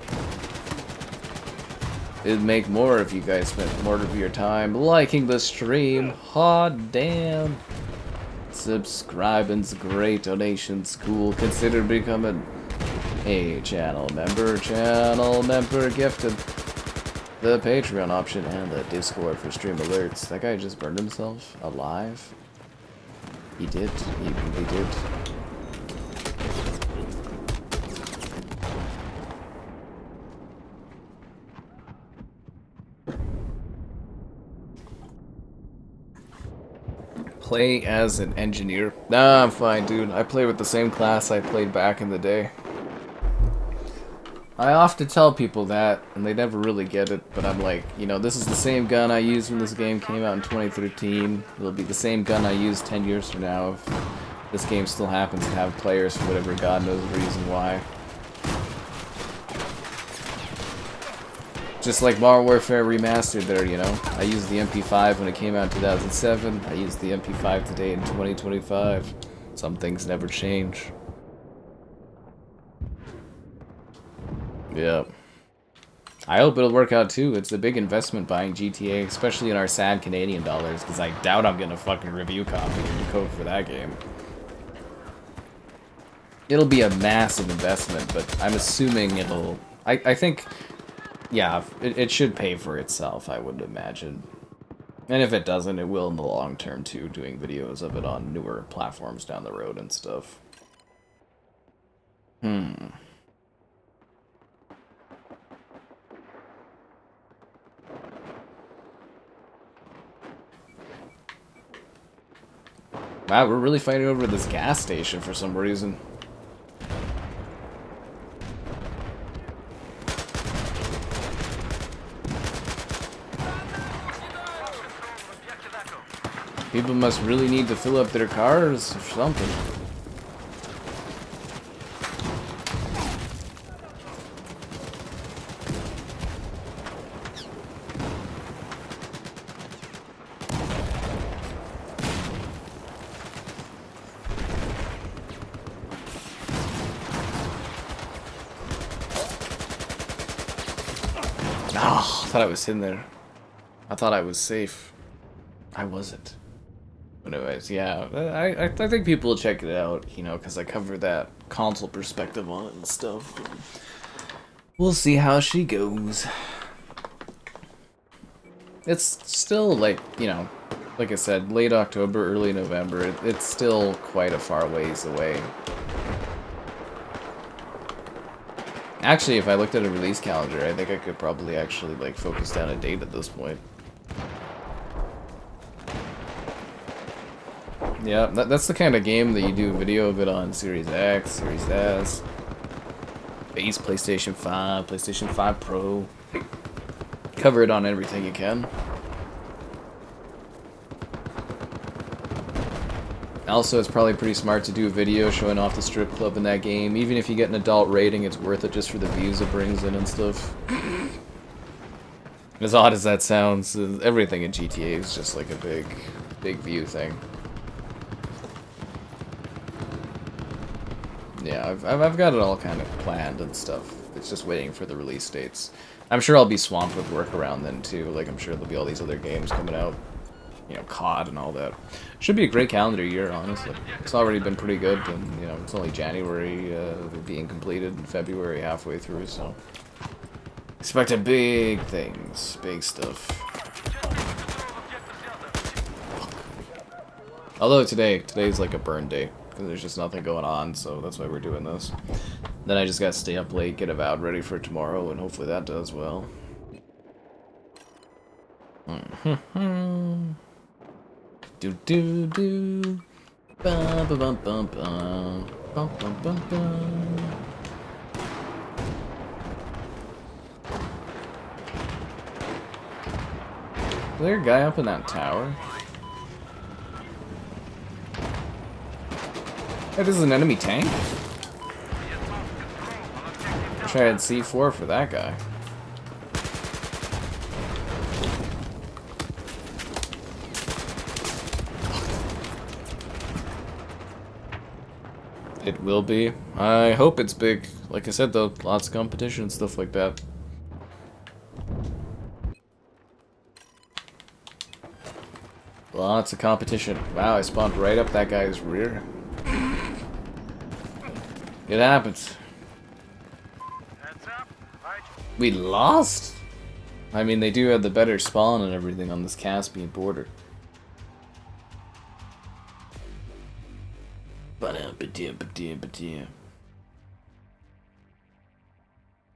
It'd make more if you guys spent more of your time liking the stream. Hot damn. Subscribing's great, donations cool. Consider becoming Hey, channel member gifted the Patreon option and the Discord for stream alerts. That guy just burned himself alive. He did. He really did. Play as an engineer. Nah, I'm fine, dude. I play with the same class I played back in the day. I often tell people that, and they never really get it, but I'm like, you know, this is the same gun I used when this game came out in 2013. It'll be the same gun I use 10 years from now if this game still happens to have players for whatever God knows reason why. Just like Modern Warfare Remastered there, you know. I used the MP5 when it came out in 2007. I used the MP5 today in 2025. Some things never change. Yeah. I hope it'll work out too. It's a big investment buying GTA, especially in our sad Canadian dollars, because I doubt I'm gonna fucking review copy the code for that game. It'll be a massive investment, but I'm assuming it'll... I think... Yeah, it should pay for itself, I would imagine. And if it doesn't, it will in the long term too, doing videos of it on newer platforms down the road and stuff. Wow, we're really fighting over this gas station for some reason. People must really need to fill up their cars or something. Oh, I thought I was in there. I thought I was safe. I wasn't. Anyways, yeah, I think people will check it out, you know, because I cover that console perspective on it and stuff. We'll see how she goes. It's still, like, you know, like I said, late October, early November. It's still quite a far ways away. Actually, if I looked at a release calendar, I think I could probably actually, like, focus down a date at this point. Yeah, that's the kind of game that you do a video of it on Series X, Series S, base PlayStation 5, PlayStation 5 Pro. Cover it on everything you can. Also, it's probably pretty smart to do a video showing off the strip club in that game. Even if you get an adult rating, it's worth it just for the views it brings in and stuff. As odd as that sounds, everything in GTA is just like a big view thing. Yeah, I've got it all kind of planned and stuff. It's just waiting for the release dates. I'm sure I'll be swamped with work around then too. Like, I'm sure there'll be all these other games coming out. You know, COD and all that. Should be a great calendar year, honestly. It's already been pretty good, and, you know, it's only January being completed, and February halfway through, so... Expecting big things. Big stuff. Although today's like a burn day. Because there's just nothing going on, so that's why we're doing this. Then I just gotta stay up late, get Avowed ready for tomorrow, and hopefully that does well. Do do do. Ba ba bum bum bum. Bum bum bum bum. Is there a guy up in that tower? That is an enemy tank? Try and C4 for that guy. It will be. I hope it's big. Like I said though, lots of competition and stuff like that. Lots of competition. Wow, I spawned right up that guy's rear. It happens. We lost? I mean, they do have the better spawn and everything on this Caspian border.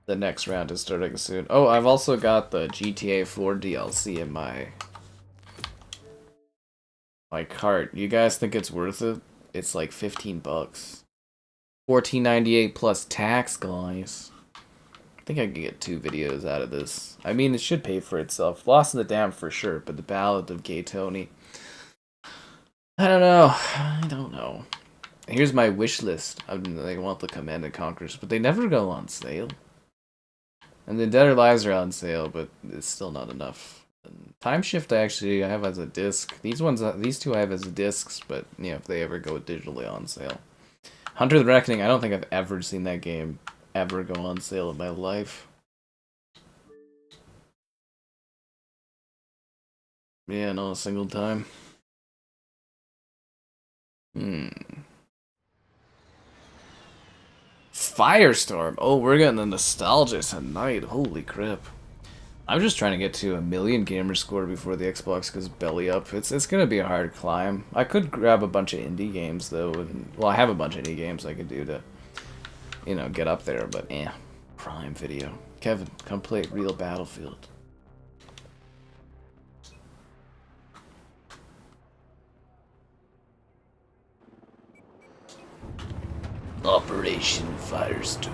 The next round is starting soon. Oh, I've also got the GTA 4 DLC in my cart. You guys think it's worth it? It's like 15 bucks. $14.98 plus tax, guys. I think I could get 2 videos out of this. I mean, it should pay for itself. Lost in the Dam for sure, but the Ballad of Gay Tony. I don't know. Here's my wish list. I want the Command and Conquerors, but they never go on sale. And the Dead or Lives are on sale, but it's still not enough. And Time Shift I have as a disc. These two I have as discs, but you know, if they ever go digitally on sale. Hunter the Reckoning, I don't think I've ever seen that game ever go on sale in my life. Yeah, not a single time. Firestorm. Oh, we're getting the nostalgia tonight. Holy crap. I'm just trying to get to 1,000,000 gamer score before the Xbox goes belly up. It's gonna be a hard climb. I could grab a bunch of indie games though. Well, I have a bunch of indie games I could do to, you know, get up there. But Prime Video. Kevin, come play Real Battlefield. Operation Firestorm.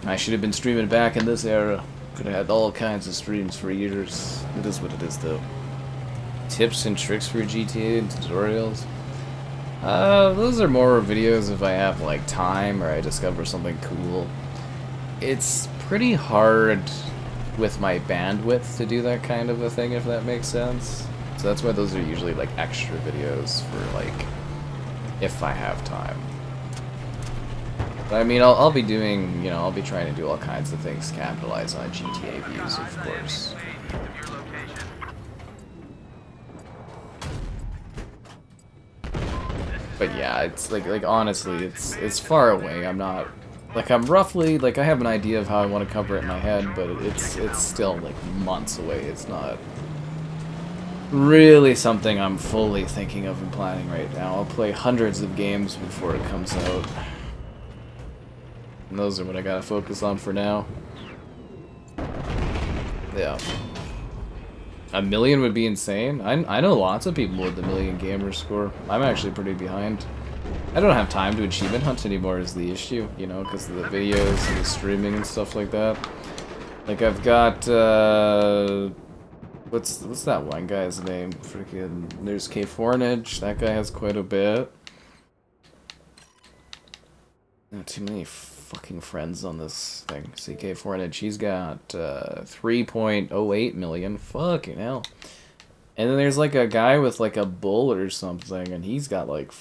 I should have been streaming back in this era. Could have had all kinds of streams for years. It is what it is, though. Tips and tricks for GTA and tutorials. Those are more videos if I have like time or I discover something cool. It's pretty hard with my bandwidth to do that kind of a thing, if that makes sense. So that's why those are usually like extra videos for like if I have time. But I mean, I'll be doing, you know, I'll be trying to do all kinds of things, capitalize on GTA views, of course. But yeah, it's like honestly, it's far away. I'm not like I'm roughly like I have an idea of how I want to cover it in my head, but it's still like months away. It's not really something I'm fully thinking of and planning right now. I'll play hundreds of games before it comes out. And those are what I gotta focus on for now. Yeah. 1,000,000 would be insane. I know lots of people with the 1,000,000 gamer score. I'm actually pretty behind. I don't have time to achievement hunt anymore is the issue, you know, because of the videos and the streaming and stuff like that. Like I've got, what's that one guy's name? Freaking, there's K4nage. That guy has quite a bit. Not too many fucking friends on this thing. CK4nage, he's got 3.08 million. Fucking hell. And then there's like a guy with like a bull or something, and he's got like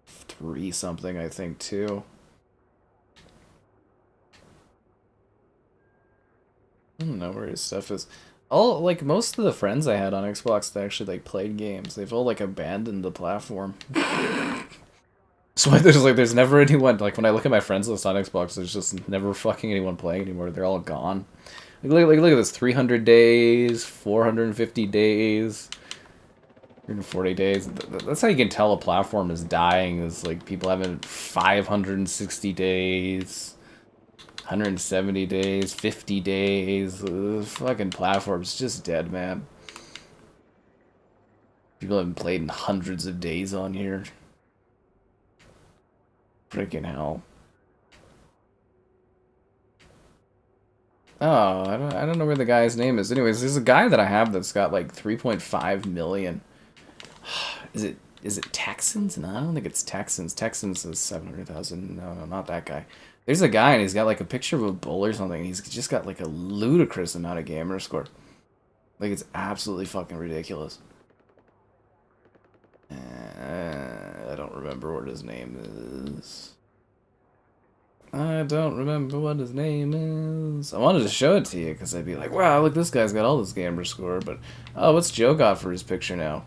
3 something, I think, too. I don't know where his stuff is. All like most of the friends I had on Xbox that actually like played games, they've all like abandoned the platform. So there's never anyone like when I look at my friends list on Xbox, there's just never fucking anyone playing anymore. They're all gone. Like look at this: 300 days, 450 days, 140 days. That's how you can tell a platform is dying. Is like people having 560 days, 170 days, 50 days. The fucking platform's just dead, man. People haven't played in hundreds of days on here. Freaking hell. Oh, I don't know where the guy's name is. Anyways, there's a guy that I have that's got like 3.5 million. Is it Texans? No, I don't think it's Texans. Texans is 700,000. No, not that guy. There's a guy and he's got like a picture of a bull or something. He's just got like a ludicrous amount of gamer score. Like it's absolutely fucking ridiculous. I don't remember what his name is. I wanted to show it to you because I'd be like, wow, look, this guy's got all this gamer score. But, oh, what's Joe got for his picture now?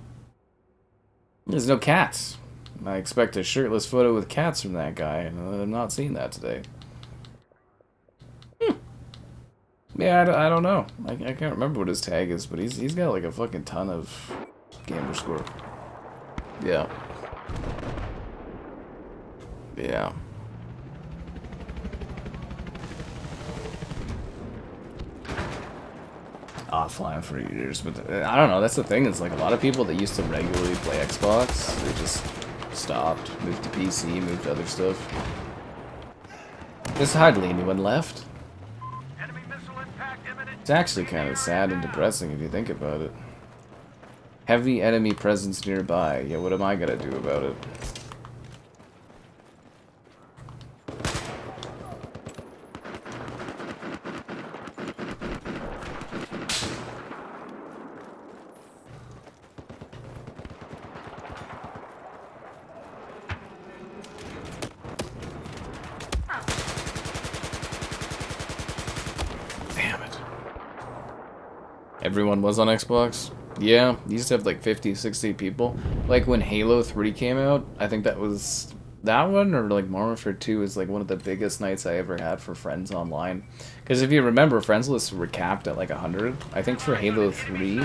There's no cats. I expect a shirtless photo with cats from that guy, and I'm not seeing that today. Yeah, I don't know. I can't remember what his tag is, but he's got like a fucking ton of gamer score. Yeah. Yeah. Offline for years, but I don't know. That's the thing. It's like a lot of people that used to regularly play Xbox, they just stopped, moved to PC, moved to other stuff. There's hardly anyone left. It's actually kind of sad and depressing if you think about it. Heavy enemy presence nearby. Yeah, what am I gonna do about it? Everyone was on Xbox? Yeah, you used to have like 50, 60 people. Like when Halo 3 came out, I think that was that one, or like Modern Warfare 2 is like one of the biggest nights I ever had for friends online. Because if you remember, friends lists were capped at like 100. I think for Halo 3,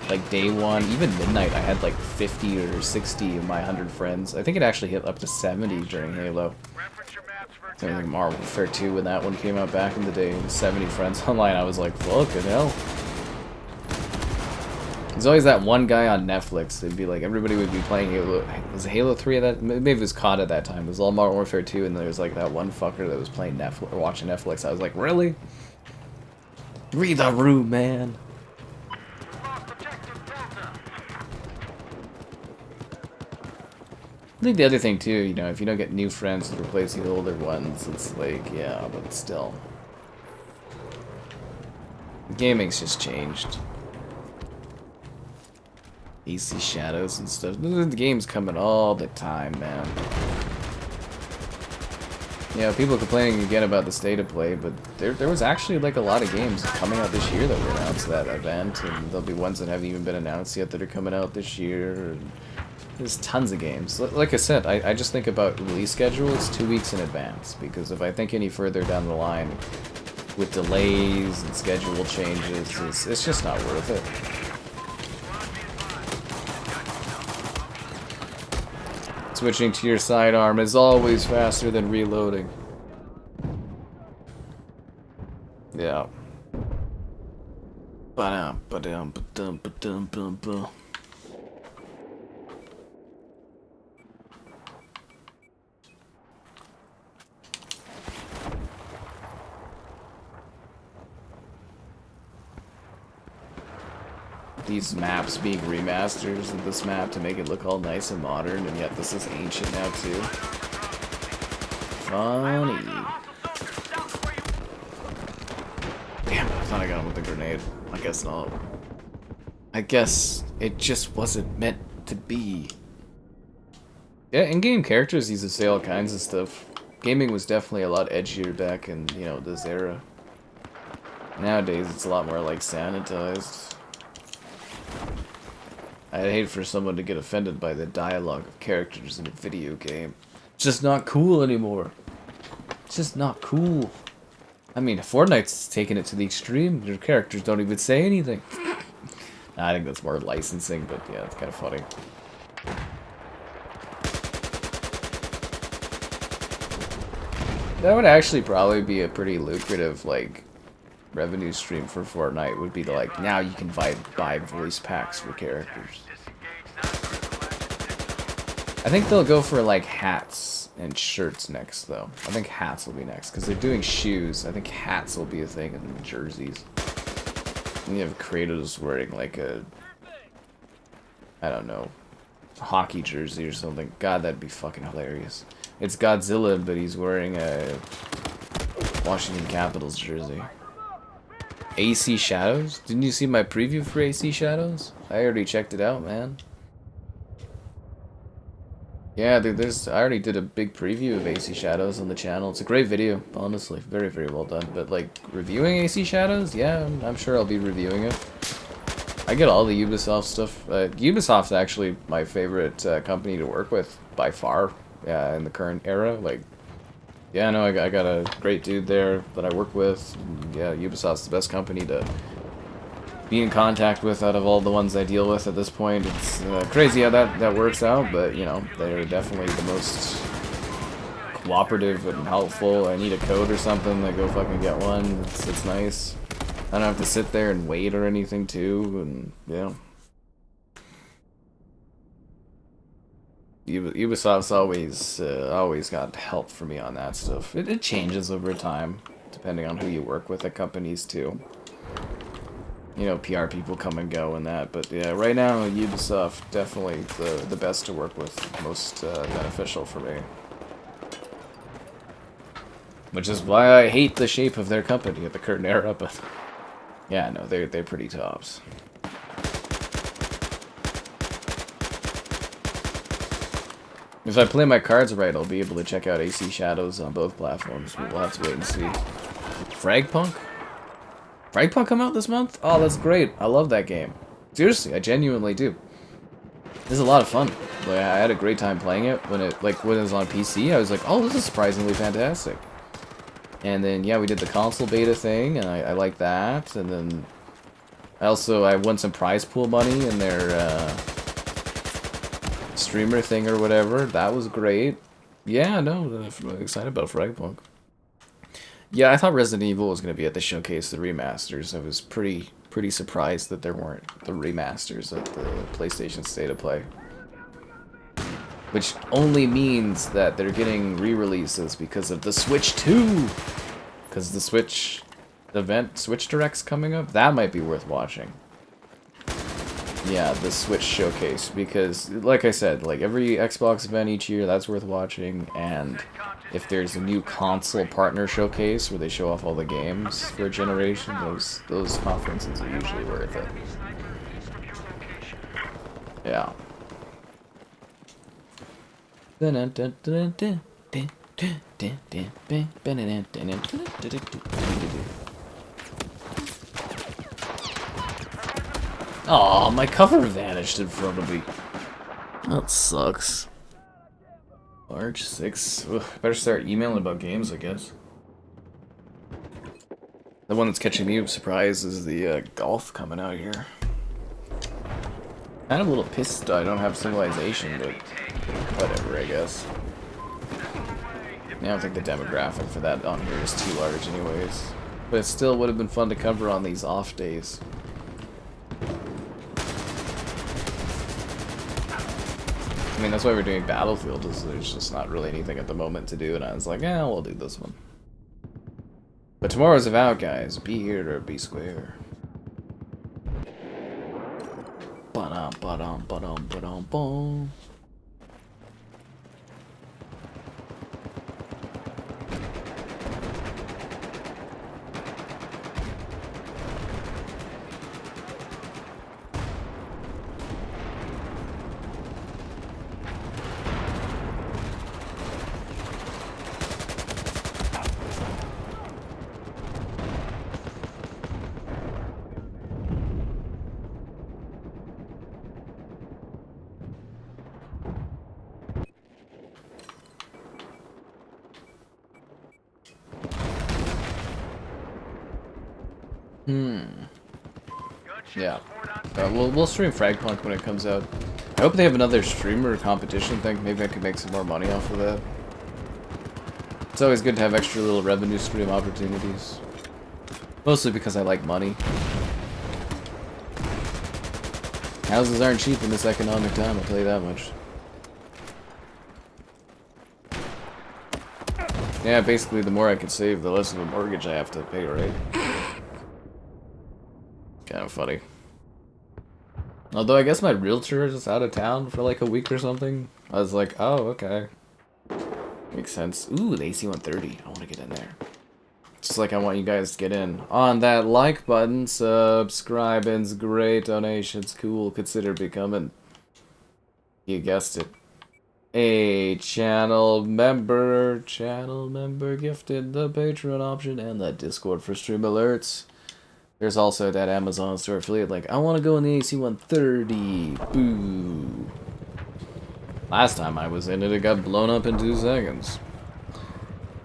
like day one, even midnight, I had like 50 or 60 of my 100 friends. I think it actually hit up to 70 during Halo. I think Modern Warfare 2, when that one came out back in the day, 70 friends online, I was like, fucking hell. There's always that one guy on Netflix. It'd be like everybody would be playing Halo. Was it Halo 3 at that? Maybe it was COD at that time. It was all Modern Warfare 2, and there was like that one fucker that was playing Netflix or watching Netflix. I was like, really? Read the room, man. I think the other thing too, you know, if you don't get new friends to replace the older ones, it's like, yeah, but still, gaming's just changed. AC shadows and stuff. The game's coming all the time, man. Yeah, people complaining again about the state of play, but there was actually like a lot of games coming out this year that were announced at that event, and there'll be ones that haven't even been announced yet that are coming out this year. And there's tons of games. Like I said, I just think about release schedules 2 weeks in advance, because if I think any further down the line with delays and schedule changes, it's just not worth it. Switching to your sidearm is always faster than reloading. Yeah. These maps being remasters of this map to make it look all nice and modern, and yet this is ancient now too. Funny. Damn it, I thought I got him with a grenade. I guess not. I guess it just wasn't meant to be. Yeah, in-game characters used to say all kinds of stuff. Gaming was definitely a lot edgier back in, you know, this era. Nowadays it's a lot more like sanitized. I'd hate for someone to get offended by the dialogue of characters in a video game. It's just not cool anymore. It's just not cool. I mean, Fortnite's taking it to the extreme. Your characters don't even say anything. I think that's more licensing, but yeah, it's kind of funny. That would actually probably be a pretty lucrative, like, revenue stream for Fortnite, would be to, like, now you can buy voice packs for characters. I think they'll go for like hats and shirts next, though. I think hats will be next, because they're doing shoes. I think hats will be a thing, and jerseys. And you have creators wearing like a, I don't know, hockey jersey or something. God, that'd be fucking hilarious. It's Godzilla, but he's wearing a Washington Capitals jersey. AC Shadows? Didn't you see my preview for AC Shadows? I already checked it out, man. Yeah, dude, I already did a big preview of AC Shadows on the channel. It's a great video, honestly. Very, very well done. But, like, reviewing AC Shadows? Yeah, I'm sure I'll be reviewing it. I get all the Ubisoft stuff. Ubisoft's actually my favorite company to work with by far. Yeah, in the current era. Like, yeah, no, I got a great dude there that I work with. Yeah, Ubisoft's the best company to be in contact with out of all the ones I deal with at this point. It's crazy how that works out, but you know, they're definitely the most cooperative and helpful. I need a code or something, I go fucking get one. It's nice. I don't have to sit there and wait or anything too, and yeah. Ubisoft's always got help for me on that stuff. It changes over time, depending on who you work with at companies too. You know, PR people come and go and that, but yeah, right now Ubisoft definitely the best to work with, most beneficial for me. Which is why I hate the shape of their company at the current era, but yeah, no, they're pretty tops. If I play my cards right, I'll be able to check out AC Shadows on both platforms. We'll have to wait and see. Fragpunk? Fragpunk come out this month? Oh, that's great. I love that game. Seriously, I genuinely do. This is a lot of fun. Like, I had a great time playing it when it was on PC. I was like, oh, this is surprisingly fantastic. And then, yeah, we did the console beta thing, and I like that. And then I won some prize pool money in their streamer thing or whatever. That was great. Yeah, no, I'm excited about Fragpunk. Yeah, I thought Resident Evil was going to be at the showcase, the remasters. I was pretty surprised that there weren't the remasters at the PlayStation State of Play. Which only means that they're getting re-releases because of the Switch 2! Because the Switch event, Switch Direct's coming up? That might be worth watching. Yeah, the Switch showcase, because, like I said, like every Xbox event each year, that's worth watching, and if there's a new console partner showcase where they show off all the games for a generation, those conferences are usually worth it. Yeah. Oh, my cover vanished in front of me. That sucks. March 6th. Ugh, better start emailing about games, I guess. The one that's catching me surprise is the golf coming out here. Kind of a little pissed I don't have Civilization, but whatever, I guess. I don't think the demographic for that on here is too large anyways. But it still would have been fun to cover on these off days. I mean, that's why we're doing Battlefield, is there's just not really anything at the moment to do, and I was like, yeah, we'll do this one. But tomorrow's Zavod, guys. Be here or be square. Ba-dum, ba-dum, ba-dum, ba-dum, bum. Yeah. We'll stream Fragpunk when it comes out. I hope they have another streamer competition thing. Maybe I could make some more money off of that. It's always good to have extra little revenue stream opportunities. Mostly because I like money. Houses aren't cheap in this economic time, I'll tell you that much. Yeah, basically the more I can save, the less of a mortgage I have to pay, right? Kind of funny. Although I guess my realtor is out of town for like a week or something. I was like, oh, okay. Makes sense. Ooh, the AC-130. I want to get in there. Just like I want you guys to get in. On that like button, subscribing's great, donations cool, consider becoming, you guessed it, a channel member. Channel member gifted the Patreon option and the Discord for stream alerts. There's also that Amazon store affiliate like, I want to go in the AC-130. Boo. Last time I was in it, it got blown up in 2 seconds.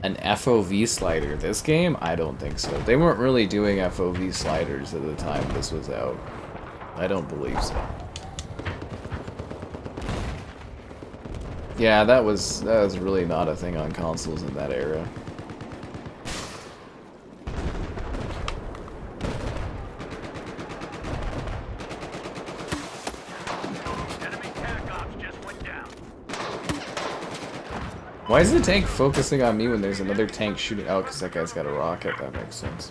An FOV slider. This game? I don't think so. They weren't really doing FOV sliders at the time this was out. I don't believe so. Yeah, that was really not a thing on consoles in that era. Why is the tank focusing on me when there's another tank shooting? Oh, because that guy's got a rocket. That makes sense.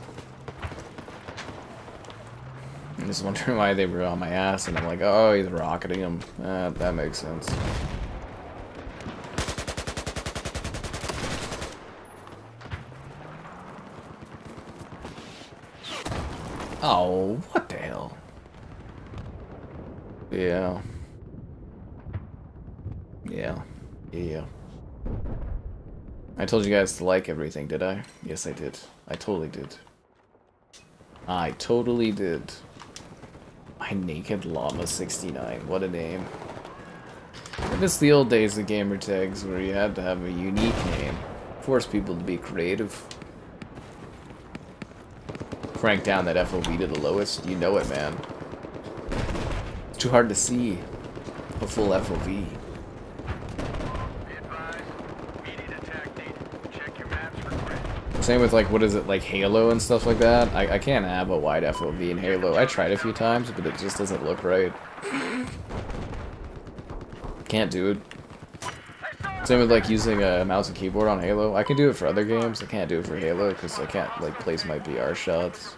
I'm just wondering why they were on my ass, and I'm like, oh, he's rocketing him. That makes sense. Oh, what the hell? Yeah. Yeah. Yeah. I told you guys to like everything, did I? Yes, I did. I totally did. I totally did. My Naked Llama 69. What a name. I miss the old days of gamer tags where you had to have a unique name. Force people to be creative. Crank down that FOV to the lowest. You know it, man. It's too hard to see a full FOV. Same with, like, what is it, like Halo and stuff like that? I can't have a wide FOV in Halo. I tried a few times, but it just doesn't look right. Can't do it. Same with, like, using a mouse and keyboard on Halo. I can do it for other games. I can't do it for Halo because I can't, like, place my BR shots.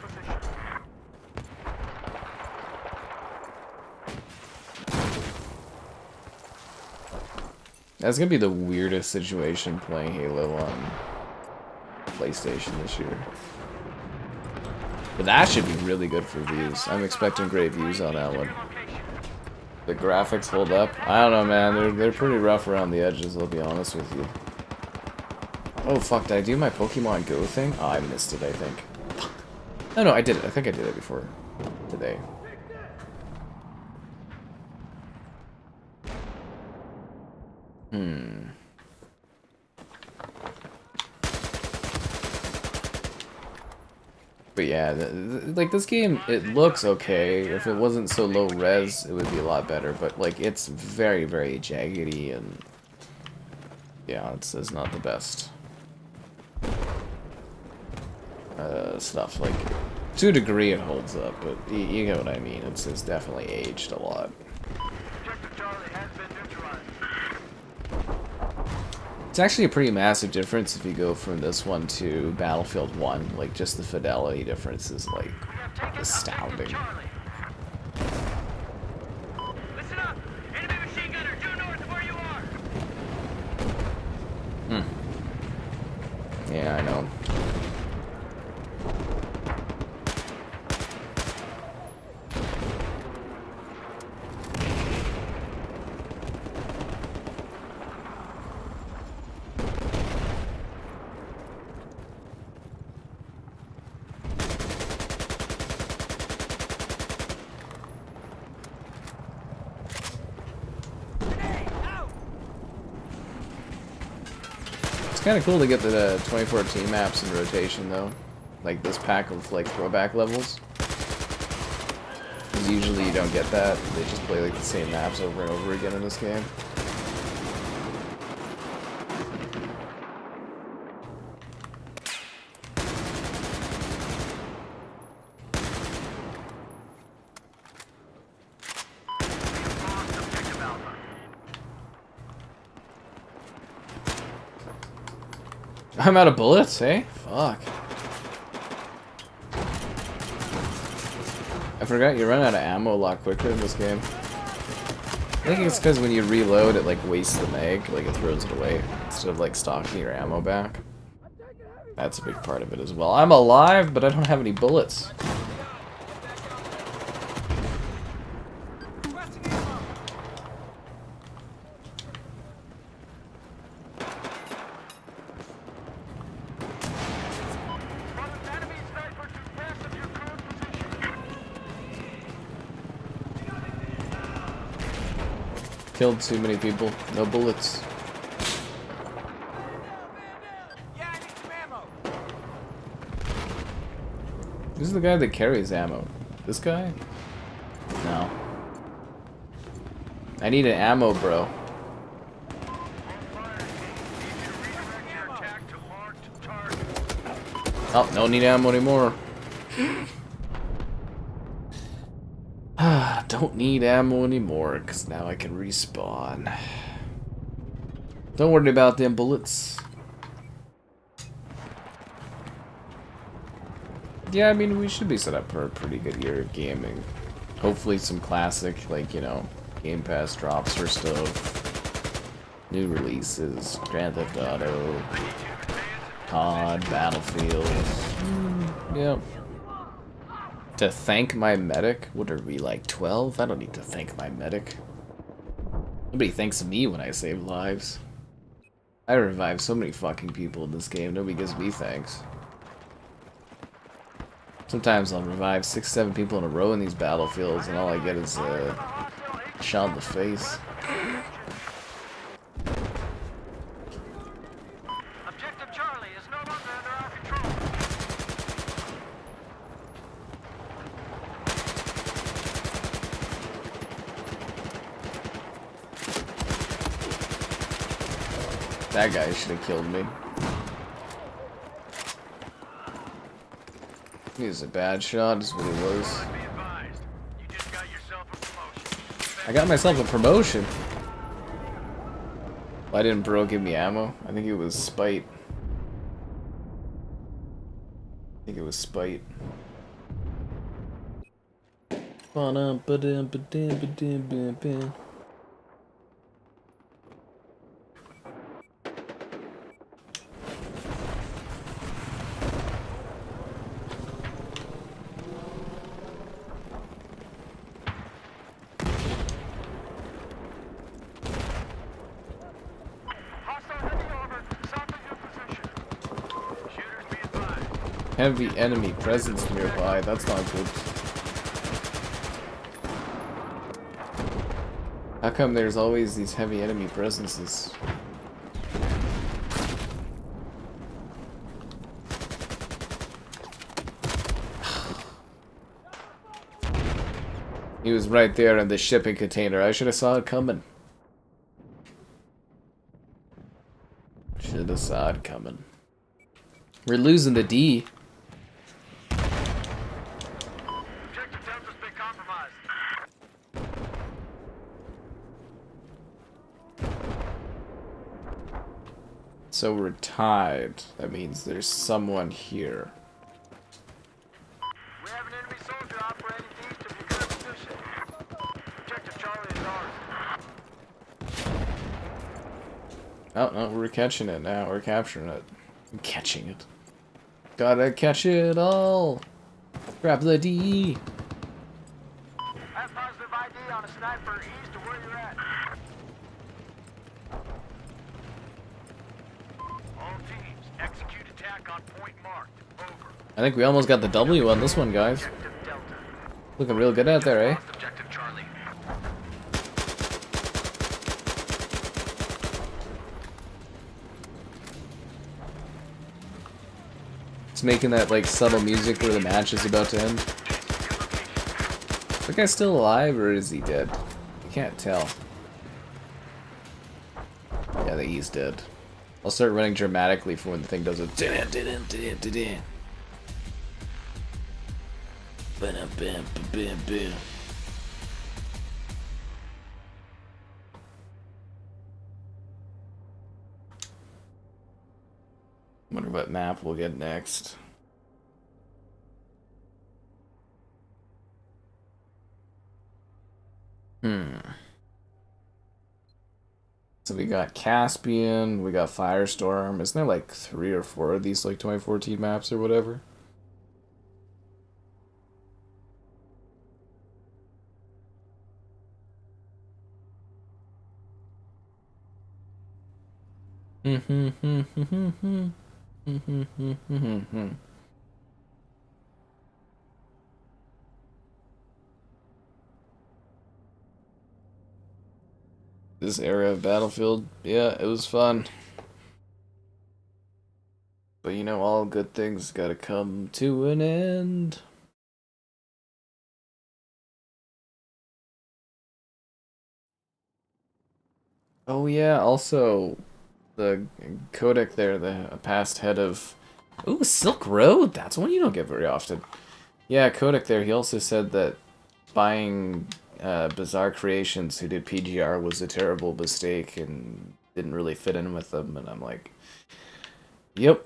That's gonna be the weirdest situation playing Halo on PlayStation this year. But that should be really good for views. I'm expecting great views on that one. The graphics hold up. I don't know, man. They're pretty rough around the edges, I'll be honest with you. Oh, fuck. Did I do my Pokemon Go thing? Oh, I missed it, I think. No, I did it. I think I did it before today. But yeah, like, this game, it looks okay. If it wasn't so low res, it would be a lot better. But, like, it's very, very jaggedy, and yeah, it's not the best stuff. Like, to a degree, it holds up, but you get what I mean. It's definitely aged a lot. It's actually a pretty massive difference if you go from this one to Battlefield 1. Like, just the fidelity difference is, like, astounding. Listen up! Enemy machine gunner due north of where you are! Yeah, I know. It's kind of cool to get the 2014 maps in rotation, though. Like this pack of, like, throwback levels. Because usually you don't get that. They just play, like, the same maps over and over again in this game. I'm out of bullets, eh? Fuck. I forgot you run out of ammo a lot quicker in this game. I think it's because when you reload, it, like, wastes the mag, like, it throws it away, instead of, like, stocking your ammo back. That's a big part of it as well. I'm alive, but I don't have any bullets. Killed too many people. No bullets. Yeah, I need some ammo. Who's the guy that carries ammo? This guy? No. I need an ammo, bro. Oh, don't need ammo anymore. Don't need ammo anymore, because now I can respawn. Don't worry about them bullets. Yeah, I mean, we should be set up for a pretty good year of gaming. Hopefully some classic, like, you know, Game Pass drops for stuff. New releases. Grand Theft Auto. COD, Battlefield. Yep. To thank my medic? What are we, like 12? I don't need to thank my medic. Nobody thanks me when I save lives. I revive so many fucking people in this game, nobody gives me thanks. Sometimes I'll revive 6, 7 people in a row in these battlefields and all I get is a shot in the face. Objective Charlie is no longer under our control. That guy should have killed me. He was a bad shot, is what he was. Be advised, you just got yourself a promotion. I got myself a promotion. Why didn't bro give me ammo? I think it was spite. I think it was spite. Hostile heavy over, south of your position. Shooters be advised. Heavy enemy presence nearby. That's not good. How come there's always these heavy enemy presences? He was right there in the shipping container. I should have saw it coming. Should have saw it coming. We're losing the D. Objective Delta's been compromised. So we're tied. That means there's someone here. We have an enemy soldier operating east of your current position. Objective Charlie is ours. Oh, no, we're catching it now. We're capturing it. I'm catching it. Gotta catch it all. Grab the D. I have positive ID on a sniper east of where you're at. All teams, execute attack on point marked. Over. I think we almost got the W on this one, guys. Objective Delta. Looking real good out there, eh? Lost Objective Charlie. It's making that, like, subtle music where the match is about to end. Is that guy still alive, or is he dead? I can't tell. Yeah, I think he's dead. I'll start running dramatically for when the thing does it. Wonder what map we'll get next. So we got Caspian, we got Firestorm. Isn't there like 3 or 4 of these like 2014 maps or whatever? This era of Battlefield, yeah, it was fun. But you know, all good things gotta come to an end. Oh yeah, also the codec there, the past head of... Ooh, Silk Road! That's one you don't get very often. Yeah, codec there, he also said that buying Bizarre Creations, who did PGR, was a terrible mistake and didn't really fit in with them, and I'm like, yep.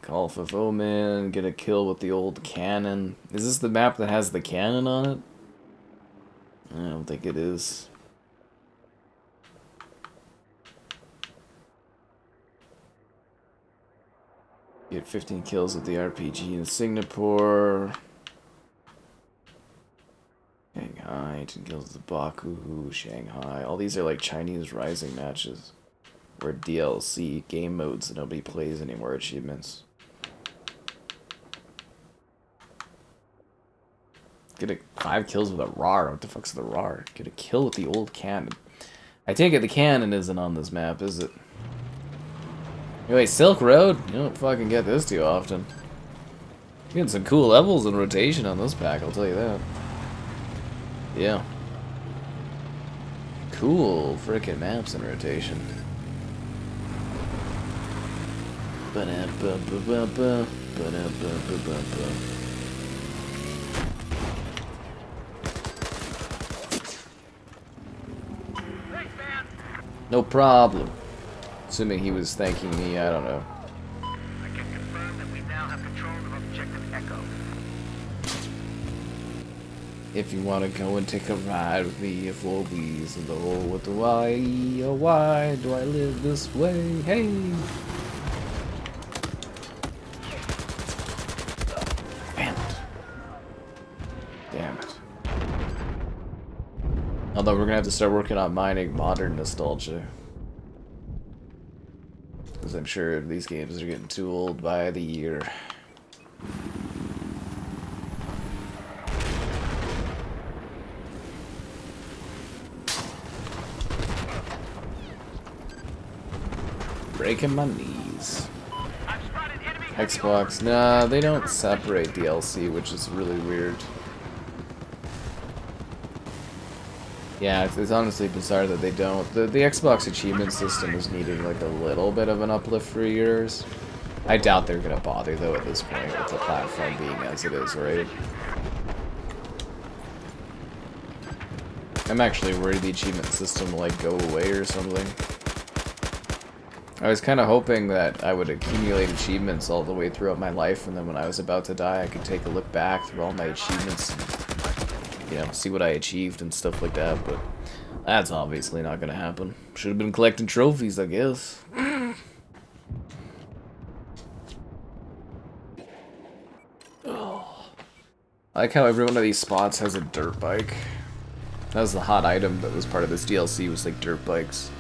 Gulf of Omen, get a kill with the old cannon. Is this the map that has the cannon on it? I don't think it is. Get 15 kills with the RPG in Singapore. Shanghai, 10 kills with the Baku, Shanghai. All these are like Chinese Rising matches. Or DLC game modes that nobody plays anymore, achievements. Get 5 kills with a RAR. What the fuck's the RAR? Get a kill with the old cannon. I take it the cannon isn't on this map, is it? Anyway, Silk Road? You don't fucking get this too often. You're getting some cool levels in rotation on this pack, I'll tell you that. Yeah. Cool frickin' maps in rotation. Ba-da-ba-ba-ba-ba. Ba-da-ba-ba-ba-ba. No problem. Assuming he was thanking me, I don't know. I can confirm that we now have control of Objective Echo. If you want to go and take a ride with me, a 4 B's in the hole with the why, oh why do I live this way? Hey! Damn it. Damn it. Although we're gonna have to start working on mining modern nostalgia. Because I'm sure these games are getting too old by the year. Breaking my knees. Xbox, nah, they don't separate DLC, which is really weird. Yeah, it's honestly bizarre that they don't. The Xbox achievement system is needing like a little bit of an uplift for years. I doubt they're gonna bother though at this point with the platform being as it is, right? I'm actually worried the achievement system will like go away or something. I was kind of hoping that I would accumulate achievements all the way throughout my life, and then when I was about to die I could take a look back through all my achievements and, you know, see what I achieved and stuff like that, but that's obviously not gonna happen. Should have been collecting trophies, I guess. Oh. I like how every one of these spots has a dirt bike. That was the hot item that was part of this DLC, was like dirt bikes.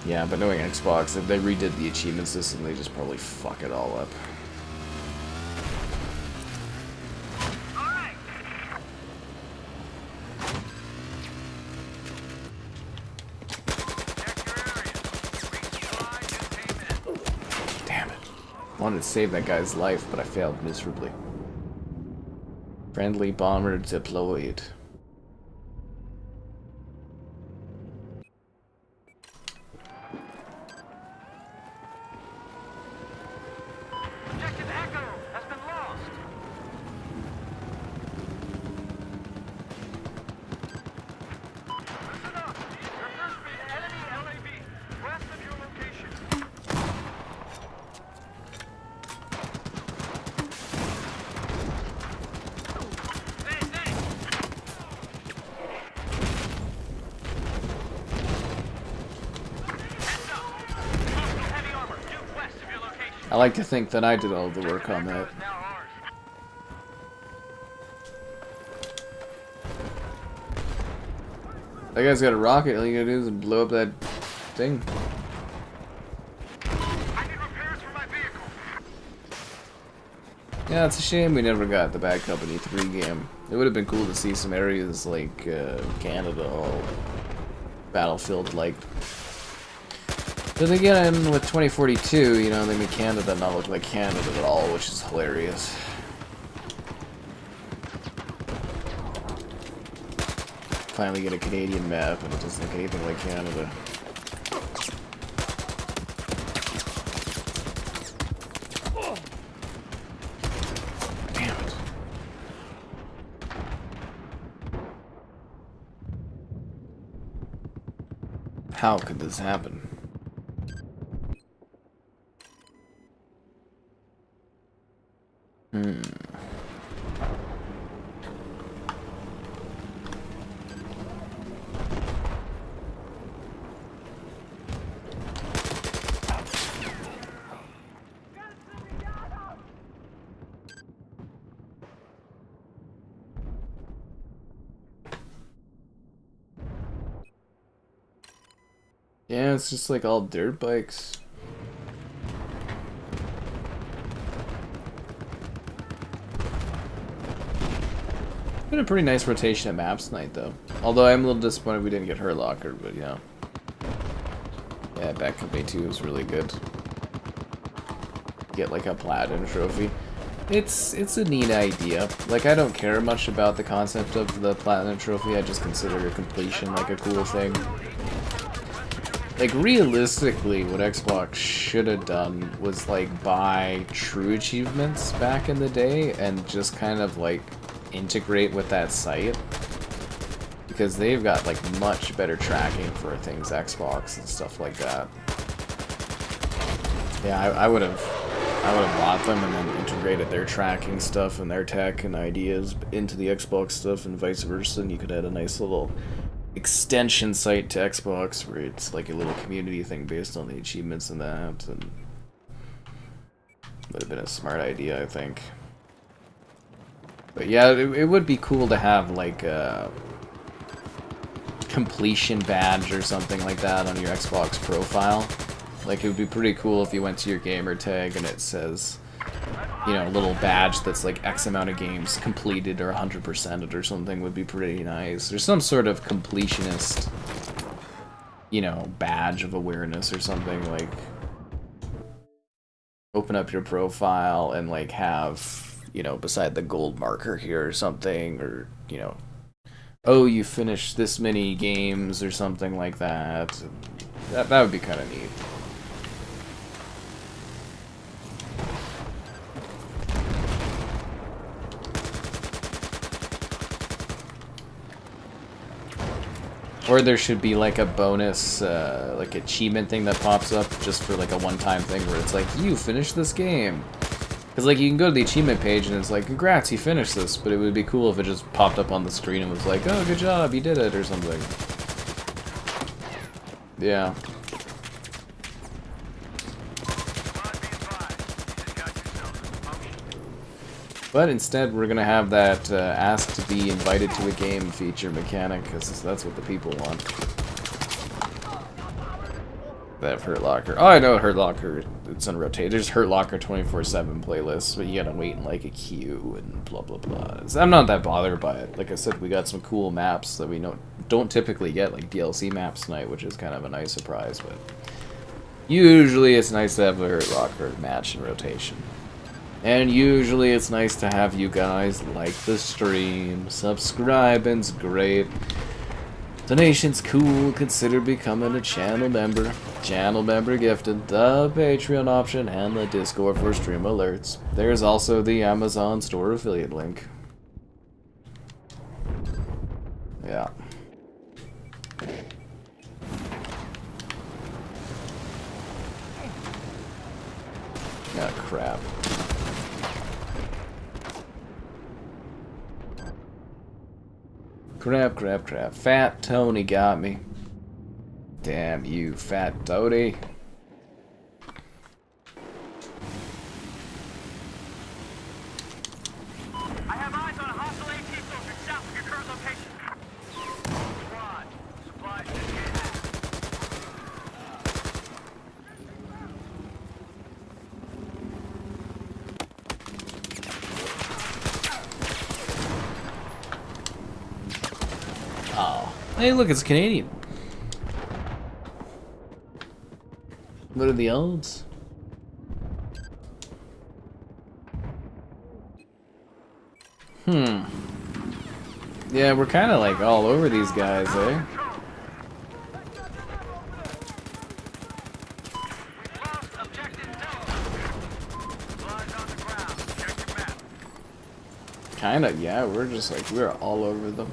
Yeah, but knowing Xbox, if they redid the achievement system, they just probably fuck it all up. Damn it. Wanted to save that guy's life, but I failed miserably. Friendly bomber deployed. Objective Echo has been lost. Listen up. There appears to be an enemy LAV west of your location. I like to think that I did all the work on that. That guy's got a rocket, all you gotta do is blow up that thing. I need repairs for my vehicle. Yeah, it's a shame we never got the Bad Company 3 game. It would have been cool to see some areas like Canada all Battlefield-like. But again, with 2042, you know, they made Canada not look like Canada at all, which is hilarious. Finally get a Canadian map, and it doesn't look anything like Canada. Damn it. How could this happen? Yeah, it's just like all dirt bikes. Been a pretty nice rotation of maps tonight, though. Although I'm a little disappointed we didn't get Hurt Locker, but yeah. Yeah, Bad Company 2 is really good. Get like a platinum trophy. It's a neat idea. Like, I don't care much about the concept of the platinum trophy. I just consider completion like a cool thing. Like, realistically, what Xbox should have done was, like, buy true achievements back in the day and just kind of, like, integrate with that site. Because they've got, like, much better tracking for things Xbox and stuff like that. Yeah, I would have bought them and then integrated their tracking stuff and their tech and ideas into the Xbox stuff and vice versa, and you could add a nice little extension site to Xbox where it's like a little community thing based on the achievements in that, and would have been a smart idea, I think. But yeah, it would be cool to have like a completion badge or something like that on your Xbox profile. Like, it would be pretty cool if you went to your gamer tag and it says, you know, a little badge that's like X amount of games completed or 100%ed or something would be pretty nice. There's some sort of completionist, you know, badge of awareness or something. Like, open up your profile and like have, you know, beside the gold marker here or something, or, you know, oh, you finished this many games or something like that. That would be kind of neat. Or there should be like a bonus, like achievement thing that pops up just for like a one-time thing where it's like, you finished this game. Because like you can go to the achievement page and it's like, congrats, you finished this. But it would be cool if it just popped up on the screen and was like, oh, good job, you did it, or something. Yeah. But instead, we're going to have that ask to be invited to a game feature mechanic, because that's what the people want. That Hurt Locker. Oh, I know Hurt Locker, it's on rotate. There's Hurt Locker 24/7 playlists, but you gotta wait in like a queue and blah blah blah. So I'm not that bothered by it. Like I said, we got some cool maps that we don't typically get, like DLC maps tonight, which is kind of a nice surprise, but usually it's nice to have a Hurt Locker match in rotation. And usually it's nice to have you guys like the stream, subscribing's great, donation's cool, consider becoming a channel member. Channel member gifted, the Patreon option, and the Discord for stream alerts. There's also the Amazon store affiliate link. Yeah. Ah, crap. Crap. Fat Tony got me. Damn you, Fat Tony. I have eyes on a hostile AT soldier south of your current location. Squad, supplies in hand. Oh. Hey, look, it's Canadian. What are the odds? Yeah, we're kind of like all over these guys, eh? Kinda, yeah, we're just like, we're all over them.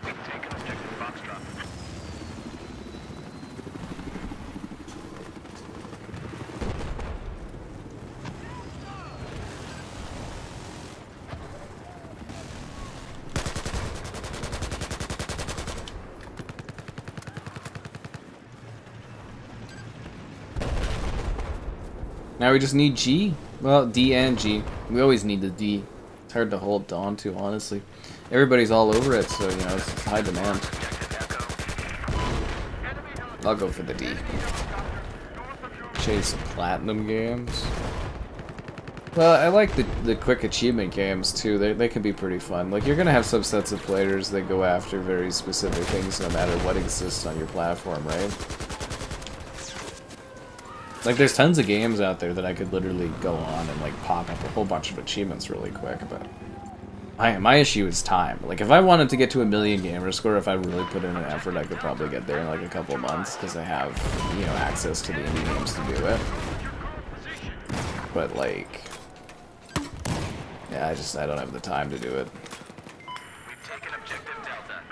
We've taken objective Foxtrot. Now we just need G. Well, D and G. We always need the D. It's hard to hold on to, honestly. Everybody's all over it, so, you know, it's high demand. I'll go for the D. Chase platinum games. Well, I like the quick achievement games, too. They can be pretty fun. Like, you're gonna have subsets of players that go after very specific things no matter what exists on your platform, right? Like, there's tons of games out there that I could literally go on and, like, pop up a whole bunch of achievements really quick, but my issue is time. Like, if I wanted to get to 1,000,000 gamer score, if I really put in an effort, I could probably get there in, like, a couple months, because I have, you know, access to the indie games to do it. But, like, yeah, I don't have the time to do it. We've taken objective Delta.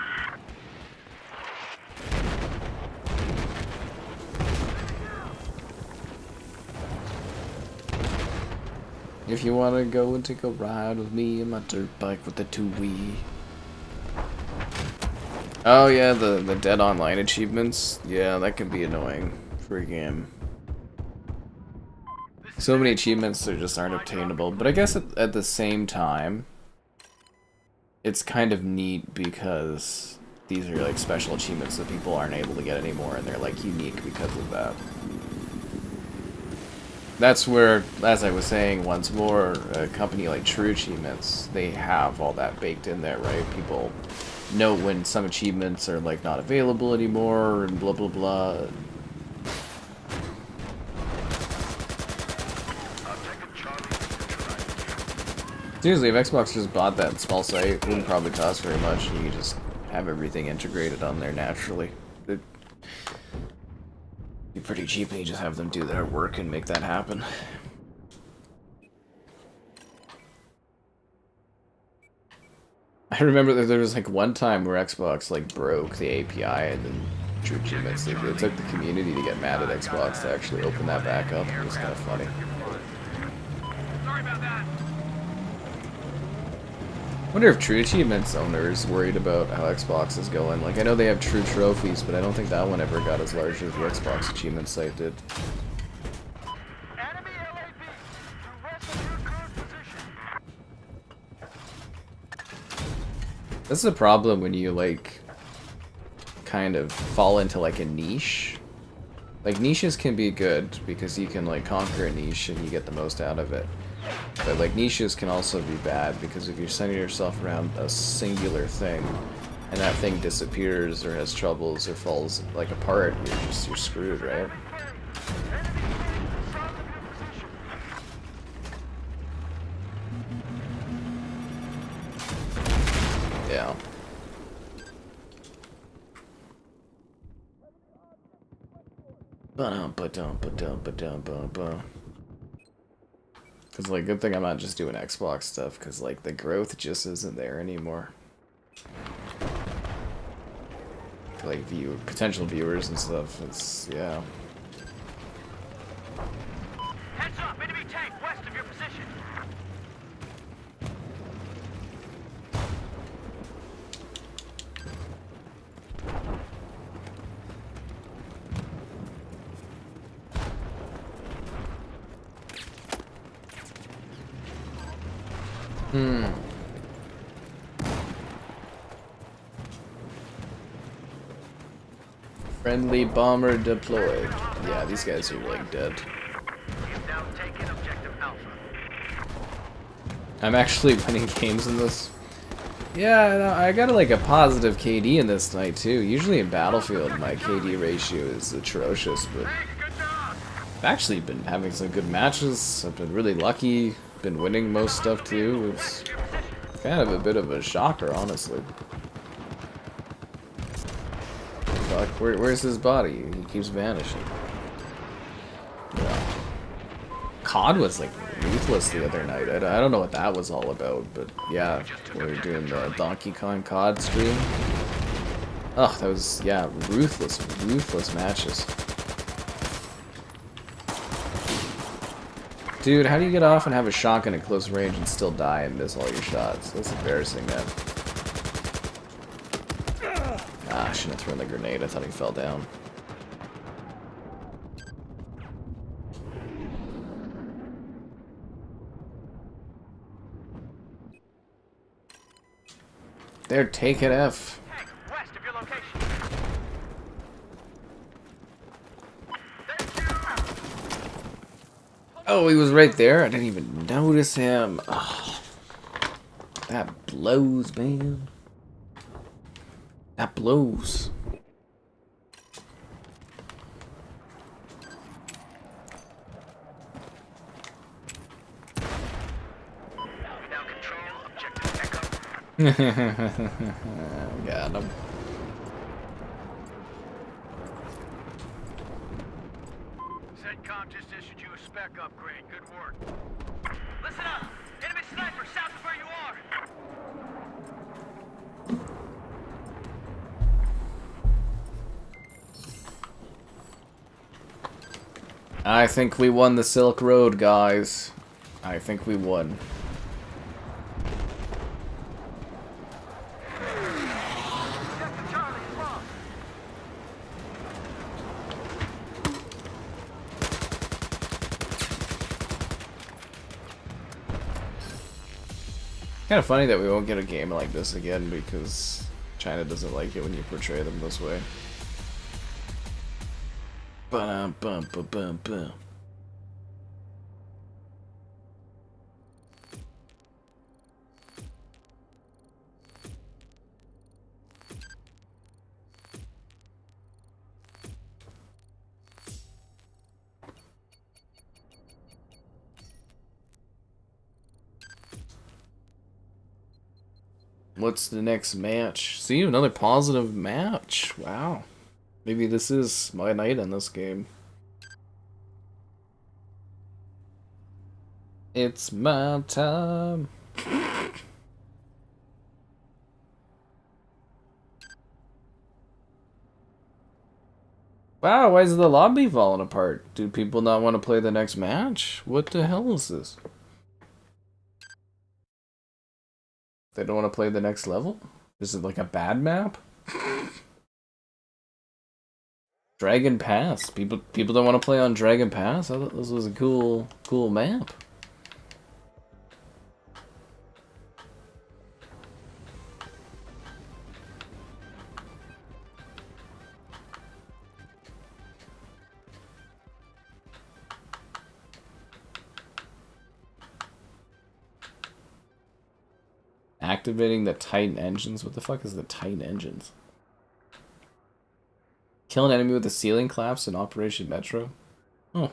If you want to go and take a ride with me in my dirt bike with the two-wheel. Oh yeah, the dead online achievements. Yeah, that can be annoying for a game. So many achievements that just aren't obtainable. But I guess at the same time, it's kind of neat because these are like special achievements that people aren't able to get anymore, and they're like unique because of that. That's where, as I was saying once more, a company like True Achievements, they have all that baked in there, right? People know when some achievements are like not available anymore and blah blah blah. Seriously, if Xbox just bought that small site, it wouldn't probably cost very much, and you could just have everything integrated on there naturally. It'd be pretty cheap, and you just have them do their work and make that happen. I remember that there was like one time where Xbox like broke the API, and then True Achievements, it took the community to get mad at Xbox to actually open that back up. It was kind of funny. Sorry about that. I wonder if True Achievements owners worried about how Xbox is going. Like, I know they have True Trophies, but I don't think that one ever got as large as the Xbox Achievement site did. Enemy LAV to rest of your current position. That's the problem when you, like, kind of fall into, like, a niche. Like, niches can be good because you can, like, conquer a niche and you get the most out of it. But, like, niches can also be bad because if you're centering yourself around a singular thing and that thing disappears or has troubles or falls, like, apart, you're screwed, right? Yeah. Because, like, good thing I'm not just doing Xbox stuff, because, like, the growth just isn't there anymore. Like, potential viewers and stuff, it's, yeah. Heads up, enemy tank west of your position. Friendly bomber deployed. Yeah, these guys are like dead. You've now taken objective Alpha. I'm actually winning games in this. Yeah, no, I got like a positive KD in this night too. Usually in Battlefield my KD ratio is atrocious, but I've actually been having some good matches. I've been really lucky. Been winning most stuff too. It's kind of a bit of a shocker, honestly. Fuck, where's his body? He keeps vanishing. Yeah. COD was like ruthless the other night. I don't know what that was all about, but yeah, we were doing the Donkey Kong COD stream. Ugh, that was, yeah, ruthless matches. Dude, how do you get off and have a shotgun at close range and still die and miss all your shots? That's embarrassing, man. Ah, I shouldn't have thrown the grenade. I thought he fell down. They're taking F. Tank, west of your location. Oh, he was right there. I didn't even notice him. Oh, that blows, man. That blows. Now control objective Echo. Got him. CENTCOM just issued you a spec upgrade. Good work. Listen up! Enemy sniper south of where you are! I think we won the Silk Road, guys. I think we won. Objective Charlie is lost. Kind of funny that we won't get a game like this again because China doesn't like it when you portray them this way. Ba-dum-bum-ba-bum-bum. What's the next match? See, another positive match. Wow. Maybe this is my night in this game. It's my time. Wow, why is the lobby falling apart? Do people not want to play the next match? What the hell is this? They don't want to play the next level? Is it like a bad map? Dragon Pass. People don't want to play on Dragon Pass? I thought this was a cool map. Activating the Titan engines? What the fuck is the Titan engines? Kill an enemy with a ceiling collapse in Operation Metro? Oh.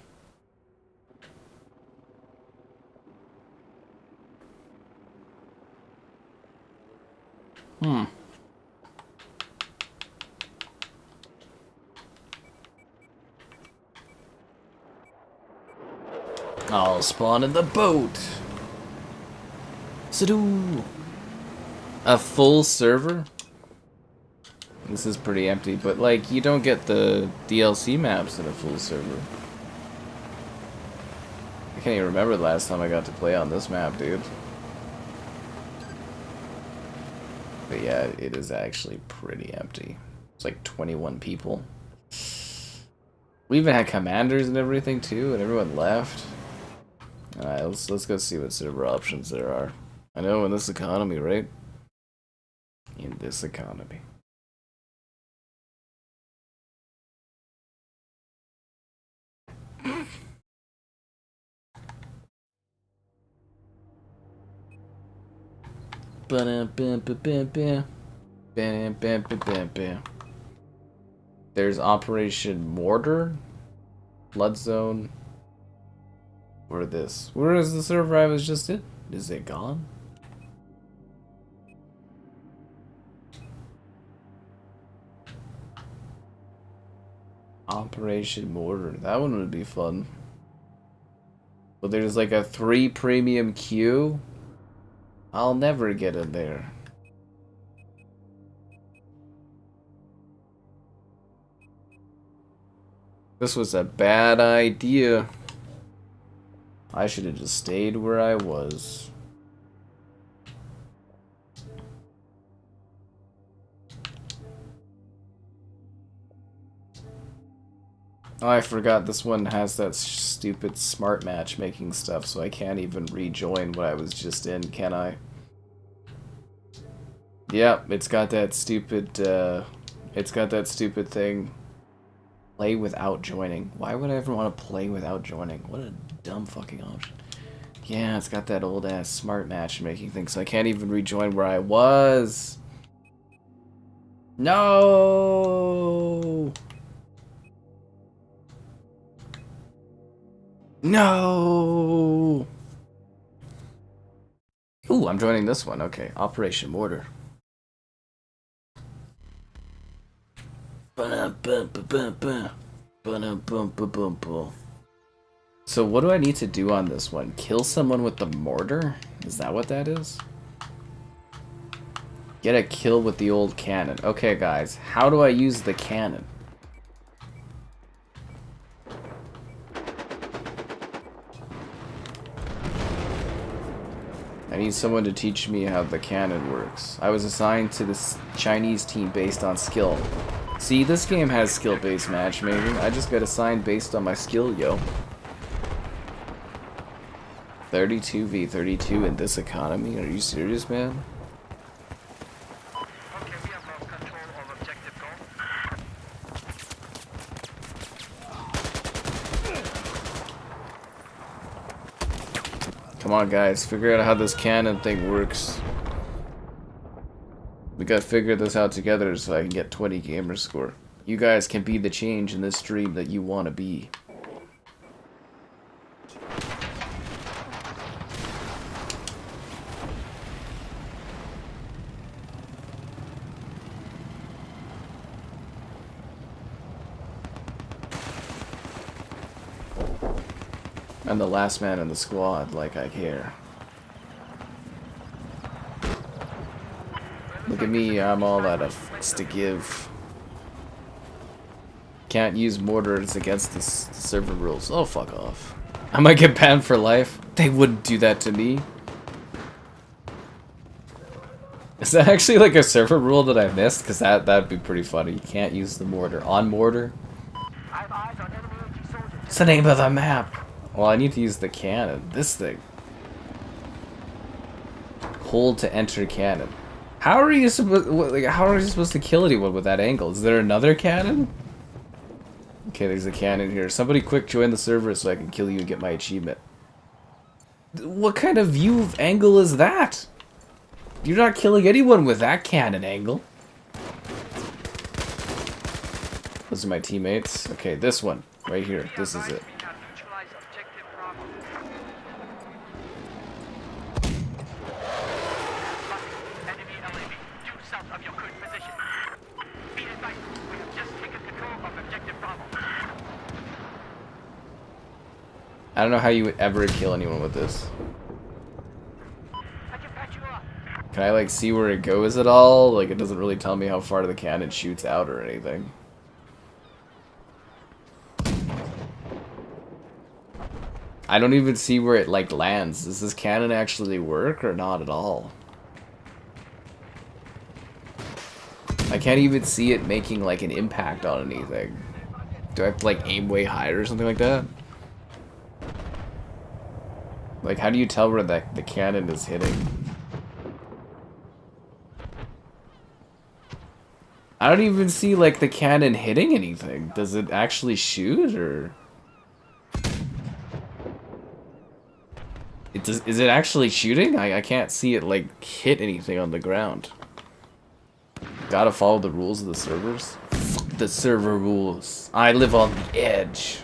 Hmm. I'll spawn in the boat. Sadoo. A full server? This is pretty empty, but like, you don't get the DLC maps in a full server. I can't even remember the last time I got to play on this map, dude. But yeah, it is actually pretty empty. It's like 21 people. We even had commanders and everything too, and everyone left. Alright, let's go see what server options there are. I know, in this economy, right? In this economy. There's Operation Mortar, Flood Zone. Where this? Where is the server I was just in? Is it gone? Operation Mortar. That one would be fun. But there's like a 3 premium queue. I'll never get in there. This was a bad idea. I should have just stayed where I was. Oh, I forgot this one has that stupid smart matchmaking stuff, so I can't even rejoin what I was just in, can I? Yep, it's got that stupid thing. Play without joining. Why would I ever want to play without joining? What a dumb fucking option. Yeah, it's got that old ass smart matchmaking thing, so I can't even rejoin where I was. No! No! Ooh, I'm joining this one. Okay, Operation Mortar. So what do I need to do on this one? Kill someone with the mortar? Is that what that is? Get a kill with the old cannon. Okay, guys, how do I use the cannon? I need someone to teach me how the cannon works. I was assigned to this Chinese team based on skill. See, this game has skill-based matchmaking. I just got assigned based on my skill, yo. 32v32 in this economy? Are you serious, man? Okay, we have lost control of objective goal. Come on, guys. Figure out how this cannon thing works. We gotta figure this out together so I can get 20 gamer score. You guys can be the change in this stream that you want to be. I'm the last man in the squad, like I care. Look at me, I'm all out of fucks to give. Can't use mortars against the server rules. Oh, fuck off. I might get banned for life. They wouldn't do that to me. Is that actually like a server rule that I missed? Because that'd be pretty funny. You can't use the mortar. On mortar? What's the name of the map? Well, I need to use the cannon. This thing. Hold to enter cannon. How are you supposed? Like, how are you supposed to kill anyone with that angle? Is there another cannon? Okay, there's a cannon here. Somebody quick join the server so I can kill you and get my achievement. What kind of view of angle is that? You're not killing anyone with that cannon angle. Those are my teammates. Okay, this one right here. This is it. I don't know how you would ever kill anyone with this. Can I like see where it goes at all? Like it doesn't really tell me how far the cannon shoots out or anything. I don't even see where it like lands. Does this cannon actually work or not at all? I can't even see it making like an impact on anything. Do I have to like aim way higher or something like that? Like, how do you tell where the cannon is hitting? I don't even see, like, the cannon hitting anything. Does it actually shoot, or...? Is it actually shooting? I can't see it, like, hit anything on the ground. Gotta follow the rules of the servers. Fuck the server rules. I live on the edge.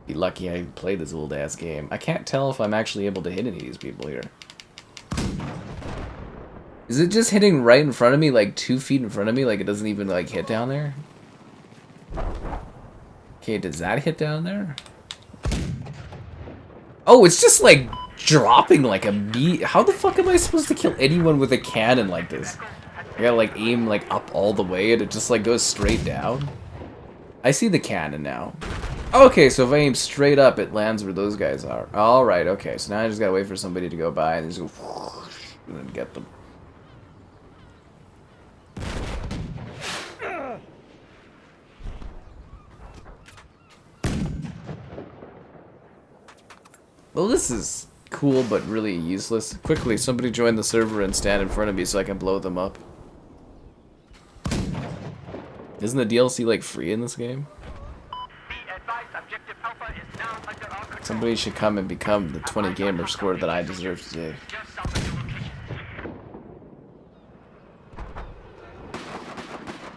Be lucky I play this old ass game. I can't tell if I'm actually able to hit any of these people here. Is it just hitting right in front of me, like 2 feet in front of me, like it doesn't even like hit down there? Okay, does that hit down there? Oh, it's just like dropping like a beat. How the fuck am I supposed to kill anyone with a cannon like this? I gotta like aim like up all the way and it just like goes straight down. I see the cannon now. Okay, so if I aim straight up, it lands where those guys are. Alright, okay, so now I just gotta wait for somebody to go by and just go whoosh, and then get them. Well, this is cool, but really useless. Quickly, somebody join the server and stand in front of me so I can blow them up. Isn't the DLC, like, free in this game? Somebody should come and become the 20 gamer score that I deserve today.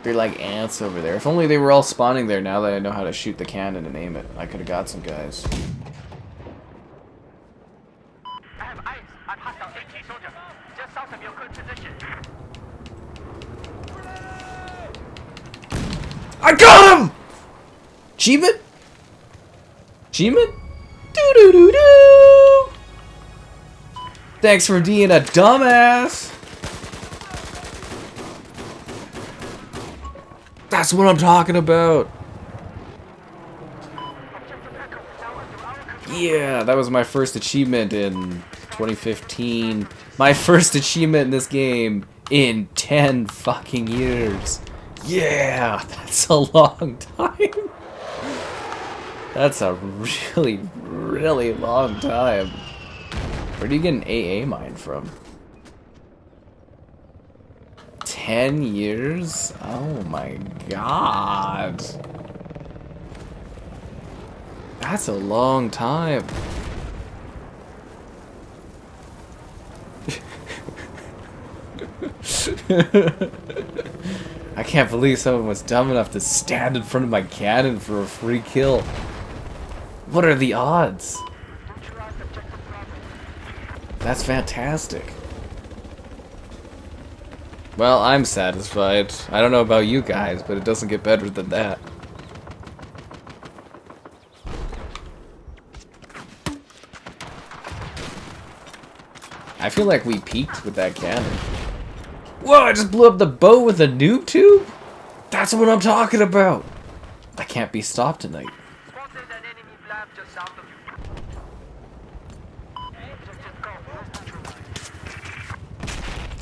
They're like ants over there. If only they were all spawning there now that I know how to shoot the cannon and aim it. I could have got some guys. I got him! Achievement? Achievement? Doo-doo-doo-doo! Thanks for being a dumbass! That's what I'm talking about! Yeah, that was my first achievement in 2015. My first achievement in this game in 10 fucking years. Yeah, that's a long time. That's a really, really long time. Where do you get an AA mine from? 10 years? Oh my god. That's a long time. I can't believe someone was dumb enough to stand in front of my cannon for a free kill. What are the odds? That's fantastic. Well, I'm satisfied. I don't know about you guys, but it doesn't get better than that. I feel like we peaked with that cannon. Whoa, I just blew up the boat with a noob tube? That's what I'm talking about. I can't be stopped tonight.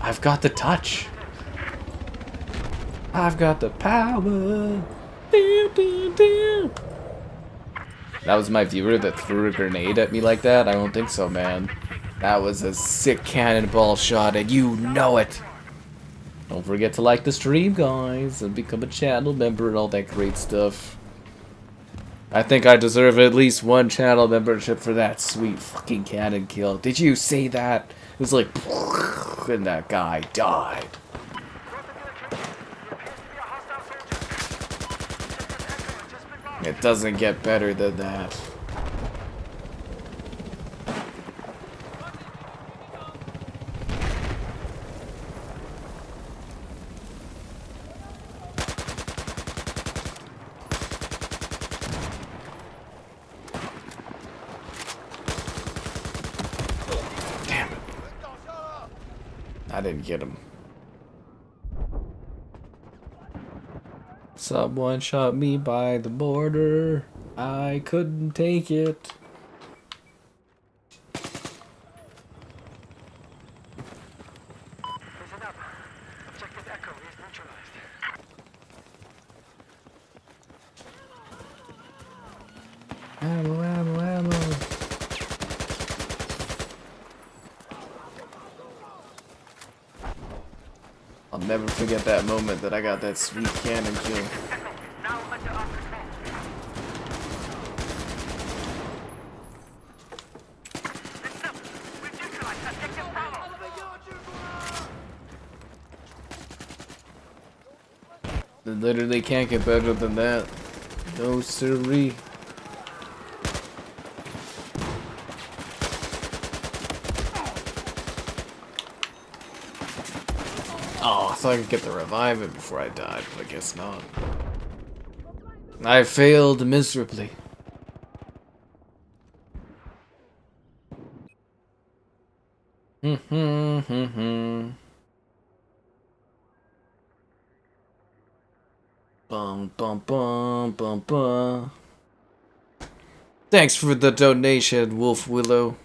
I've got the touch. I've got the power. That was my viewer that threw a grenade at me like that? I don't think so, man. That was a sick cannonball shot, and you know it. Don't forget to like the stream, guys, and become a channel member and all that great stuff. I think I deserve at least one channel membership for that sweet fucking cannon kill. Did you see that? It was like, and that guy died. It doesn't get better than that. I didn't get him. Someone shot me by the border. I couldn't take it. Listen up. Objective Echo is neutralized. Ammo, ammo, ammo. I'll never forget that moment that I got that sweet cannon kill. Now under our control. Objective Bravo. They literally can't get better than that. No siree. Oh, I thought I could get the revive it before I died, but I guess not. I failed miserably. Bum bum bum bum bum. Thanks for the donation, Wolf Willow.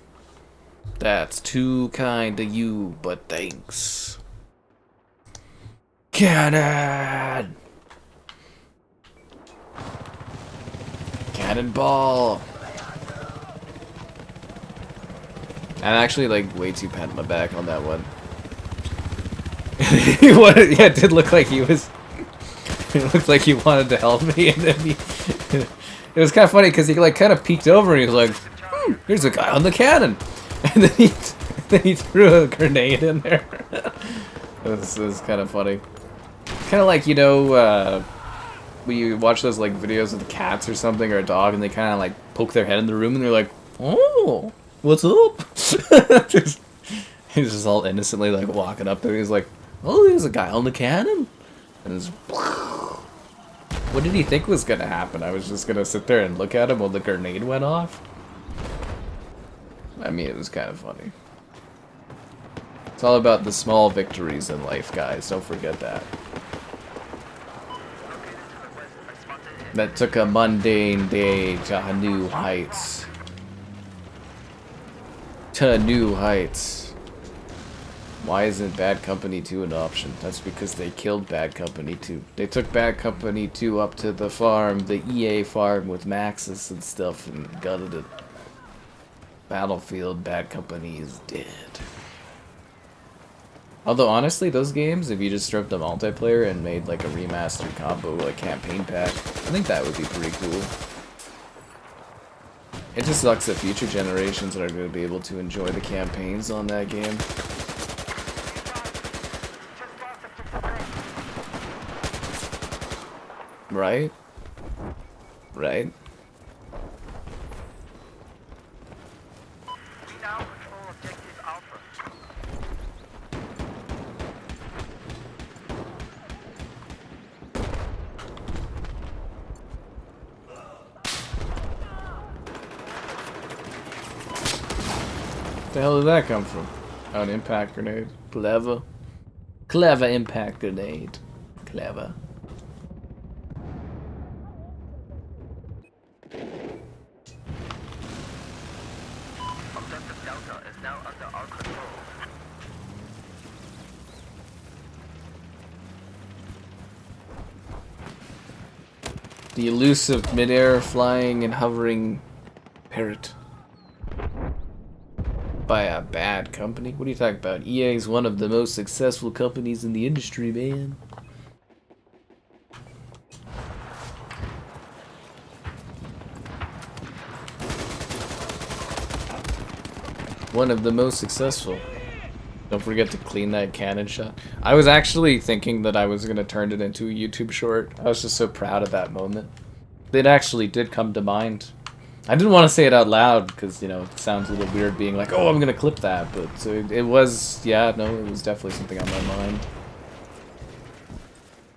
That's too kind of you, but thanks. Cannon! Cannonball! I'm actually like way too pat on my back on that one. Yeah, it did look like he was. It looked like he wanted to help me, and then he. It was kind of funny because he like kind of peeked over and he was like, "Here's a guy on the cannon," and then he threw a grenade in there. It was kind of funny. Kind of like, you know, when you watch those like videos of the cats or something or a dog, and they kind of like poke their head in the room and they're like, "Oh, what's up?" He's just all innocently like walking up there. He's like, "Oh, there's a guy on the cannon," and it's. What did he think was gonna happen? I was just gonna sit there and look at him while the grenade went off? I mean, it was kind of funny. It's all about the small victories in life, guys. Don't forget that. That took a mundane day to new heights. To new heights. Why isn't Bad Company 2 an option? That's because they killed Bad Company 2. They took Bad Company 2 up to the farm, the EA farm with Maxis and stuff, and gutted it. Battlefield, Bad Company is dead. Although honestly, those games, if you just stripped the multiplayer and made like a remastered combo, like campaign pack, I think that would be pretty cool. It just sucks that future generations are going to be able to enjoy the campaigns on that game. Right? Right? We now control objective Alpha. The hell did that come from? Oh, an impact grenade. Clever. Clever impact grenade. Clever. Objective Delta is now under our control. The elusive midair flying and hovering parrot. By a bad company? What are you talking about? EA is one of the most successful companies in the industry, man. One of the most successful. Don't forget to clean that cannon shot. I was actually thinking that I was going to turn it into a YouTube short. I was just so proud of that moment. It actually did come to mind. I didn't want to say it out loud because, you know, it sounds a little weird being like, oh, I'm going to clip that. But so it was, yeah, no, it was definitely something on my mind.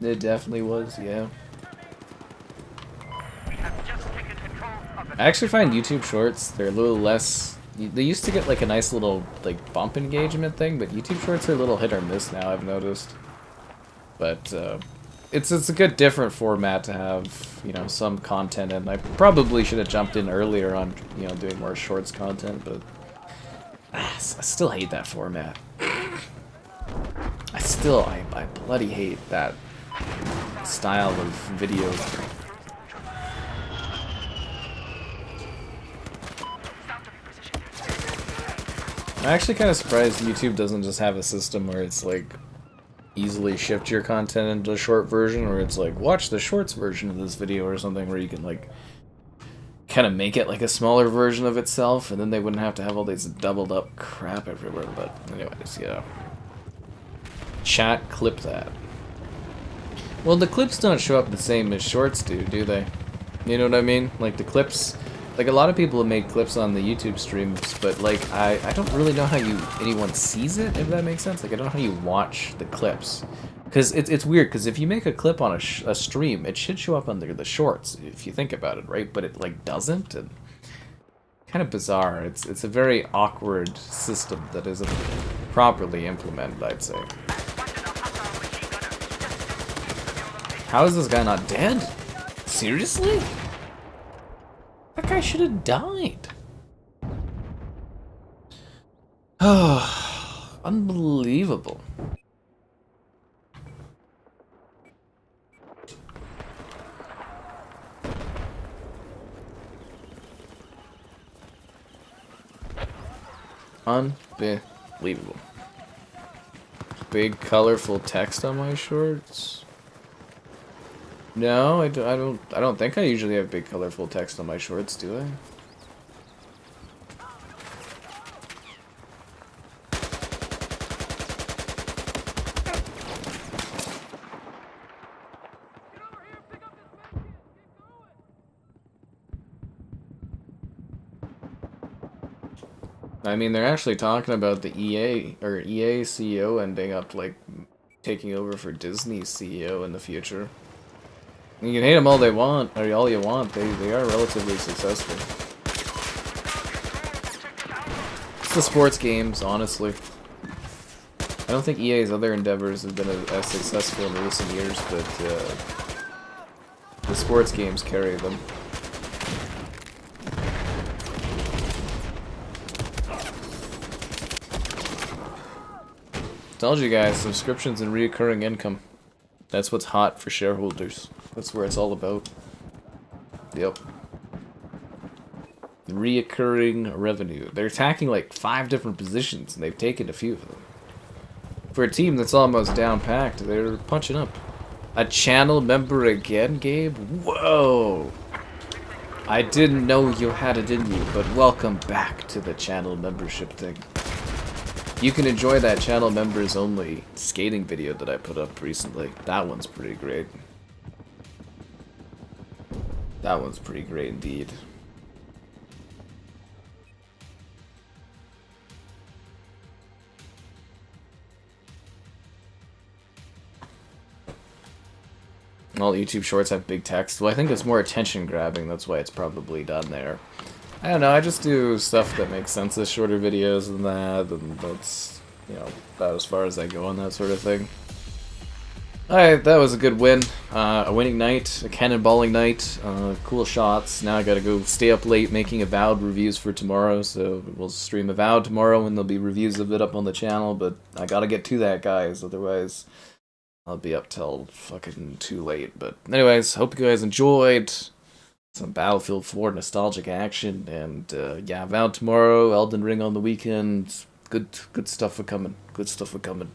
It definitely was, yeah. We have just taken control of the I actually find YouTube shorts, they're a little less... They used to get like a nice little like bump engagement thing, but YouTube shorts are a little hit or miss now, I've noticed. But it's a good different format to have, you know, some content, and I probably should have jumped in earlier on, you know, doing more shorts content, but I still hate that format. I bloody hate that style of video. I'm actually kind of surprised YouTube doesn't just have a system where it's like easily shift your content into a short version, or it's like watch the shorts version of this video or something, where you can like kind of make it like a smaller version of itself, and then they wouldn't have to have all these doubled up crap everywhere. But anyways, yeah. Chat, clip that. Well, the clips don't show up the same as shorts do they? You know what I mean? Like the clips, like a lot of people have made clips on the YouTube streams, but like I don't really know how anyone sees it, if that makes sense. Like I don't know how you watch the clips. Because it's weird, because if you make a clip on a stream, it should show up under the shorts, if you think about it, right? But it, like, doesn't, and kind of bizarre. It's a very awkward system that isn't properly implemented, I'd say. How is this guy not dead? Seriously? That guy should have died. Oh, unbelievable. Unbelievable. Big colorful text on my shorts? No, I don't think I usually have big colorful text on my shorts, do I? I mean, they're actually talking about the EA CEO ending up like taking over for Disney's CEO in the future. You can hate them all they want, or all you want. They are relatively successful. It's the sports games, honestly. I don't think EA's other endeavors have been as successful in recent years, but the sports games carry them. Told you guys, subscriptions and reoccurring income. That's what's hot for shareholders. That's where it's all about. Yep. Reoccurring revenue. They're attacking like 5 different positions, and they've taken a few of them. For a team that's almost down-packed, they're punching up. A channel member again, Gabe? Whoa! I didn't know you had it in you, but welcome back to the channel membership thing. You can enjoy that channel members only skating video that I put up recently. That one's pretty great. That one's pretty great indeed. All YouTube shorts have big text. Well, I think it's more attention grabbing. That's why it's probably done there. I don't know, I just do stuff that makes sense as shorter videos than that, and that's, you know, about as far as I go on that sort of thing. Alright, that was a good win. A winning night, a cannonballing night, cool shots. Now I gotta go stay up late making Avowed reviews for tomorrow, so we'll stream Avowed tomorrow and there'll be reviews of it up on the channel, but I gotta get to that, guys, otherwise I'll be up till fucking too late. But anyways, hope you guys enjoyed. Some Battlefield 4 nostalgic action, and yeah, Avowed tomorrow, Elden Ring on the weekend. Good stuff for coming. Good stuff for coming.